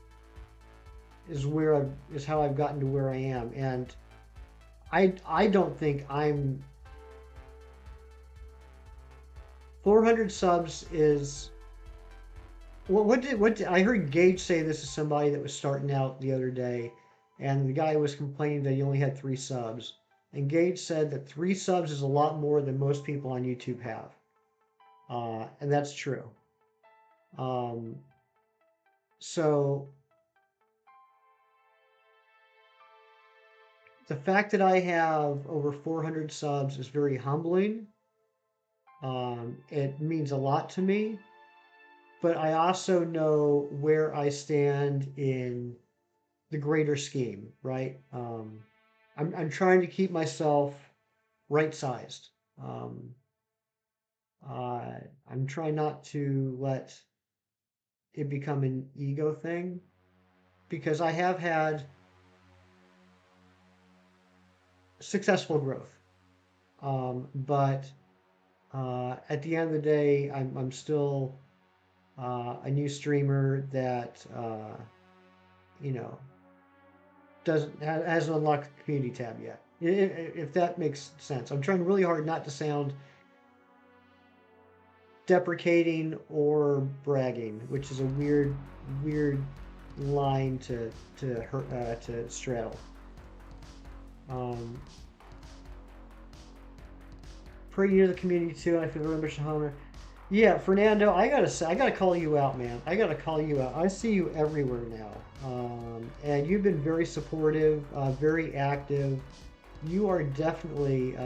is how I've gotten to where I am. And I don't think I'm 400 subs is what did I heard Gage say this is somebody that was starting out the other day, and the guy was complaining that he only had 3 subs. And Gage said that 3 subs is a lot more than most people on YouTube have. And that's true. Um, so the fact that I have over 400 subs is very humbling. It means a lot to me, but I also know where I stand in the greater scheme, right? I'm trying to keep myself right sized. Um, uh, I'm trying not to let it become an ego thing because I have had successful growth. But at the end of the day, I'm still a new streamer that you know doesn't hasn't unlocked the community tab yet. If that makes sense, I'm trying really hard not to sound deprecating or bragging, which is a weird line to straddle. Um, Pretty near the community too, and I feel very much a homer. Yeah, Fernando, I gotta call you out, man. I gotta call you out. I see you everywhere now, and you've been very supportive, very active. You are definitely,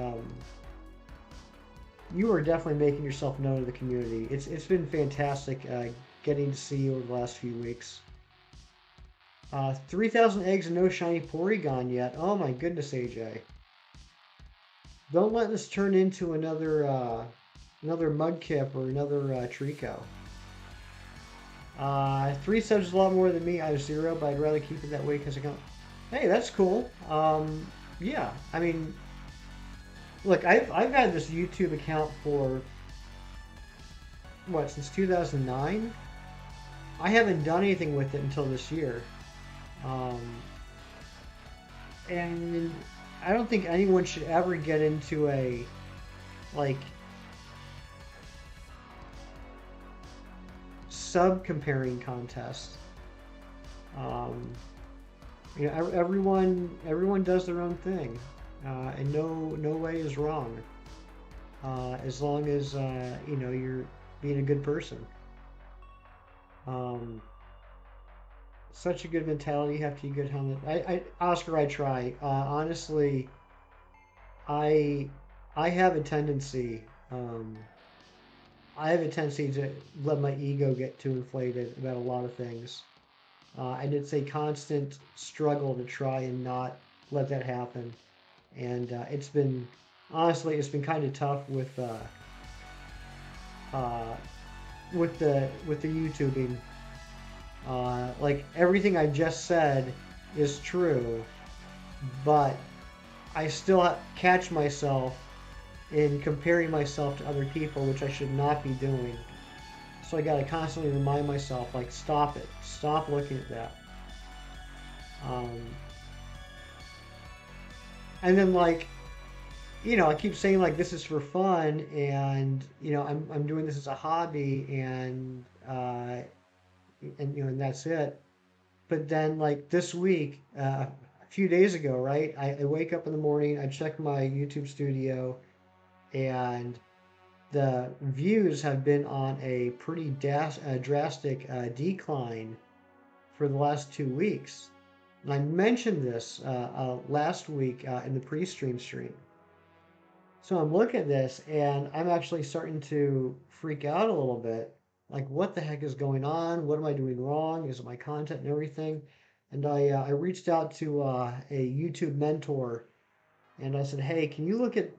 you are definitely making yourself known to the community. It's been fantastic getting to see you over the last few weeks. 3,000 eggs and no shiny Porygon yet. Oh my goodness, AJ. Don't let this turn into another Mudkip or another Trico. 3 subs is a lot more than me. I have 0, but I'd rather keep it that way because I can't. Hey, that's cool. Yeah, I mean, look, I've had this YouTube account for what, since 2009. I haven't done anything with it until this year, um, and I don't think anyone should ever get into a like sub comparing contest. Um, everyone does their own thing, and no way is wrong, as long as you're being a good person. Um, Such a good mentality. You have to be good helmet. Oscar, I try. Honestly, I, I have a tendency. Um, I have a tendency to let my ego get too inflated about a lot of things. And it's a constant struggle to try and not let that happen. And it's been, honestly, it's been kind of tough uh, with the YouTubing. Like everything I just said is true, but I still catch myself in comparing myself to other people, which I should not be doing. So I got to constantly remind myself, like, stop it, stop looking at that. Um, and then like, I keep saying like this is for fun, and I'm doing this as a hobby, and that's it. But then like this week, a few days ago, right? I wake up in the morning, I check my YouTube studio, and the views have been on a pretty drastic decline for the last 2 weeks. And I mentioned this last week in the stream. So I'm looking at this and I'm actually starting to freak out a little bit. Like, what the heck is going on? What am I doing wrong? Is it my content and everything? And I reached out to a YouTube mentor and I said, "Hey, can you look at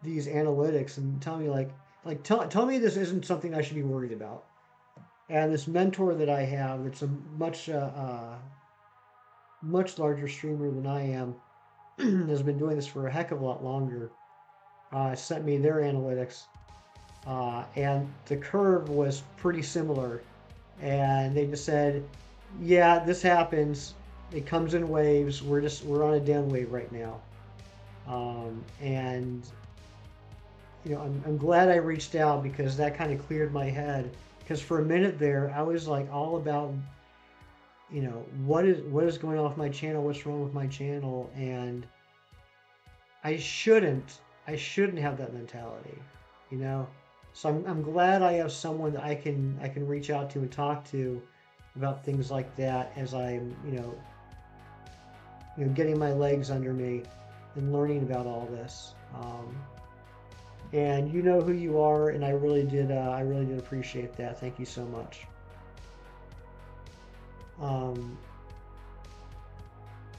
these analytics and tell me tell me this isn't something I should be worried about?" And this mentor that I have, that's a much larger streamer than I am, has been doing this for a heck of a lot longer. Sent me their analytics, and the curve was pretty similar. And they just said, "Yeah, this happens. It comes in waves. We're on a down wave right now." And I'm glad I reached out because that kind of cleared my head. Because for a minute there, I was like all about, what is going on with my channel? What's wrong with my channel? And I shouldn't. I shouldn't have that mentality, you know. So I'm glad I have someone that I can reach out to and talk to about things like that as I'm getting my legs under me and learning about all this. And you know who you are, and I really did appreciate that. Thank you so much. Um,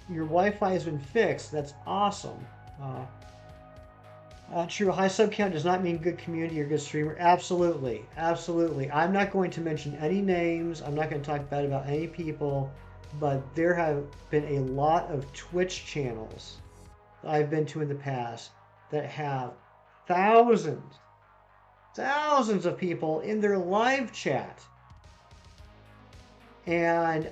your Wi-Fi has been fixed. That's awesome. Uh, True, high sub count does not mean good community or good streamer. Absolutely, absolutely. I'm not going to mention any names. I'm not going to talk bad about any people, but there have been a lot of Twitch channels that I've been to in the past that have thousands, thousands of people in their live chat, and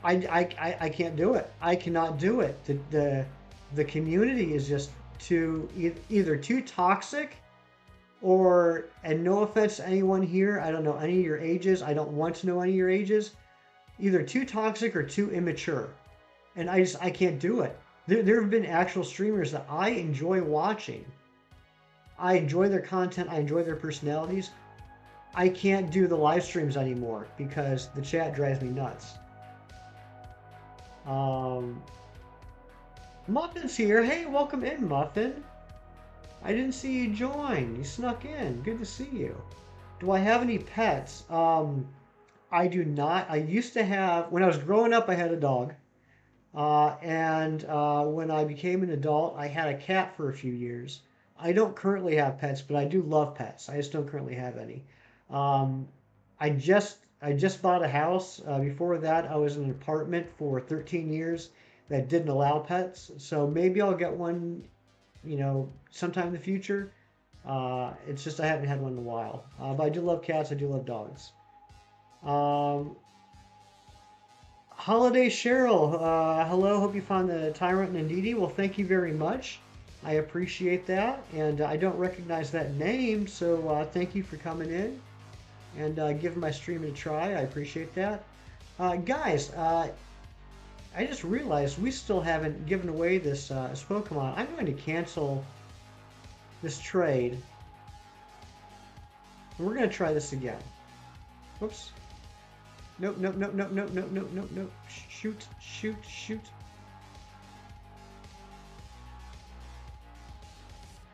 I can't do it. I cannot do it. The community is just either too toxic, or, and no offense to anyone here, I don't know any of your ages, I don't want to know any of your ages, either too toxic or too immature. And I can't do it. There have been actual streamers that I enjoy watching. I enjoy their content, I enjoy their personalities. I can't do the live streams anymore because the chat drives me nuts. Muffin's here. Hey, welcome in, Muffin. I didn't see you join. You snuck in. Good to see you. Do I have any pets? I do not. I used to have, when I was growing up, I had a dog. And when I became an adult, I had a cat for a few years. I don't currently have pets, but I do love pets. I just don't currently have any. Um, I just bought a house. Before that, I was in an apartment for 13 years that didn't allow pets. So maybe I'll get one, sometime in the future. It's just I haven't had one in a while. But I do love cats. I do love dogs. Um, Holiday Cheryl, hello. Hope you found the Tyrunt and Indeedee. Well, thank you very much. I appreciate that, and I don't recognize that name, so thank you for coming in and giving my stream a try. I appreciate that. Guys, I just realized we still haven't given away this Pokemon. I'm going to cancel this trade. And we're going to try this again. Whoops. Nope, nope, nope, nope, nope, nope, nope, nope, nope. Shoot, shoot, shoot.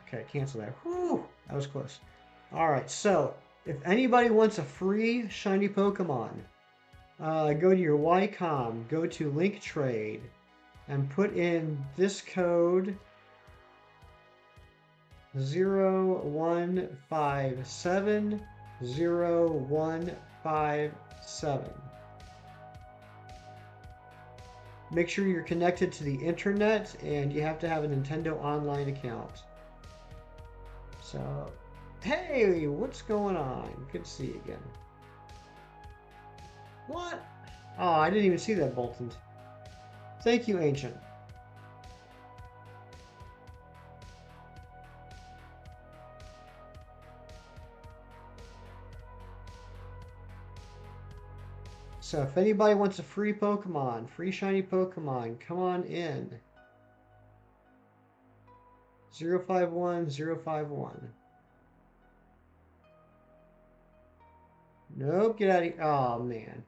Okay, cancel that. Whew, that was close. All right, so if anybody wants a free shiny Pokemon, go to your Ycom, go to Link Trade, and put in this code 01570157. Make sure you're connected to the internet and you have to have a Nintendo Online account. So, hey, what's going on? Good to see you again. What? Oh, I didn't even see that, Bolton. Thank you, Ancient. So if anybody wants a free Pokemon, free shiny Pokemon, come on in. 051051. Nope, get out of here. Oh, man.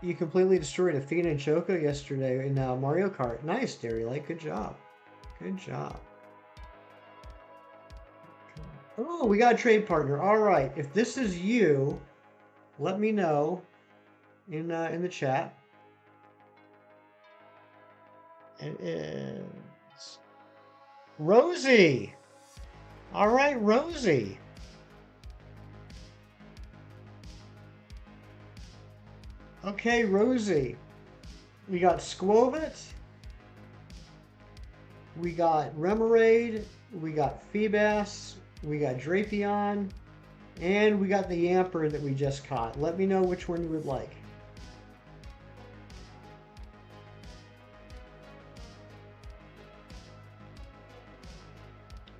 You completely destroyed Athena and Choco yesterday in Mario Kart. Nice, Dairy Light. Good job. Good job. Oh, we got a trade partner. All right. If this is you, let me know in the chat. It is Rosie. All right, Rosie. Okay, Rosie. We got Squovit. We got Remoraid. We got Feebas. We got Drapion. And we got the Yamper that we just caught. Let me know which one you would like.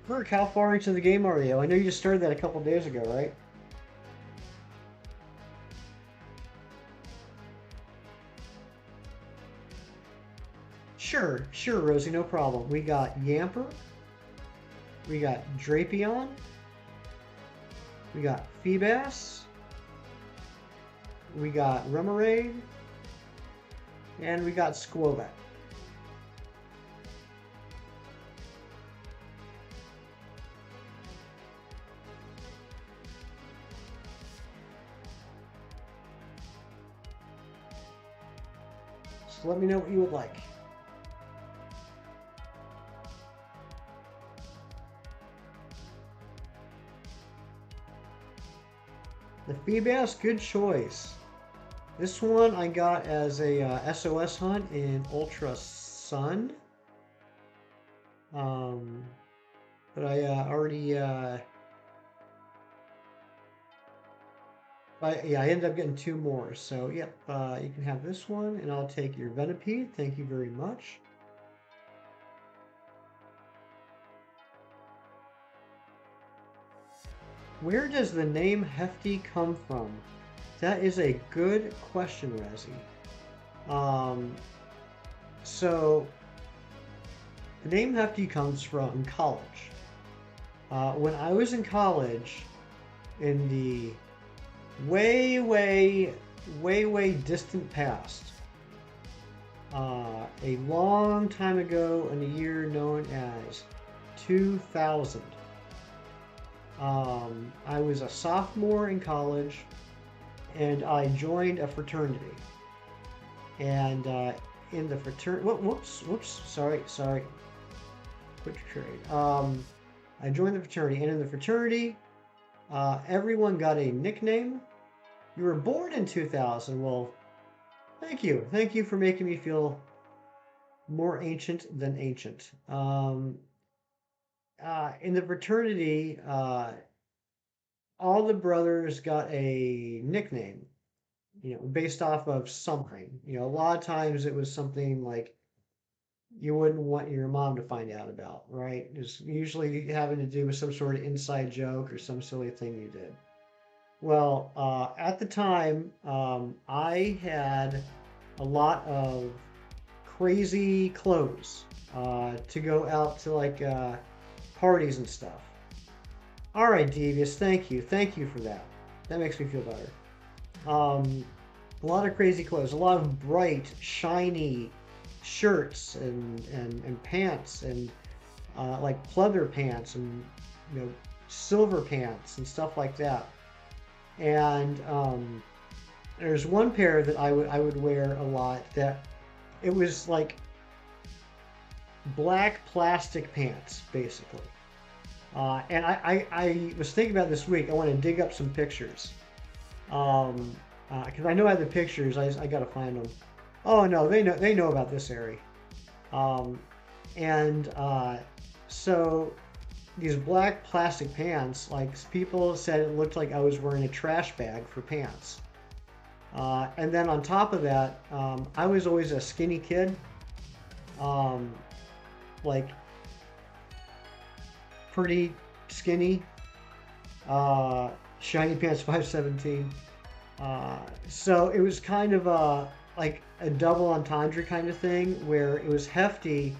Kirk, how far into the game are you? I know you just started that a couple days ago, right? Sure, sure, Rosie, no problem. We got Yamper. We got Drapion. We got Feebas. We got Remoraid. And we got Squovit. So let me know what you would like. The Feebas, good choice. This one I got as a SOS hunt in Ultra Sun. But I already I ended up getting two more. So yep, you can have this one, and I'll take your Venipede. Thank you very much. Where does the name Hefty come from? That is a good question, Razzie. So the name Hefty comes from college. When I was in college, in the way distant past, a long time ago in a year known as 2000. I was a sophomore in college, and I joined a fraternity. And in the fraternity, whoops, sorry, quit trade. I joined the fraternity, and in the fraternity, everyone got a nickname. You were born in 2000. Well, thank you for making me feel more ancient than ancient. In the fraternity, all the brothers got a nickname, based off of something. A lot of times it was something like you wouldn't want your mom to find out about, right? It's usually having to do with some sort of inside joke or some silly thing you did. Well, at the time, I had a lot of crazy clothes to go out to like parties and stuff. All right, Devious, thank you for that. That makes me feel better. Um, a lot of crazy clothes, a lot of bright, shiny shirts and pants and like pleather pants and you know silver pants and stuff like that. And there's one pair that I would wear a lot that it was like black plastic pants basically. And I was thinking about this week. I want to dig up some pictures. Um, because I know I have the pictures. I gotta find them. Oh no, they know about this area. Um, and so these black plastic pants, like people said, it looked like I was wearing a trash bag for pants. And then on top of that, I was always a skinny kid, um, like pretty skinny. Uh, Shiny Pants 517. So it was kind of like a double entendre kind of thing where it was hefty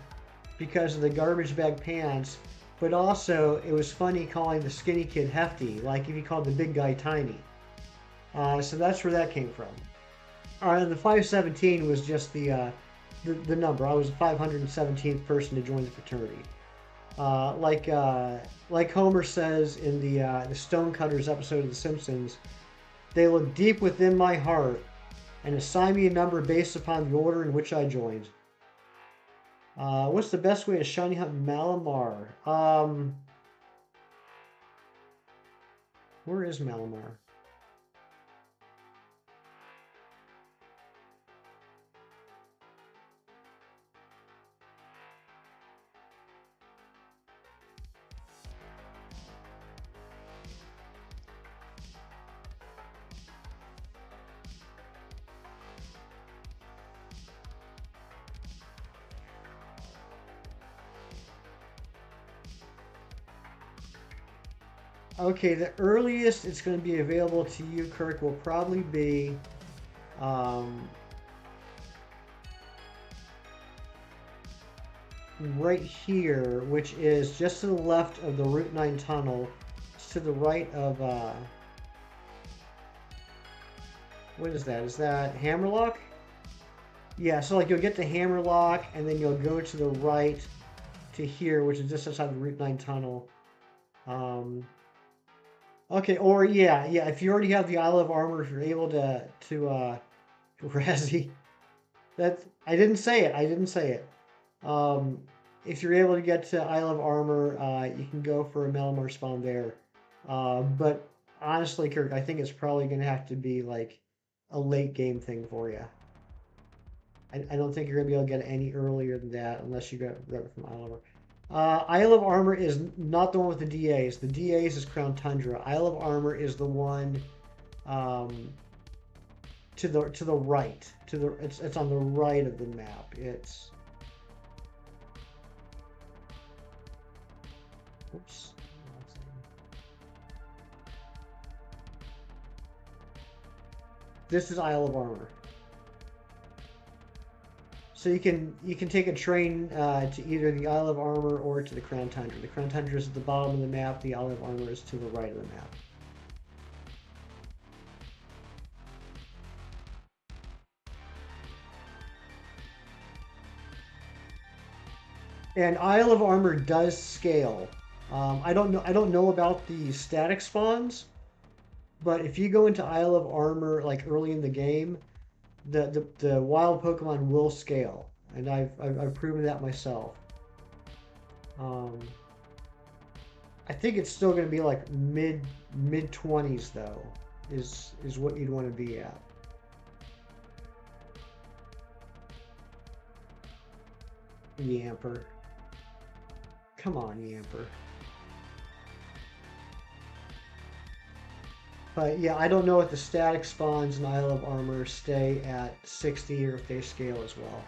because of the garbage bag pants, but also it was funny calling the skinny kid hefty, like if you called the big guy tiny. So that's where that came from. And the 517 was just the number. I was the 517th person to join the fraternity. Like Homer says in the Stonecutters episode of The Simpsons, they look deep within my heart and assign me a number based upon the order in which I joined. What's the best way to shiny hunt Malamar? Where is Malamar? Okay, the earliest it's going to be available to you, Kirk, will probably be um, right here, which is just to the left of the Route 9 tunnel. It's to the right of, what is that? Is that Hammerlock? Yeah, so like you'll get to Hammerlock and then you'll go to the right to here, which is just outside the Route 9 tunnel. Um, okay, or yeah, if you already have the Isle of Armor, if you're able to Razzie, that I didn't say it. I didn't say it. Um, if you're able to get to Isle of Armor, you can go for a Malamar spawn there. But honestly, Kirk, I think it's probably going to have to be like a late game thing for you. I don't think you're going to be able to get it any earlier than that unless you got it from Isle of Armor. Isle of Armor is not the one with the DAs. The DAs is Crown Tundra. Isle of Armor is the one um, to the right. It's on the right of the map. It's oops. This is Isle of Armor. So you can take a train to either the Isle of Armor or to the Crown Tundra. The Crown Tundra is at the bottom of the map. The Isle of Armor is to the right of the map. And Isle of Armor does scale. I don't know about the static spawns, but if you go into Isle of Armor like early in the game, the wild Pokemon will scale, and I've proven that myself. Um, I think it's still going to be like mid 20s though, is what you'd want to be at. Yamper, come on, Yamper. But yeah, I don't know if the static spawns in Isle of Armor stay at 60 or if they scale as well.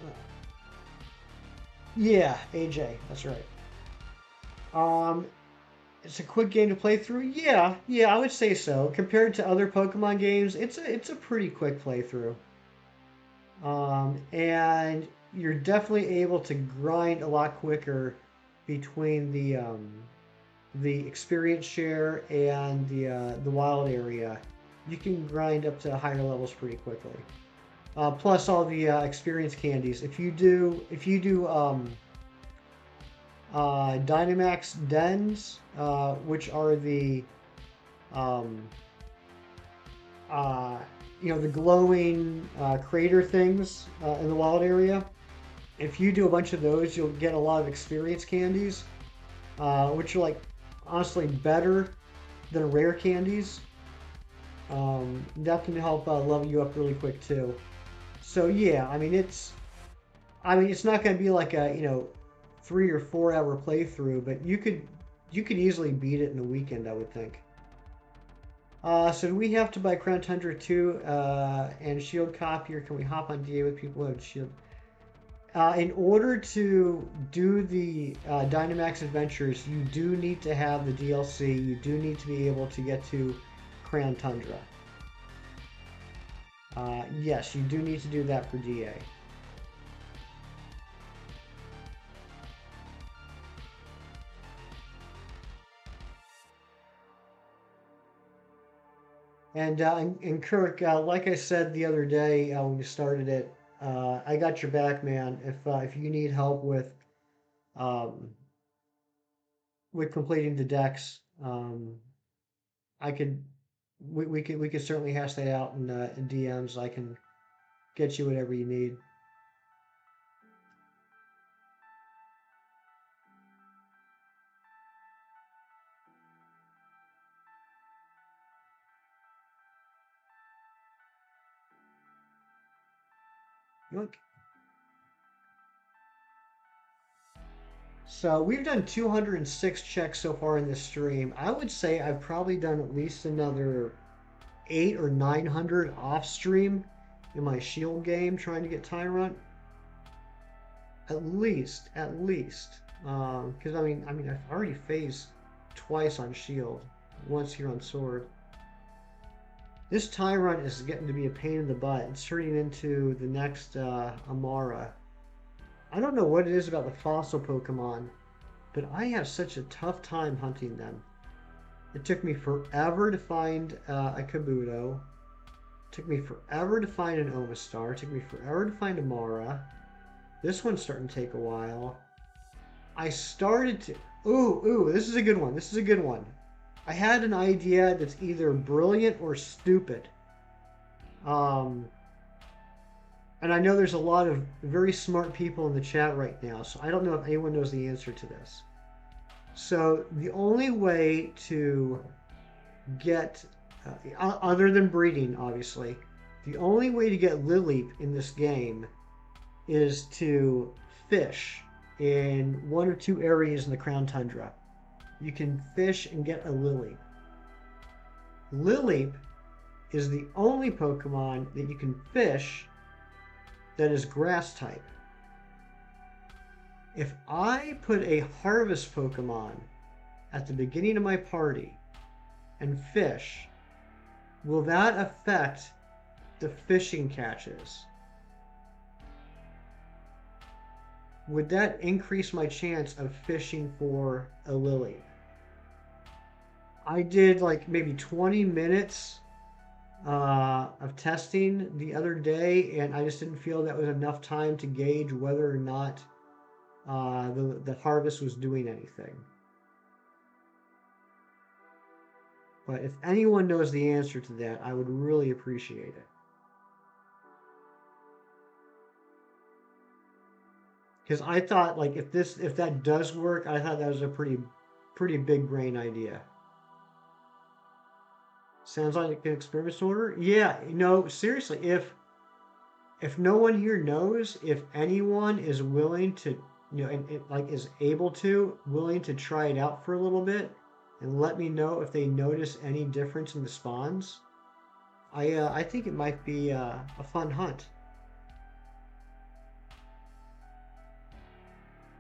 Uh, yeah, AJ, that's right. Um, it's a quick game to play through. Yeah, yeah, I would say so. Compared to other Pokemon games, it's a pretty quick playthrough. And you're definitely able to grind a lot quicker between the experience share and the wild area. You can grind up to higher levels pretty quickly. Plus all the experience candies. If you do Dynamax Dens, which are um, uh, the glowing crater things in the wild area. If you do a bunch of those, you'll get a lot of experience candies, which are like honestly better than rare candies. That can help level you up really quick too. So yeah, I mean it's not going to be like a 3 or 4 hour playthrough, but you could easily beat it in a weekend, I would think. So do we have to buy Crown Tundra 2 and Shield Copier? Can we hop on DA with people who have Shield? In order to do the Dynamax Adventures, you do need to have the DLC. You do need to be able to get to Crown Tundra. Yes, you do need to do that for DA. And Kirk, like I said the other day when we started it, I got your back, man. If you need help um, with completing the decks, I could we could certainly hash that out in DMs. I can get you whatever you need. Yoink. So we've done 206 checks so far in this stream. I would say I've probably done at least another 8 or 900 off stream in my shield game trying to get Tyrunt. At least. Because I mean, I've already phased twice on shield, once here on sword. This Tyrunt is getting to be a pain in the butt. It's turning into the next Amara. I don't know what it is about the fossil Pokemon, but I have such a tough time hunting them. It took me forever to find a Kabuto. It took me forever to find an Omastar. It took me forever to find a Mara. This one's starting to take a while. I started to. Ooh, this is a good one. This is a good one. I had an idea that's either brilliant or stupid. Um, and I know there's a lot of very smart people in the chat right now, so I don't know if anyone knows the answer to this. So the only way to get, other than breeding, obviously, the only way to get Lileep in this game is to fish in 1 or 2 areas in the Crown Tundra. You can fish and get a Lileep. Lileep is the only Pokemon that you can fish that is grass type. If I put a harvest Pokemon at the beginning of my party and fish, will that affect the fishing catches? Would that increase my chance of fishing for a Lily? I did like maybe 20 minutes of testing the other day, and I just didn't feel that was enough time to gauge whether or not the harvest was doing anything. But if anyone knows the answer to that, I would really appreciate it. Because I thought like if that does work, I thought that was a pretty big brain idea. Sounds like an experiment order. Yeah, seriously, if no one here knows, if anyone is willing to, and like is able to, willing to try it out for a little bit, and let me know if they notice any difference in the spawns. I think it might be a fun hunt.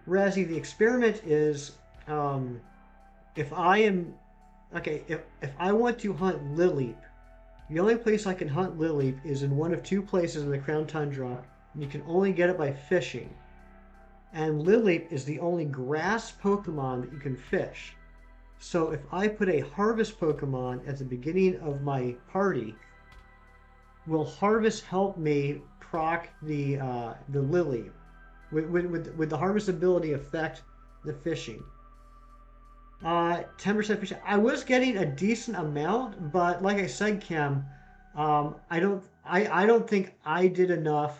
Razzie, the experiment is um, if I am okay, if I want to hunt Lily, the only place I can hunt Lily is in one of two places in the Crown Tundra, and you can only get it by fishing. And Lily is the only grass Pokemon that you can fish. So if I put a harvest Pokemon at the beginning of my party, will harvest help me proc the Lily? Would the harvest ability affect the fishing? 10% fishing. I was getting a decent amount, but like I said, Cam, I don't think I did enough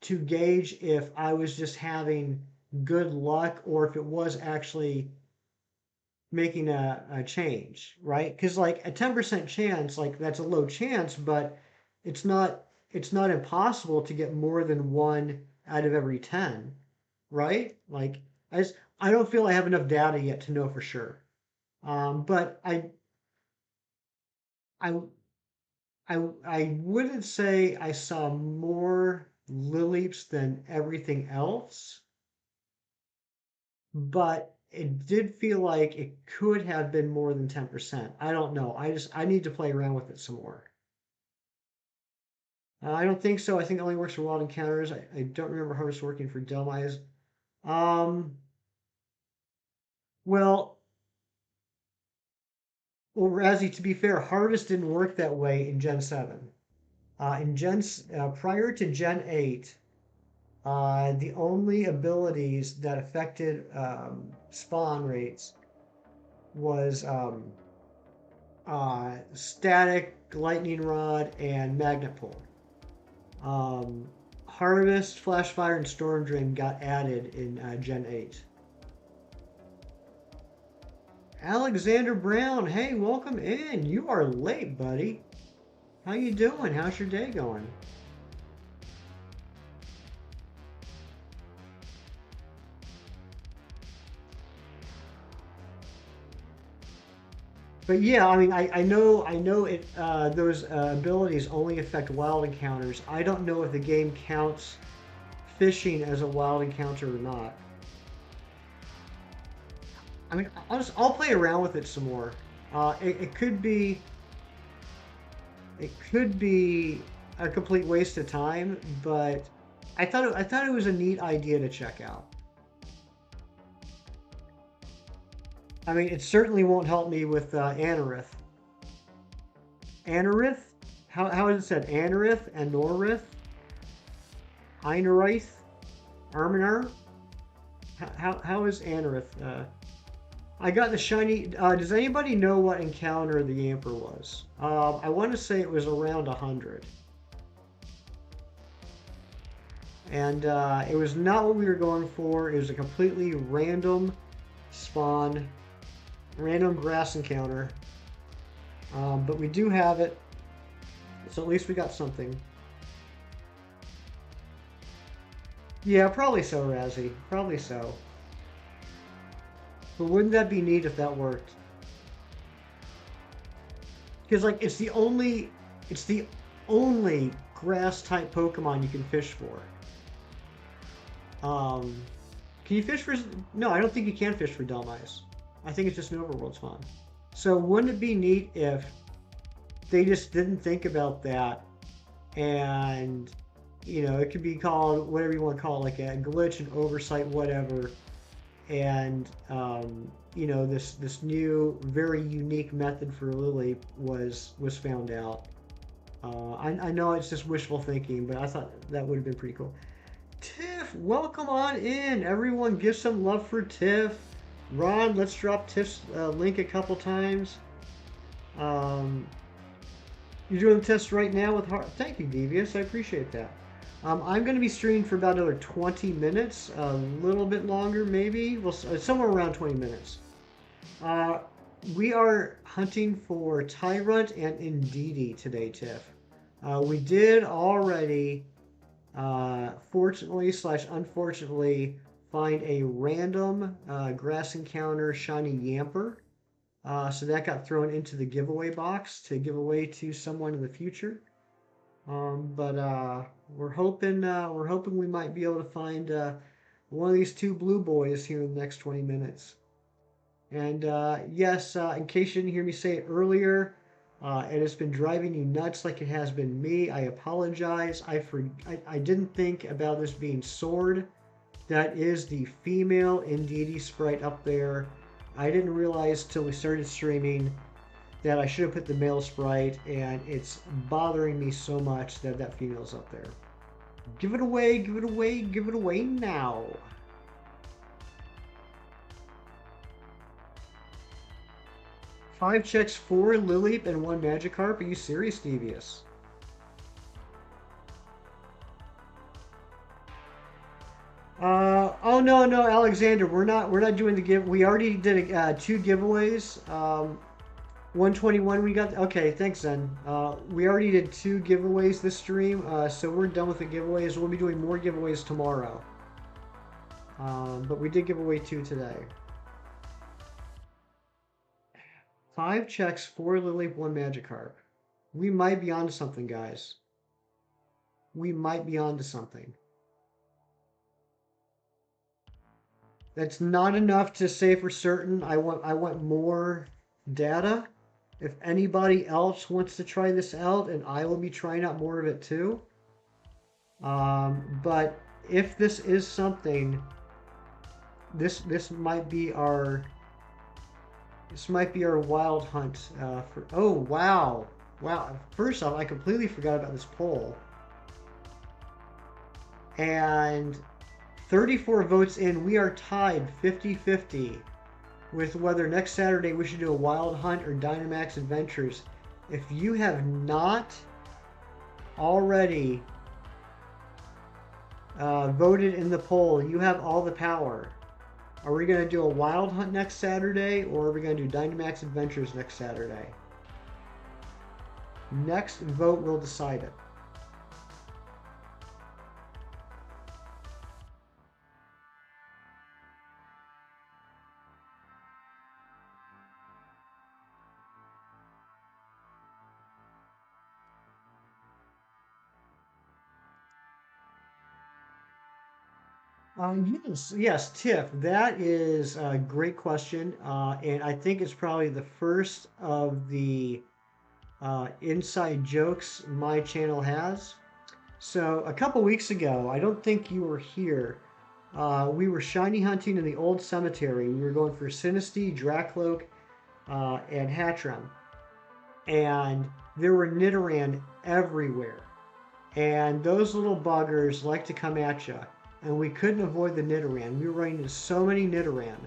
to gauge if I was just having good luck or if it was actually making a change, right? Because like a 10% chance, like that's a low chance, but it's not impossible to get more than one out of every 10, right? Like I don't feel I have enough data yet to know for sure. But I I wouldn't say I saw more Lilies than everything else, but it did feel like it could have been more than 10%. I don't know. I need to play around with it some more. I don't think so. I think it only works for wild encounters. I don't remember how it's working for Delmise. Um, well, well, Razzie, to be fair, Harvest didn't work that way in Gen 7. Prior to Gen 8, the only abilities that affected spawn rates was static, lightning rod, and magnet pull. Um, Harvest, flash fire, and storm drain got added in Gen 8. Alexander Brown, hey, welcome in. You are late, buddy. How you doing? How's your day going? But yeah, I mean, I know it. Those abilities only affect wild encounters. I don't know if the game counts fishing as a wild encounter or not. I mean, I'll play around with it some more. It could be a complete waste of time, but I thought it was a neat idea to check out. I mean, it certainly won't help me with Anorith. Anorith? How is it said? Anorith? Anorith? Einarith? Arminar? How is Anorith? I got the shiny. Does anybody know what encounter the Yamper was? I want to say it was around 100. And it was not what we were going for. It was a completely random spawn, random grass encounter. But we do have it, so at least we got something. Yeah, probably so, Razzie. Probably so. But wouldn't that be neat if that worked? Because like it's the only grass type Pokemon you can fish for. Um, can you fish for? No, I don't think you can fish for Delmise. I think it's just an overworld spawn. So wouldn't it be neat if they just didn't think about that, and it could be called whatever you want to call it, like a glitch, an oversight, whatever, and this new very unique method for Lily was found out. I know it's just wishful thinking, but I thought that would have been pretty cool. Tiff, welcome on in. Everyone, give some love for Tiff. Ron, let's drop Tiff's link a couple times. You're doing the test right now with Heart. Thank you, Devious. I appreciate that. I'm going to be streaming for about another 20 minutes, a little bit longer, maybe. Well, somewhere around 20 minutes. We are hunting for Tyrunt and Indeedee today, Tiff. We did already, fortunately / unfortunately, find a random grass encounter shiny Yamper. So that got thrown into the giveaway box to give away to someone in the future. But we're hoping we might be able to find one of these two blue boys here in the next 20 minutes. And yes, in case you didn't hear me say it earlier, and it's been driving you nuts like it has been me, I apologize. I didn't think about this being Sword. That is the female Indeedee sprite up there. I didn't realize till we started streaming that I should have put the male sprite, and it's bothering me so much that that female's up there. Give it away, give it away, give it away now. 5 checks, 4 Lilip, and 1 Magikarp? Are you serious, Devious? Oh no, Alexander, we're not doing the give. We already did 2 giveaways. 121 we got. Okay, thanks, Zen. We already did 2 giveaways this stream, so we're done with the giveaways. We'll be doing more giveaways tomorrow. But we did give away 2 today. 5 checks, 4 Lilip, 1 Magikarp. We might be onto something, guys. We might be onto something. That's not enough to say for certain. I want more data. If anybody else wants to try this out, and I will be trying out more of it too. But if this is something, this might be our wild hunt for. Oh wow, wow! First off, I completely forgot about this poll, and 34 votes in, we are tied 50-50 with whether next Saturday we should do a Wild Hunt or Dynamax Adventures. If you have not already voted in the poll, you have all the power. Are we going to do a Wild Hunt next Saturday, or are we going to do Dynamax Adventures next Saturday? Next vote will decide it. Yes, Tiff, that is a great question. And I think it's probably the first of the inside jokes my channel has. So a couple weeks ago, I don't think you were here. We were shiny hunting in the old cemetery. We were going for Sinistea, Dracloak, and Hatchram. And there were Nidoran everywhere. And those little buggers like to come at you. And we couldn't avoid the Nidoran. We were running into so many Nidoran.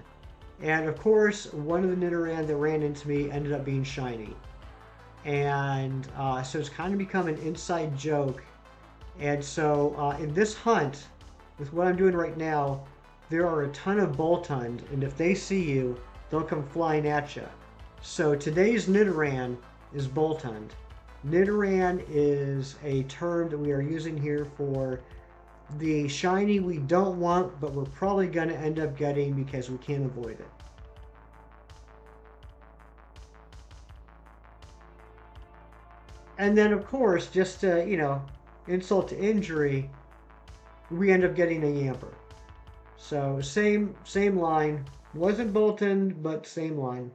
And of course, one of the Nidoran that ran into me ended up being shiny. And so it's kind of become an inside joke. And so in this hunt, with what I'm doing right now, there are a ton of Boltund, and if they see you, they'll come flying at you. So today's Nidoran is Boltund. Nidoran is a term that we are using here for the shiny we don't want, but we're probably going to end up getting because we can't avoid it. And then, of course, just to, insult to injury, we end up getting a Yamper. So same line. Wasn't Boltund, but same line.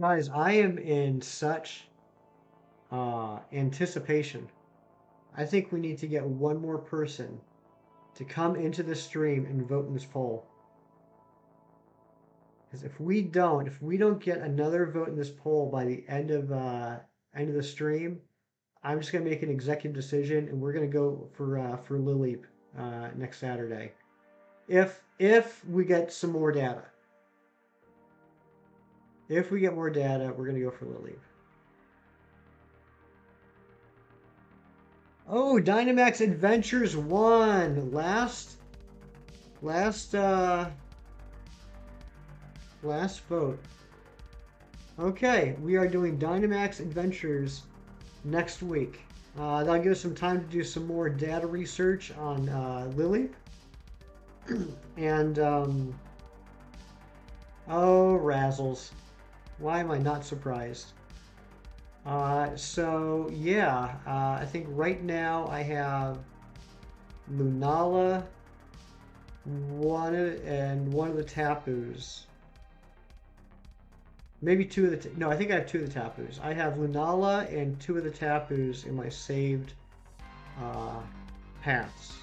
Guys, I am in such anticipation. I think we need to get one more person to come into the stream and vote in this poll. Because if we don't get another vote in this poll by the end of the stream, I'm just gonna make an executive decision, and we're gonna go for Lilip next Saturday. If we get some more data. If we get more data, we're going to go for Lilip. Oh, Dynamax Adventures won. Last vote. Okay, we are doing Dynamax Adventures next week. That'll give us some time to do some more data research on Lily. And, oh, razzles. Why am I not surprised? So, yeah, I think right now I have Lunala, and one of the Tapus. Maybe two of the no, I think I have two of the Tapus. I have Lunala and two of the Tapus in my saved uh, paths.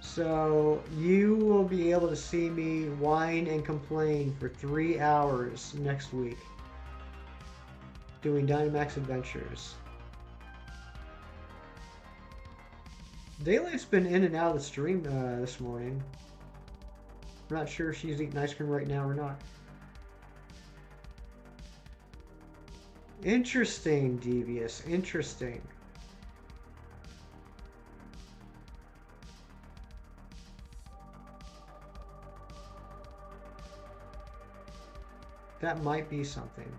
So you will be able to see me whine and complain for 3 hours next week doing Dynamax adventures. Daylight's been in and out of the stream this morning. I'm not sure if she's eating ice cream right now or not. Interesting, Devious. Interesting. That might be something.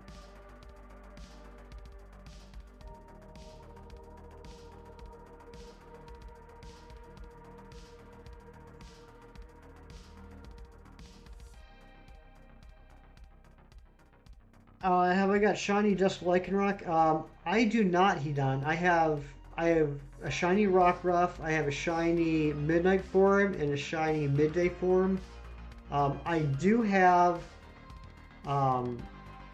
Have I got shiny Dusk Lycanroc? I do not, Hedon. I have a shiny Rockruff, I have a shiny Midnight form, and a shiny Midday form. I do have um,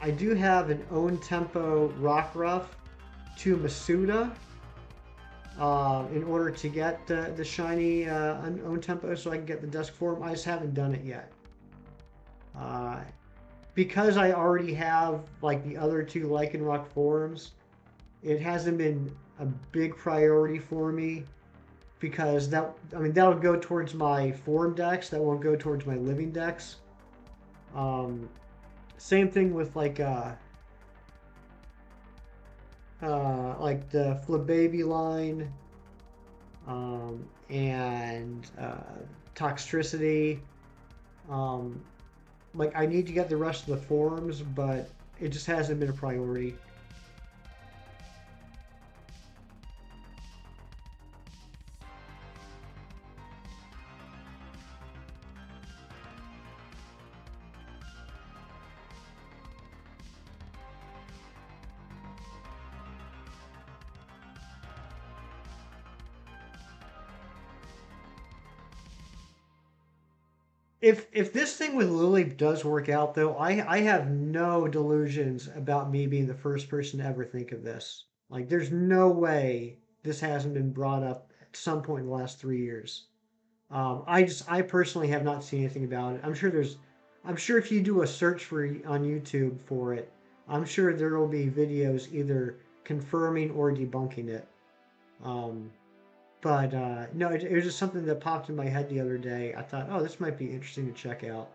I do have an own tempo Rockruff to Masuda in order to get the shiny own tempo, so I can get the Dusk form. I just haven't done it yet. Uh, because I already have like the other two Lycanroc forms, it hasn't been a big priority for me because that would go towards my form decks. That won't go towards my living decks. Um, Same thing with like the Flababy line and Toxtricity. Um, like I need to get the rest of the forms, but it just hasn't been a priority. If this thing with Lily does work out, though, I have no delusions about me being the first person to ever think of this. Like, there's no way this hasn't been brought up at some point in the last 3 years. I personally have not seen anything about it. I'm sure if you do a search for on YouTube for it, I'm sure there will be videos either confirming or debunking it. Um, but no, it was just something that popped in my head the other day. I thought, oh, this might be interesting to check out.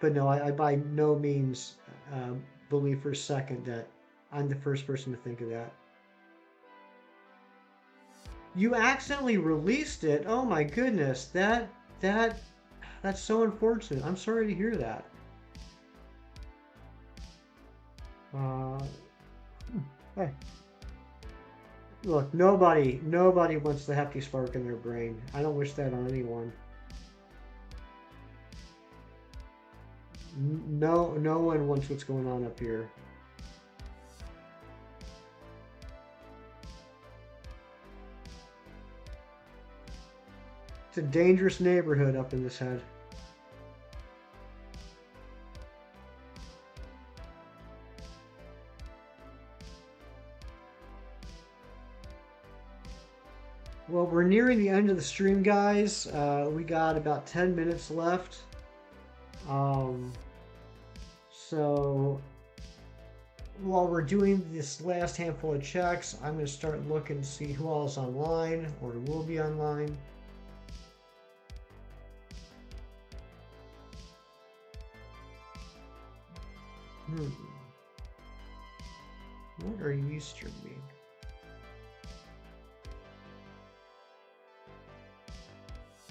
But no, I by no means uh, believe for a second that I'm the first person to think of that. You accidentally released it. Oh my goodness, that that's so unfortunate. I'm sorry to hear that. Uh, hey, look, nobody wants the hefty spark in their brain. I don't wish that on anyone. No one wants what's going on up here. It's a dangerous neighborhood up in this head. Well, we're nearing the end of the stream, guys. We got about 10 minutes left. Um, so while we're doing this last handful of checks, I'm going to start looking to see who else is online or will be online. What are you streaming?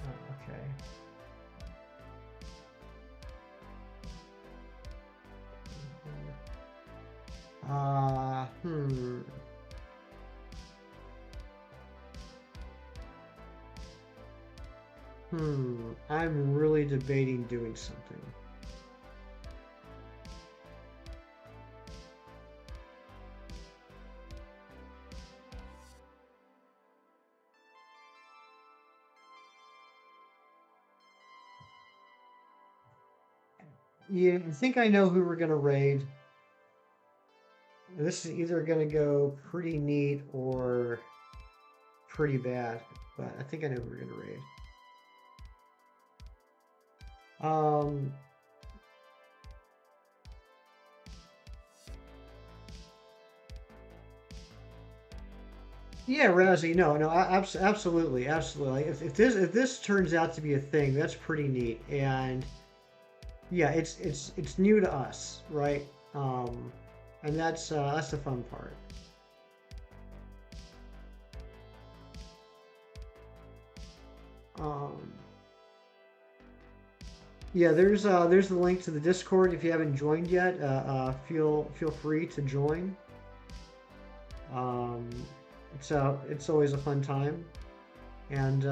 Oh, okay. Uh, hmm. I'm really debating doing something. Yeah, I think I know who we're gonna raid. This is either gonna go pretty neat or pretty bad, but I think I know who we're gonna raid. Um, yeah, Razzie. No, no, absolutely, absolutely. If this turns out to be a thing, that's pretty neat. And yeah, it's new to us, right? Um, and that's the fun part. Um, yeah, there's the link to the Discord if you haven't joined yet. Feel free to join. Um, it's always a fun time. And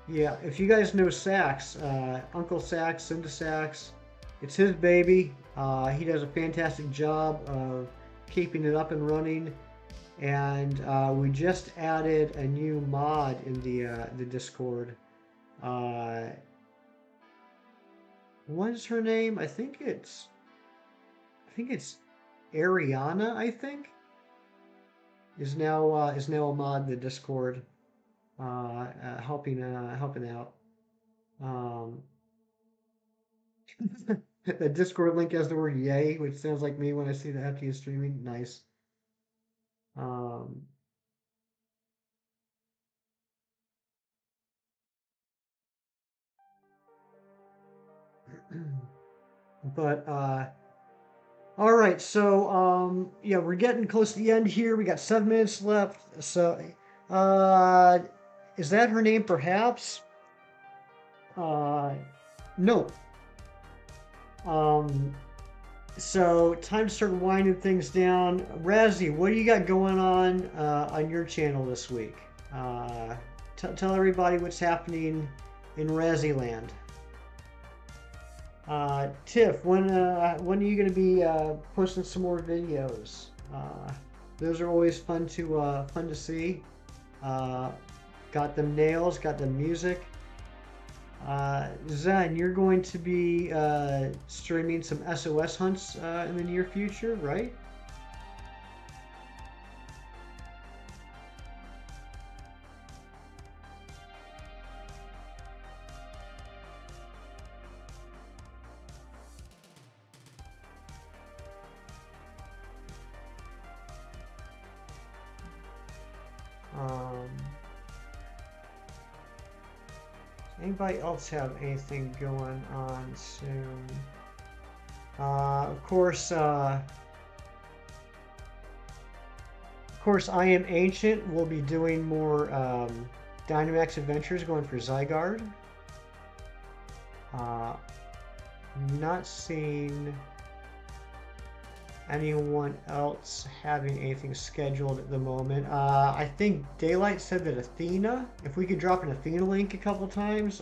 yeah, if you guys know Sax, Uncle Sax, Cinda Sax, it's his baby. He does a fantastic job of keeping it up and running. And we just added a new mod in the Discord. Uh, what is her name? I think it's Ariana. I think is now a mod in the Discord, helping out. Um, the Discord link has the word "yay," which sounds like me when I see the FT streaming. Nice. Um, but all right, so yeah, we're getting close to the end here. We got 7 minutes left. So, uh, is that her name? Perhaps. Uh, no. Um, so time to start winding things down. Razzie, what do you got going on your channel this week? Uh, tell everybody what's happening in Razzie Land. Tiff, when are you going to be posting some more videos? Those are always fun to see. Uh, got them nails, got the music. Zen, you're going to be streaming some SOS hunts in the near future, right? Um, Anybody else have anything going on soon? Of course, I am ancient. We'll be doing more Dynamax adventures, going for Zygarde. Uh, not seeing anyone else having anything scheduled at the moment. I think Daylight said that Athena, if we could drop an Athena link a couple times,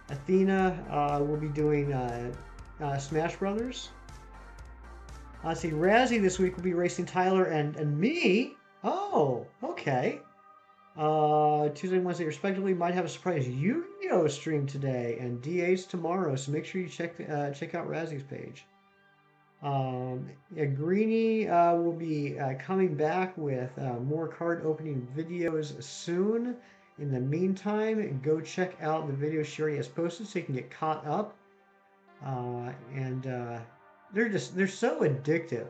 Athena will be doing Smash Brothers. Let's see, Razzie this week will be racing Tyler and me. Oh, okay. Tuesday and Wednesday respectively. Might have a surprise Yu-Gi-Oh stream today and DA's tomorrow. So make sure you check out Razzie's page. Yeah, Greeny will be coming back with more card opening videos soon. In the meantime, go check out the video she already has posted so you can get caught up. And they're so addictive.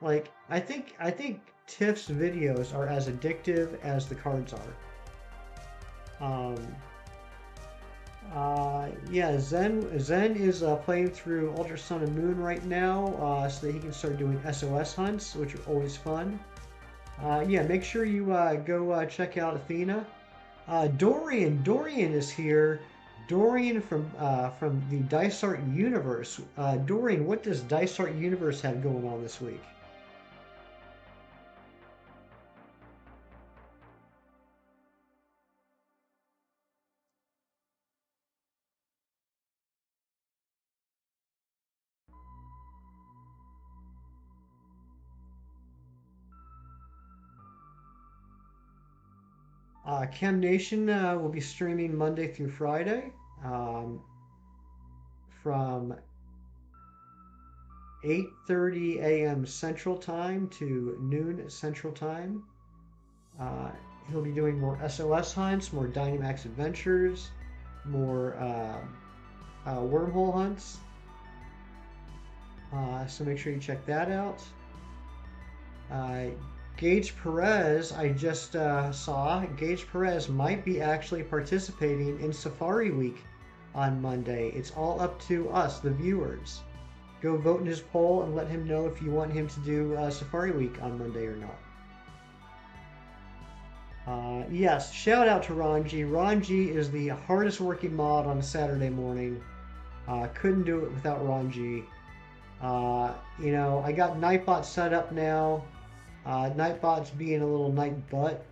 Like I think Tiff's videos are as addictive as the cards are. Yeah, Zen is playing through Ultra Sun and Moon right now, so that he can start doing SOS hunts, which are always fun. Yeah, make sure you go check out Athena. Dorian is here. Dorian from the Dice Art universe. Dorian, what does Dice Art universe have going on this week? Chem Nation will be streaming Monday through Friday um, from 8:30 a.m. Central Time to noon Central Time. Uh, he'll be doing more SOS hunts, more Dynamax adventures, more wormhole hunts. So make sure you check that out. Uh, Gage Perez, I just saw Gage Perez might be actually participating in Safari Week on Monday. It's all up to us, the viewers. Go vote in his poll and let him know if you want him to do Safari Week on Monday or not. Yes, shout out to Ron G. Ron G is the hardest working mod on a Saturday morning. Couldn't do it without Ron G. I got Nightbot set up now. Nightbot's being a little night butt,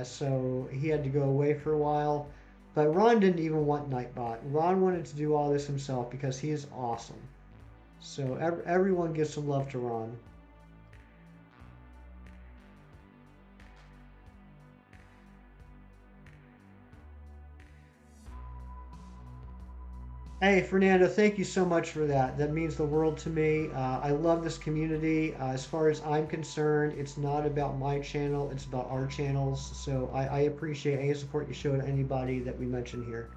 so he had to go away for a while. But Ron didn't even want Nightbot. Ron wanted to do all this himself because he is awesome. So everyone give some love to Ron. Hey, Fernando, thank you so much for that. That means the world to me. I love this community. As far as I'm concerned, it's not about my channel, it's about our channels. So I appreciate any support you show to anybody that we mention here.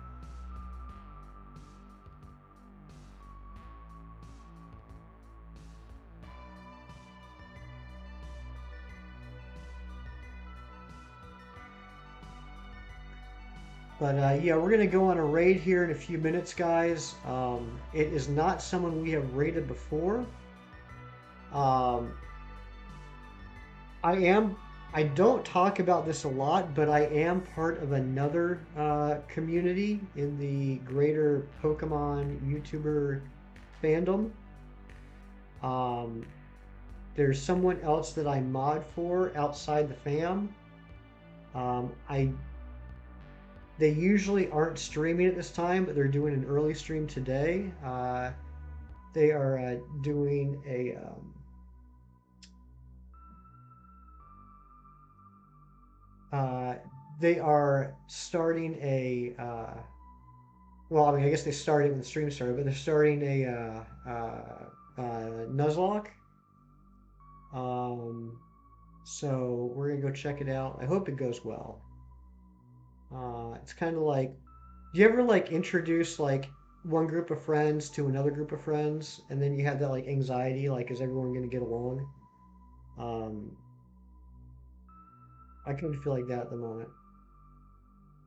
But yeah, we're going to go on a raid here in a few minutes, guys. It is not someone we have raided before. Um, I don't talk about this a lot, but I am part of another community in the greater Pokemon YouTuber fandom. Um, there's someone else that I mod for outside the fam. I They usually aren't streaming at this time, but they're doing an early stream today. They are doing a uh, they are starting a well, I mean, I guess they started when the stream started, but they're starting a Nuzlocke. Um, so we're gonna go check it out. I hope it goes well. It's kind of like, do you ever like introduce like one group of friends to another group of friends, and then you have that like anxiety, like is everyone gonna get along? Um, I kind of feel like that at the moment.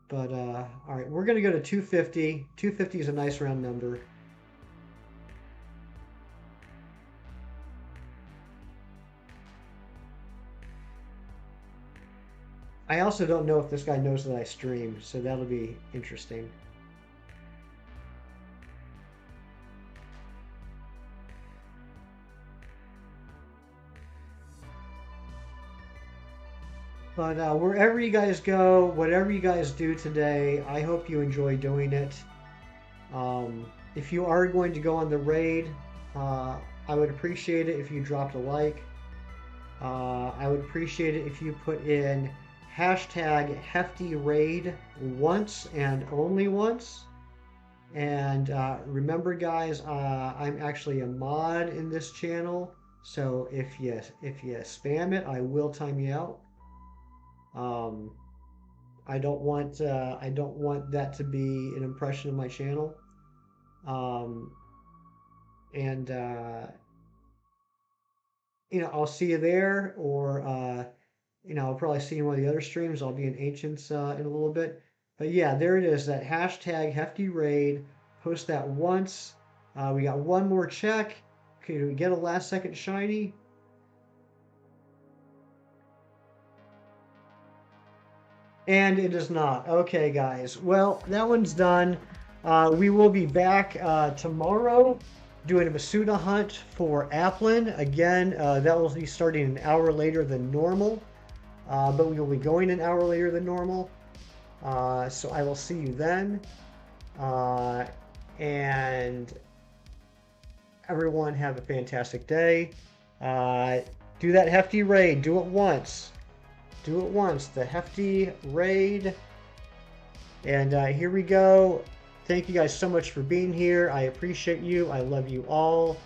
But all right, we're gonna go to 250. 250 is a nice round number. I also don't know if this guy knows that I stream, so that'll be interesting. But wherever you guys go, whatever you guys do today, I hope you enjoy doing it. If you are going to go on the raid, I would appreciate it if you dropped a like. I would appreciate it if you put in hashtag hefty raid once and only once. And remember, guys, I'm actually a mod in this channel, so if you spam it, I will time you out. Um, I don't want that to be an impression of my channel. Um, and I'll see you there, or I'll probably see you in one of the other streams. I'll be in Ancients in a little bit. But yeah, there it is. That hashtag hefty raid. Post that once. We got one more check. Okay, do we get a last second shiny? And it is not. Okay, guys. Well, that one's done. We will be back tomorrow doing a Masuda hunt for Applin. Again, that will be starting an hour later than normal. But we will be going an hour later than normal. So I will see you then. And everyone have a fantastic day. Do that hefty raid. Do it once. do it once. The hefty raid. And here we go. Thank you guys so much for being here. I appreciate you. I love you all.